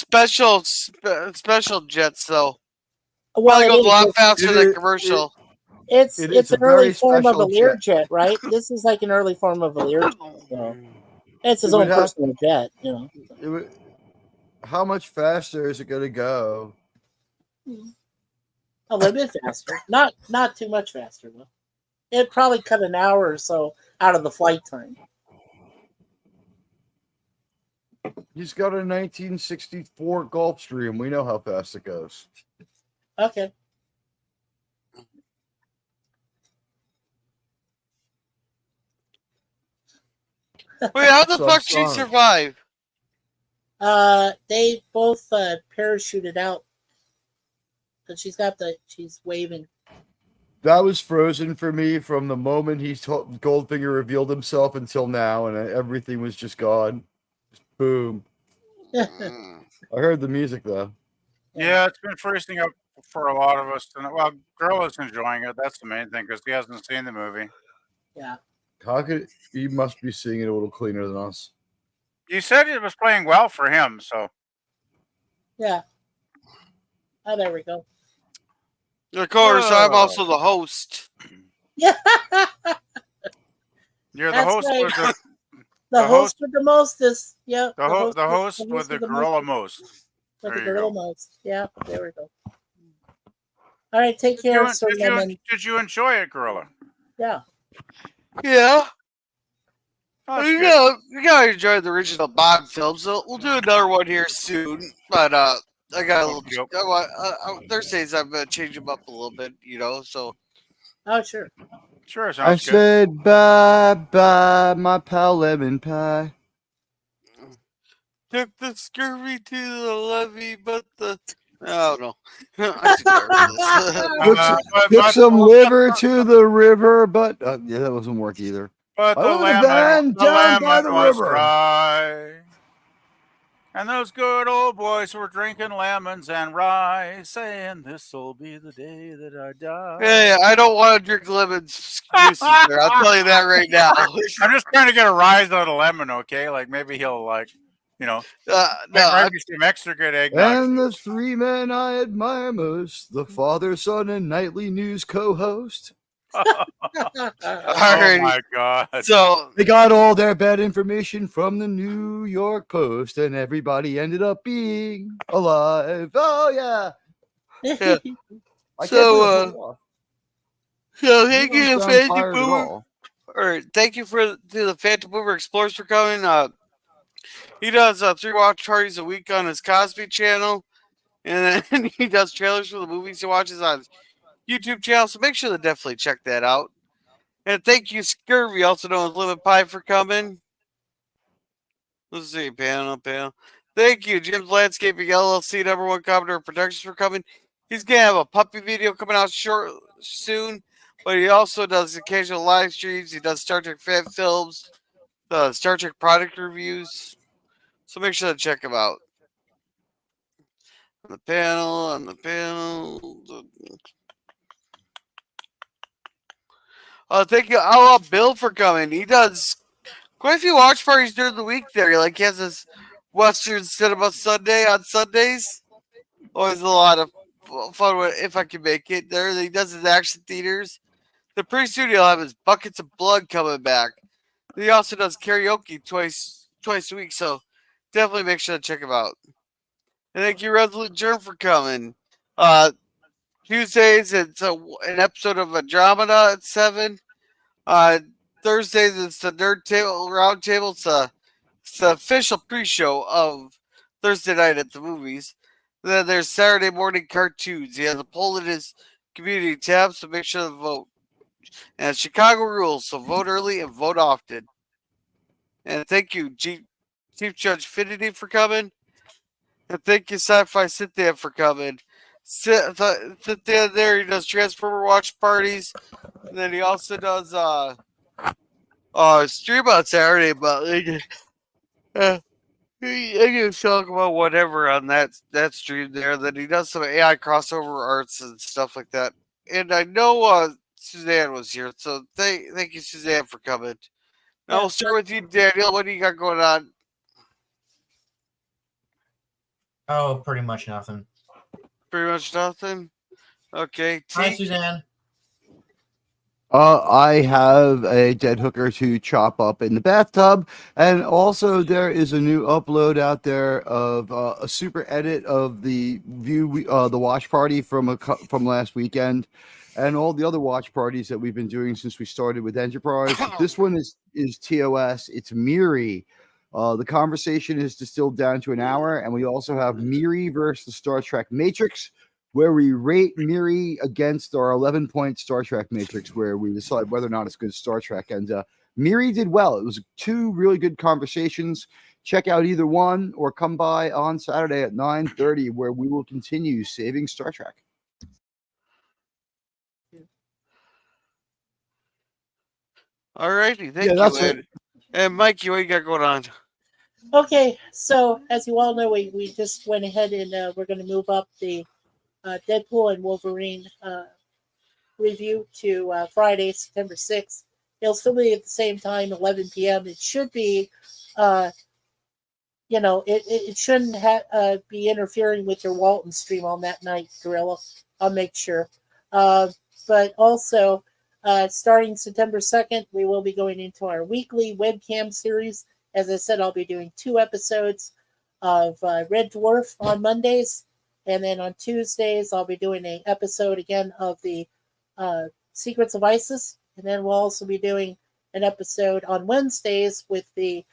special jets, though. Well, Probably it goes a lot is. faster It than is- commercial. It's It is an a early very form of a special jet. Learjet, right? This is like an early form of a Learjet. So it's his It would own have- personal jet, you know. It would, how much faster is it going to go? A little bit faster, not too much faster though. It'd probably cut an hour or so out of the flight time. He's got a 1964 Gulfstream. We know how fast it goes. Okay. Wait, how the So fuck she sorry. survive? They both parachuted out. But she's waving. That was frozen for me from the moment Goldfinger revealed himself until now, and everything was just gone. Just boom. Mm. I heard the music though. Yeah, it's been freezing up for a lot of us. Well, girl is enjoying it. That's the main thing because he hasn't seen the movie. Yeah. How could he must be seeing it a little cleaner than us? You said it was playing well for him, so Yeah. Oh, there we go. Of course, I'm Whoa. also the host. Yeah. you're the That's host right. with the The The host with the mostest. Yeah. the host with the gorilla most. With There the you gorilla go. most. Yeah. There we go. All right. Take care, Sir Lemon. Did you enjoy it, gorilla? Yeah. Yeah. Oh, that's You good. gotta enjoy the original Bond film, so we'll do another one here soon. But I got a little. Yep. Thursdays I'm gonna change them up a little bit, so. Oh, sure. Sure, I sounds good. said bye bye, my pal Lemon Pie. Took the scurvy to the levee, but the. I don't know. I'm too tired of this. Took some liver to the river, but yeah, that doesn't work either. But I the want a van lemon, down by the was river. dry. And those good old boys were drinking lemons and rye, saying this'll be the day that I die. Hey, I don't want to drink lemons juices there. I'll tell you that right now. I'm just trying to get a rise out of lemon, okay? Like maybe he'll No, maybe some extra good eggnog. And the three men I admire most, the father, son, and nightly news co-host. Oh Alrighty. my god. So They got all their bad information from the New York Post, and everybody ended up being alive. Oh yeah. Yeah. I So, can't put a so thank you, don't sound Phantom fired at Boomer. all. Or thank you to the Phantom Boomer Explorers for coming. He does 3 watch parties a week on his Cosby channel, and then he does trailers for the movies he watches on his YouTube channel. So make sure to definitely check that out. And thank you, Scurvy, also known as Lemon Pie, for coming. Let's see, panel. Thank you, Jim's Landscaping LLC, #1 Commodore Productions, for coming. He's gonna have a puppy video coming out soon, but he also does occasional live streams. He does Star Trek fan films, Star Trek product reviews. So make sure to check him out. On the panel. Thank you, Outlaw Bill, for coming. He does quite a few watch parties during the week there. Like, he has this Western Cinema Sunday on Sundays. Always a lot of fun if I can make it there. He does his action theaters. The pretty soon he'll have his Buckets of Blood coming back. He also does karaoke twice a week, so definitely make sure to check him out. And thank you, Resolute Germ, for coming. Tuesdays, it's an episode of Andromeda at 7. Thursdays, it's the Nerd Table Roundtable. It's the official pre-show of Thursday night at the movies. Then there's Saturday morning cartoons. He has a poll in his community tab, so make sure to vote. And Chicago rules, so vote early and vote often. And thank you, Chief Judge Finity, for coming. And thank you, Sci-Fi Cynthia, for coming. Cynthia there, he does Transformer watch parties. And then he also does stream on Saturday, but I can talk about whatever on that stream there. Then he does some AI crossover arts and stuff like that. And I know Suzanne was here, so thank you, Suzanne, for coming. Now we'll start with you, Daniel. What do you got going on? Oh, pretty much nothing. Pretty much nothing. Okay. Hi, T. Suzanne. I have a dead hooker to chop up in the bathtub, and also there is a new upload out there of a super edit of the the watch party from from last weekend, and all the other watch parties that we've been doing since we started with Enterprise. This one is TOS. It's Miri. The conversation is distilled down to an hour, and we also have Miri versus the Star Trek Matrix, where we rate Miri against our 11-point Star Trek matrix, where we decide whether or not it's good Star Trek. And Miri did well. It was 2 really good conversations. Check out either one or come by on Saturday at 9:30, where we will continue saving Star Trek. All righty. Thank you, Ed. And Mikey, what you got going on? Okay, so as you all know, we just went ahead and we're going to move up the Deadpool and Wolverine review to Friday, September 6th. It'll still be at the same time, 11 p.m. It should be, it shouldn't be interfering with your Walton stream on that night, Gorilla. I'll make sure. But also, starting September 2nd, we will be going into our weekly webcam series. As I said, I'll be doing 2 episodes of Red Dwarf on Mondays. And then on Tuesdays, I'll be doing an episode again of the Secrets of ISIS. And then we'll also be doing an episode on Wednesdays with the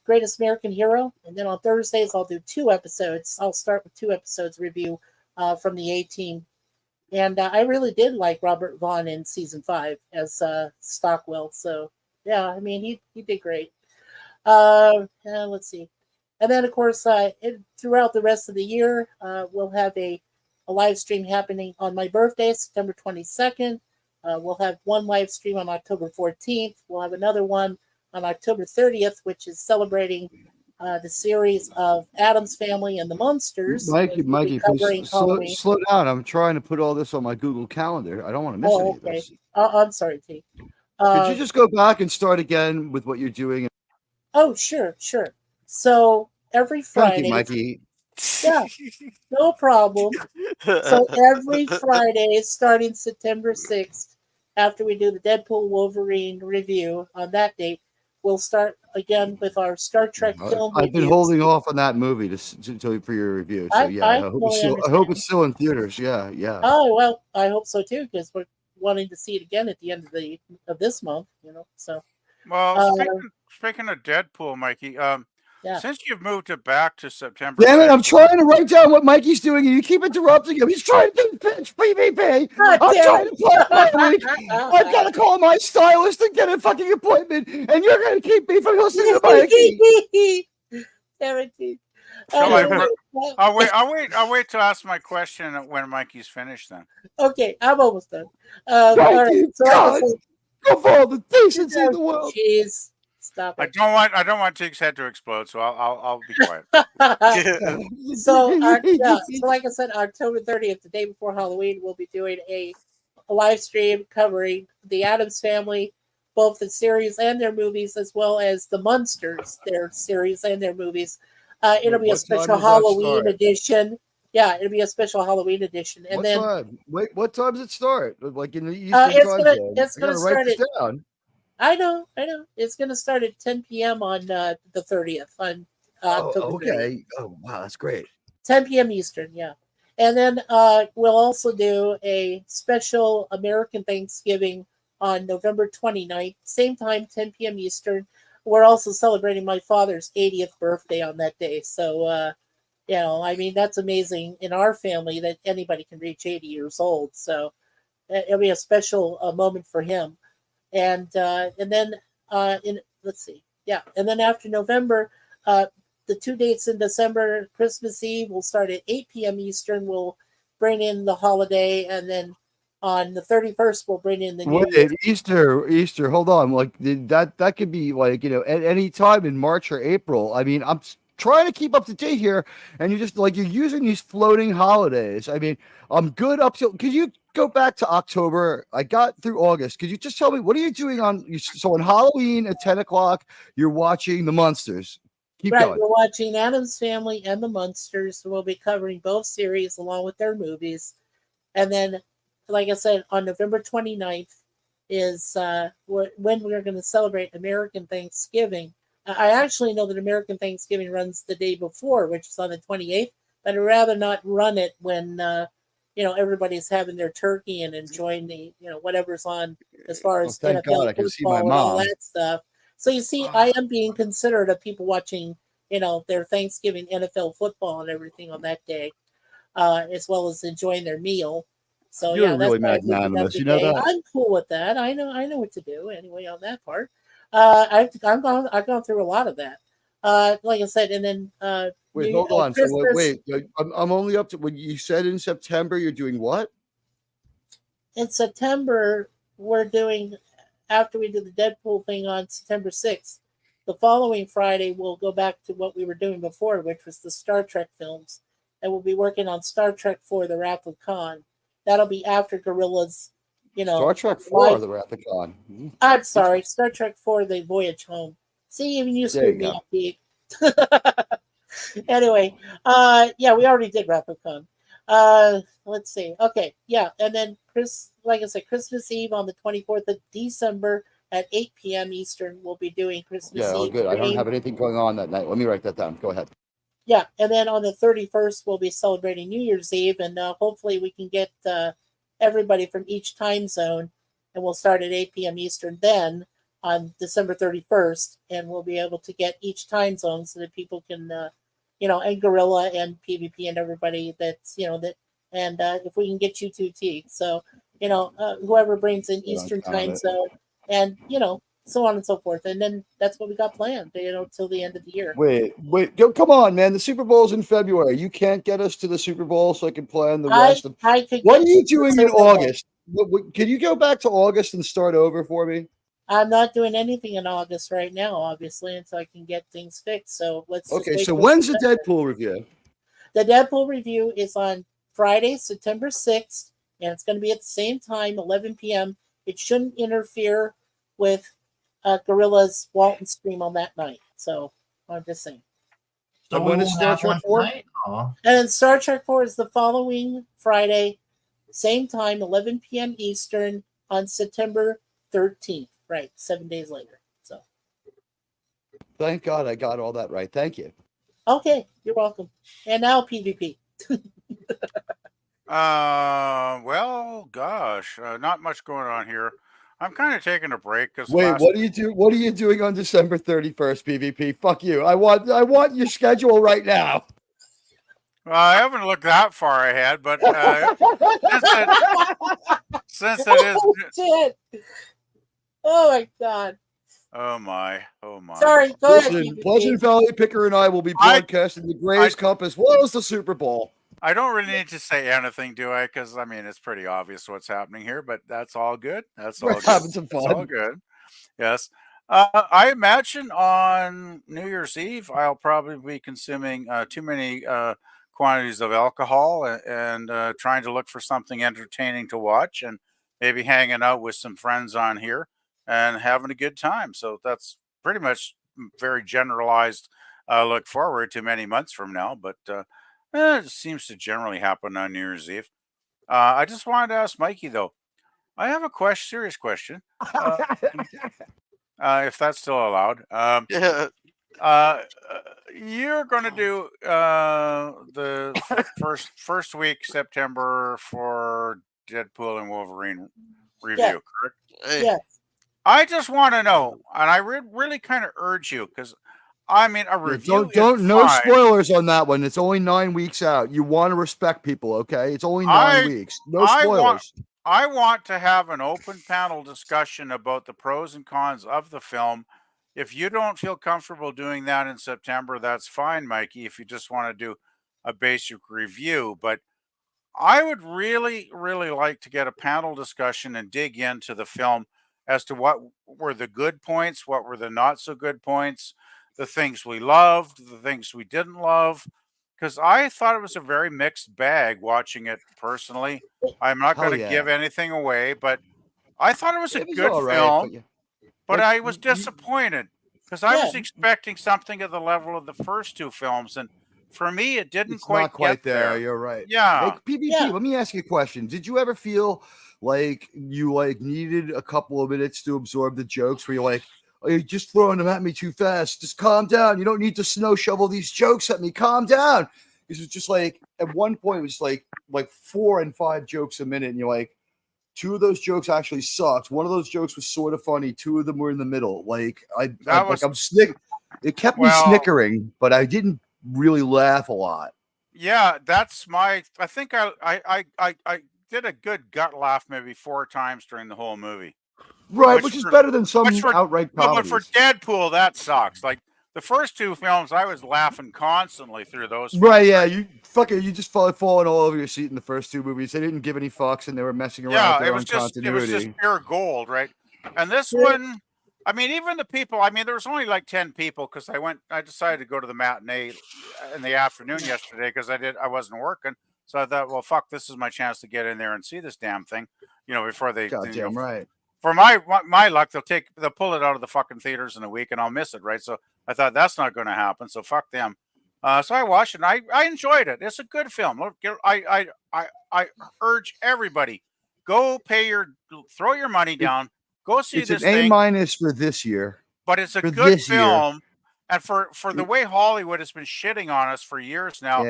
Greatest American Hero. And then on Thursdays, I'll do 2 episodes. I'll start with 2 episodes review from the A-Team. And I really did like Robert Vaughn in season 5 as Stockwell. So, yeah, I mean, he did great. Let's see. And then, of course, throughout the rest of the year, we'll have a live stream happening on my birthday, September 22nd. We'll have one live stream on October 14th. We'll have another one on October 30th, which is celebrating the series of Addams Family and the Monsters. Mikey, please slow down. I'm trying to put all this on my Google Calendar. I don't want to miss any of this. I'm sorry, T. Could you just go back and start again with what you're doing? Oh, sure. So every Friday. Thank you, Mikey. Yeah, no problem. So every Friday, starting September 6th, after we do the Deadpool Wolverine review on that date, we'll start again with our Star Trek film. I've been holding off on that movie for your review. So I hope it's still in theaters. Yeah. Oh well, I hope so too, because we're wanting to see it again at the end of this month. So. Well, speaking of Deadpool, Mikey, since you've moved it back to September. Damn it! I'm trying to write down what Mikey's doing, and you keep interrupting him. He's trying to pitch PvP. I'm trying to play my week. I've got to call my stylist and get a fucking appointment, and you're going to keep me from listening to Mikey. I'll wait to ask my question when Mikey's finished. Then. Okay, I'm almost done. All right. So of all the decency in the world. Jeez. Stop it. I don't want Tig's head to explode, so I'll be quiet. So like I said, October 30th, the day before Halloween, we'll be doing a live stream covering the Addams Family, both the series and their movies, as well as the Munsters, their series and their movies. It'll be a special Halloween edition. Yeah, it'll be a special Halloween edition. And what time does it start? Like in the Eastern time zone. It's going to start at. Down. I know. It's going to start at 10 p.m. on the 30th on October 30th. Oh, wow, that's great. 10 p.m. Eastern, yeah. And then we'll also do a special American Thanksgiving on November 29th, same time, 10 p.m. Eastern. We're also celebrating my father's 80th birthday on that day. So, I mean, that's amazing in our family that anybody can reach 80 years old. So it'll be a special moment for him. And then let's see. Yeah. And then after November, the 2 dates in December, Christmas Eve will start at 8 p.m. Eastern. We'll bring in the holiday. And then on the 31st, we'll bring in the New Year. Easter. Hold on. Like that could be like, at any time in March or April. I mean, I'm trying to keep up to date here. And you're just like, you're using these floating holidays. I mean, I'm good up till, could you go back to October? I got through August. Could you just tell me, what are you doing on Halloween at 10 o'clock? You're watching the Munsters. Keep Right, going. we're watching Addams Family and The Munsters. We'll be covering both series along with their movies. And then, like I said, on November 29th is when we're going to celebrate American Thanksgiving. I actually know that American Thanksgiving runs the day before, which is on the 28th, but I'd rather not run it when, everybody's having their turkey and enjoying the, whatever's on as far Well, as thank God NFL I can see my football and all mom. that stuff. So you see, I am being considerate of people watching, their Thanksgiving NFL football and everything on that day, as well as enjoying their meal. So You're yeah, that's really why I moved it up magnanimous. the You know day. that? I'm cool with that. I know what to do anyway on that part. I've gone through a lot of that. Like I said, and then Wait, hold on. So Christmas I'm only up to when you said in September you're doing what? in September. We're doing after we did the Deadpool thing on September 6th. The following Friday, we'll go back to what we were doing before, which was the Star Trek films, and we'll be working on Star Trek 4: The Wrath of Khan. That'll be after Gorilla's, Star Trek 4 live. or the Wrath of Khan? I'm sorry, Star Trek 4: The Voyage Home. See, even you There screwed you me go. up, Pete. Anyway, yeah, we already did Wrath of Khan. Let's see. Okay, yeah, and then like I said, Christmas Eve on the 24th of December at 8 p.m. Eastern, we'll be doing Christmas Yeah, oh, Eve good. I don't stream. have anything going on that night. Let me write that down. Go ahead. Yeah, and then on the 31st, we'll be celebrating New Year's Eve, and hopefully we can get everybody from each time zone, and we'll start at 8 p.m. Eastern then on December 31st, and we'll be able to get each time zone so that people can, and Gorilla and PvP and everybody that's, and if we can get you 2T. So, whoever brings in Eastern time zone and, so on and so forth. And then that's what we got planned, till the end of the year. Wait, come on, man. The Super Bowl's in February. You can't get us to the Super Bowl so I can plan the rest of. What are you doing in August? Can you go back to August and start over for me? I'm not doing anything in August right now, obviously, until I can get things fixed. So let's just Okay, wait so till when's the September. Deadpool review? The Deadpool review is on Friday, September 6th, and it's going to be at the same time, 11 p.m. It shouldn't interfere with Gorilla's Walton stream on that night. So I'm just saying. So when is Star Trek 4? And then Star Trek 4 is the following Friday, same time, 11 p.m. Eastern on September 13th. Right, 7 days later. So. Thank God I got all that right. Thank you. Okay, you're welcome. And now PvP. Well, gosh, not much going on here. I'm kind of taking a break because Wait, what do you do? What are you doing on December 31st, PvP? Fuck you. I want your schedule right now. I haven't looked that far ahead, but since it is. Shit. Oh my God. Oh my. Sorry, go ahead. Pleasant Valley Picker and I will be broadcasting the Gray's Compass. What was the Super Bowl? I don't really need to say anything, do I? Because I mean, it's pretty obvious what's happening here, but that's all good. That's all We're good. having some fun. That's all good. Yes. I imagine on New Year's Eve, I'll probably be consuming too many quantities of alcohol and trying to look for something entertaining to watch and maybe hanging out with some friends on here and having a good time. So that's pretty much very generalized look forward to many months from now, but it seems to generally happen on New Year's Eve. I just wanted to ask Mikey, though. I have a serious question. If that's still allowed. You're going to do the first week September for Deadpool and Wolverine review, correct? Yes. I just want to know, and I really kind of urge you because I mean a review. No spoilers on that one. It's only 9 weeks out. You want to respect people, okay? It's only 9 weeks. No spoilers. I want to have an open panel discussion about the pros and cons of the film. If you don't feel comfortable doing that in September, that's fine, Mikey, if you just want to do a basic review. But I would really, really like to get a panel discussion and dig into the film as to what were the good points, what were the not so good points, the things we loved, the things we didn't love. Because I thought it was a very mixed bag watching it personally. I'm not going to give anything away, but I thought it was a good film, but I was disappointed. Because I was Yeah. expecting something at the level of the first two films, and for me, it didn't It's quite not quite get there. You're right. Yeah. Hey, PvP, Yeah. let me ask you a question. Did you ever feel like you needed a couple of minutes to absorb the jokes where you're like, oh, you're just throwing them at me too fast. Just calm down. You don't need to snow shovel these jokes at me. Calm down. It was just like at one point it was like 4 and 5 jokes a minute, and you're like, 2 of those jokes actually sucked. One of those jokes was sort of funny. 2 of them were in the middle. It kept me snickering, but I didn't really laugh a lot. Yeah, that's my. I think I did a good gut laugh maybe 4 times during the whole movie. Right, which is better than some outright comedies. But for Deadpool, that sucks. Like the first 2 films, I was laughing constantly through those. Right, yeah, you just falling all over your seat in the first 2 movies. They didn't give any fucks, and they were messing around with their own continuity. It was just pure gold, right? And this one, I mean, even the people. I mean, there was only like 10 people because I decided to go to the matinee in the afternoon yesterday because I wasn't working. So I thought, well, fuck, this is my chance to get in there and see this damn thing, before they. Goddamn right. For my luck, they'll pull it out of the fucking theaters in a week, and I'll miss it, right? So I thought that's not going to happen. So fuck them. So I watched it. And I enjoyed it. It's a good film. I urge everybody, throw your money down, go see this thing. It's an A- for this year, but it's a good film. And for the way Hollywood has been shitting on us for years now,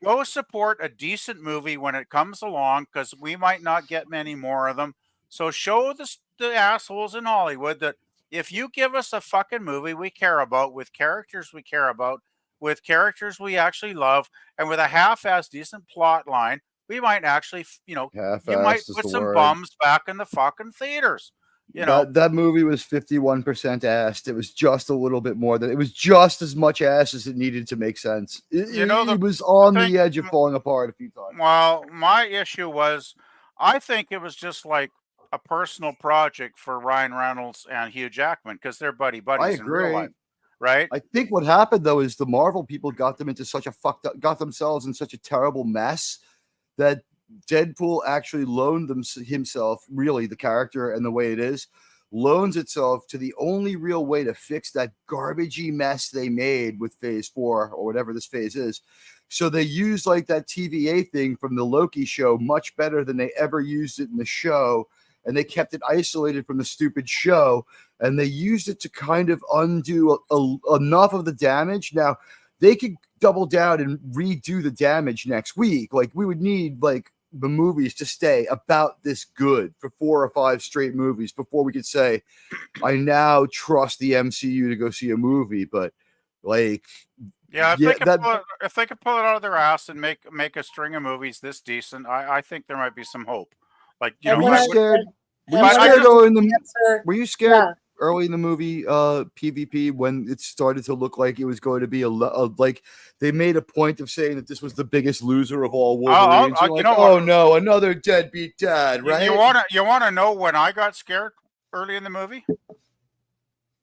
go support a decent movie when it comes along, because we might not get many more of them. So show the assholes in Hollywood that if you give us a fucking movie we care about, with characters we care about, with characters we actually love, and with a half-ass decent plot line, we might actually, you might put some bums back in the fucking theaters. That movie was 51% assed. It was just a little bit more than it was just as much ass as it needed to make sense. It was on the edge of falling apart a few times. Well, my issue was, I think it was just like a personal project for Ryan Reynolds and Hugh Jackman, because they're buddies in real life, right? I think what happened though is the Marvel people got themselves in such a terrible mess that Deadpool actually loaned himself, really, the character and the way it is, loans itself to the only real way to fix that garbagey mess they made with Phase 4 or whatever this phase is. So they used like that TVA thing from the Loki show much better than they ever used it in the show. And they kept it isolated from the stupid show, and they used it to kind of undo enough of the damage. Now, they could double down and redo the damage next week. Like, we would need, like, the movies to stay about this good for 4 or 5 straight movies before we could say, I now trust the MCU to go see a movie. But, like... Yeah, if they could pull it out of their ass and make a string of movies this decent, I think there might be some hope. Like, were you scared? Were you scared early in the movie PvP when it started to look like it was going to be like they made a point of saying that this was the biggest loser of all Wolverines? No, another deadbeat dad, right? You want to know when I got scared early in the movie?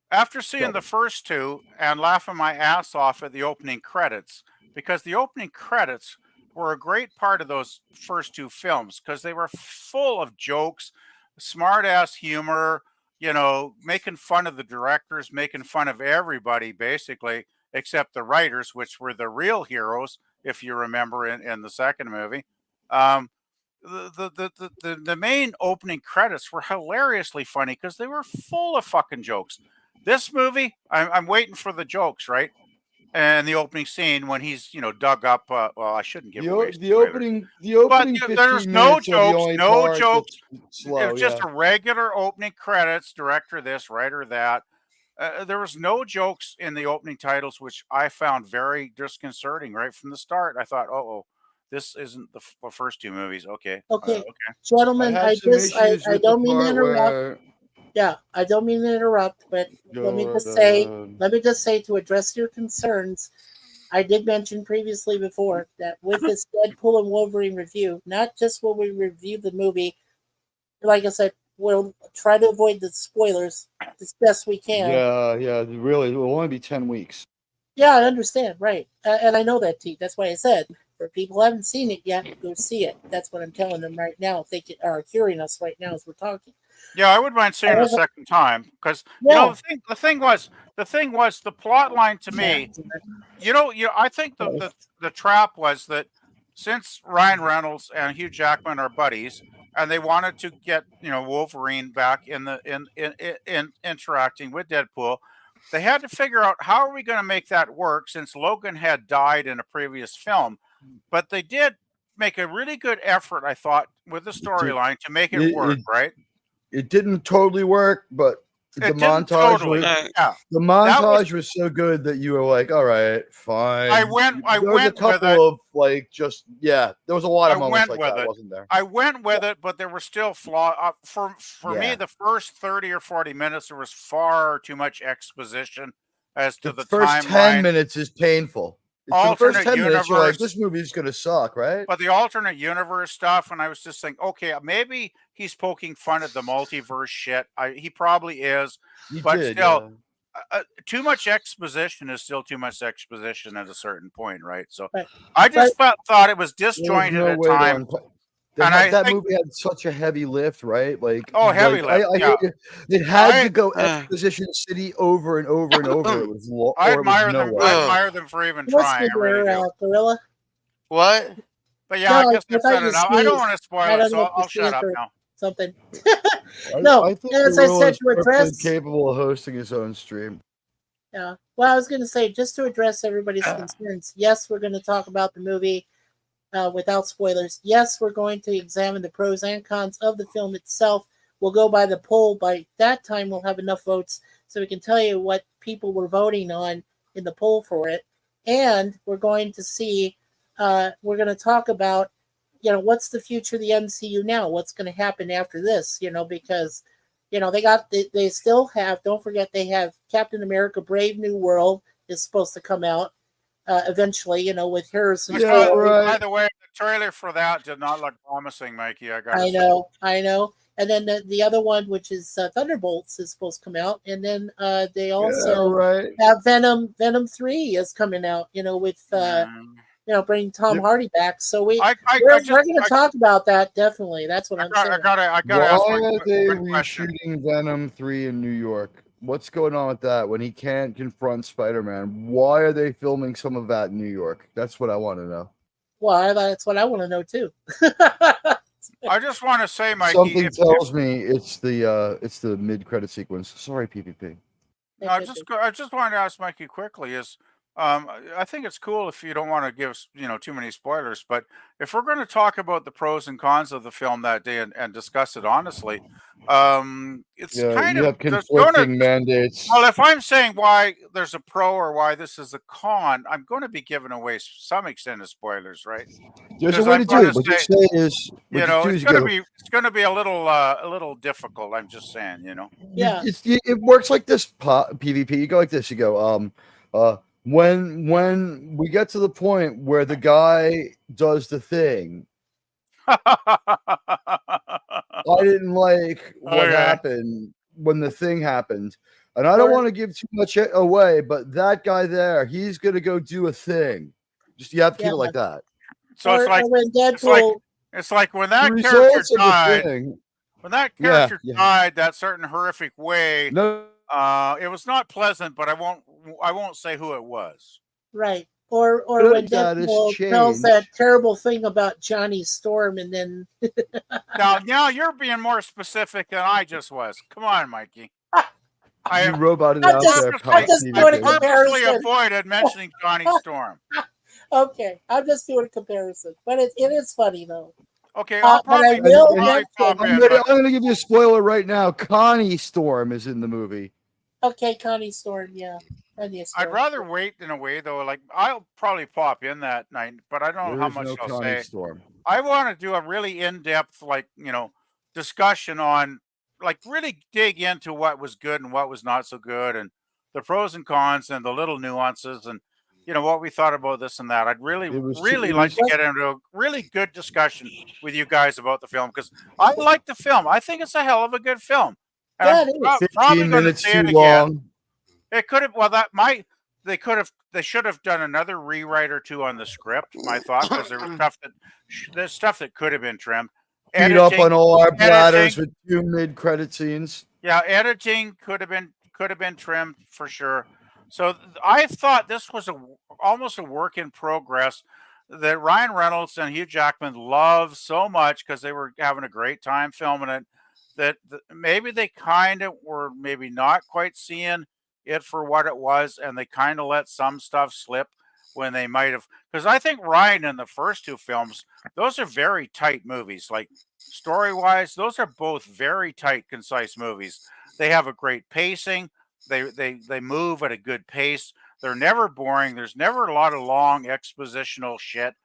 After seeing the first 2 and laughing my ass off at the opening credits, because the opening credits were a great part of those first 2 films, because they were full of jokes, smart-ass humor, making fun of the directors, making fun of everybody, basically, except the writers, which were the real heroes, if you remember, in the second movie. The main opening credits were hilariously funny because they were full of fucking jokes. This movie, I'm waiting for the jokes, right? And the opening scene when he's, dug up. Well, I shouldn't give away the opening. But there's no jokes. Slow, it was just a regular opening credits. Director this, writer that. There was no jokes in the opening titles, which I found very disconcerting right from the start. I thought, this isn't the first 2 movies. Okay. Okay. Gentlemen, I don't mean to interrupt. Yeah, I don't mean to interrupt, but let me just say to address your concerns, I did mention previously before that with this Deadpool and Wolverine review, not just when we review the movie, like I said, we'll try to avoid the spoilers as best we can. Yeah, really, it will only be 10 weeks. Yeah, I understand, right. And I know that, T. That's why I said, for people who haven't seen it yet, go see it. That's what I'm telling them right now, if they are hearing us right now as we're talking. Yeah, I wouldn't mind seeing it a second time because the thing was the thing was the plot line to me. I think the trap was that since Ryan Reynolds and Hugh Jackman are buddies, and they wanted to get Wolverine back in interacting with Deadpool, they had to figure out how are we going to make that work since Logan had died in a previous film. But they did make a really good effort, I thought, with the storyline to make it work, right? It didn't totally work, but the montage was so good that you were like, all right, fine. I went with it. There was a lot of moments like that, wasn't there? I went with it, but there were still flaws. For me, the first 30 or 40 minutes, there was far too much exposition as to the first timeline. 10 minutes is painful. For the first 10 minutes, you're like, this movie's going to suck, right? But the alternate universe stuff, and I was just thinking, okay, maybe he's poking fun at the multiverse shit. He probably is. Too much exposition is still too much exposition at a certain point, right? So I just thought it was disjointed at times. That movie had such a heavy lift, right? Heavy lift. It had to go Exposition City over and over and over. It was I admire them for even trying. Gorilla. What? But yeah, I guess that's it. I don't want to spoil it, so I'll shut up now. Something. I think as I said, to address, capable of hosting his own stream. Yeah. Well, I was going to say, just to address everybody's concerns. Yes, we're going to talk about the movie. Without spoilers, yes, we're going to examine the pros and cons of the film itself. We'll go by the poll. By that time, we'll have enough votes so we can tell you what people were voting on in the poll for it. And we're going to see, we're going to talk about, what's the future of the MCU now? What's going to happen after this? Because, they still have, don't forget, they have Captain America Brave New World is supposed to come out. Eventually, with Harrison. By the way, the trailer for that did not look promising, Mikey. I know. And then the other one, which is Thunderbolts, is supposed to come out, and then they also have Venom 3 is coming out. With bringing Tom Hardy back. So we're going to talk about that definitely. That's what I'm saying. I gotta ask why are they reshooting Venom 3 in New York? What's going on with that when he can't confront Spider-Man? Why are they filming some of that in New York? That's what I want to know. Well, that's what I want to know too. I just want to say, Mikey, something tells me it's the mid-credit sequence. Sorry, PPP. No, I just wanted to ask Mikey quickly is, I think it's cool if you don't want to give too many spoilers, but if we're going to talk about the pros and cons of the film that day and discuss it honestly, it's kind of conflicting mandates. Well, if I'm saying why there's a pro or why this is a con, I'm going to be giving away some extent of spoilers, right? There's a way to do it. What you say is, it's going to be a little difficult. I'm just saying, Yeah, it works like this. PvP, you go like this. You go, when we get to the point where the guy does the thing, I didn't like what happened when the thing happened. And I don't want to give too much away, but that guy there, he's going to go do a thing. Just you have to keep it like that. So it's like when that character died. When that character died that certain horrific way, it was not pleasant, but I won't say who it was. Right. Or when Deadpool tells that terrible thing about Johnny Storm, and then now you're being more specific than I just was. Come on, Mikey. I roboted out there. I purposely avoided mentioning Johnny Storm. Okay, I'm just doing a comparison, but it is funny though. Okay, I'm going to give you a spoiler right now. Connie Storm is in the movie. Okay, Connie Storm, yeah. I'd rather wait in a way though. Like I'll probably pop in that night, but I don't know how much I'll say. Storm. I want to do a really in-depth, discussion on, really dig into what was good and what was not so good, and the pros and cons and the little nuances, and what we thought about this and that. I'd really like to get into a really good discussion with you guys about the film because I like the film. I think it's a hell of a good film. And yeah, 15 minutes too long. It could have. Well, they should have done another rewrite or two on the script. My thought, because there's stuff that could have been trimmed. Beat up on all our bladders with 2 mid-credit scenes. Yeah, editing could have could have been trimmed for sure. So I thought this was almost a work in progress that Ryan Reynolds and Hugh Jackman loved so much because they were having a great time filming it. That maybe they kind of were maybe not quite seeing it for what it was, and they kind of let some stuff slip when they might have. Because I think Ryan in the first two films, those are very tight movies. Like story-wise, those are both very tight, concise movies. They have a great pacing. They move at a good pace. They're never boring. There's never a lot of long expositional shit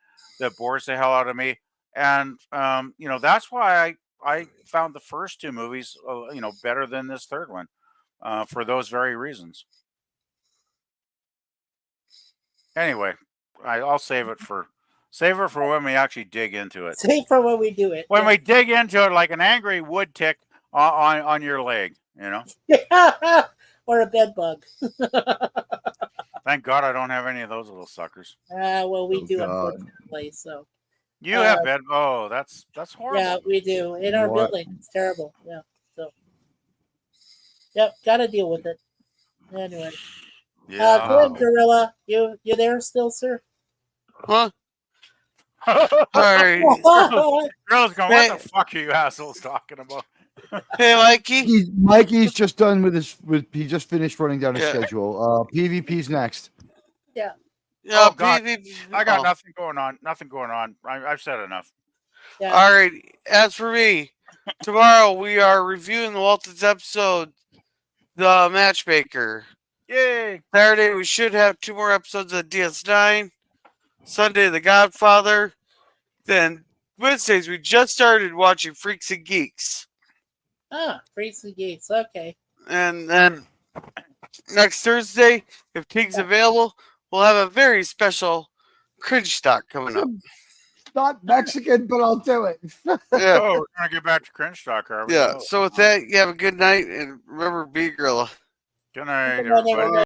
that bores the hell out of me. And that's why I found the first two movies, better than this third one, for those very reasons. Anyway, I'll save it for when we actually dig into it. Save for when we do it. When we dig into it, like an angry wood tick on your leg, Or a bed bug. Thank God I don't have any of those little suckers. Well, we do, God. unfortunately. So. You have bed. Oh, that's horrible. Yeah, we do in our What? building. It's terrible. Yeah. So. Yep, got to deal with it. Anyway. Yeah. Go ahead, Gorilla. You there still, sir? Huh? Sorry. Girls going, what the fuck are you assholes talking about? Hey, Mikey. Mikey's just done with he just finished running down his Yeah. schedule. PvP's next. Yeah. Yeah, Oh, God. PvP. I got Oh. nothing going on. Nothing going on. I've said enough. Yeah. All right. As for me, tomorrow we are reviewing the Walton's episode, The Matchmaker. Yay. Saturday we should have 2 more episodes of DS9. Sunday, The Godfather. Then Wednesdays we just started watching Freaks and Geeks. Freaks and Geeks. Okay. And then next Thursday, if King's available, we'll have a very special cringe stock coming up. Not Mexican, but I'll do it. Yeah. Oh, we're going to get back to cringe talk, are we? Yeah. Oh. So with that, you have a good night, and remember, be a gorilla. Good night, Good night, everybody.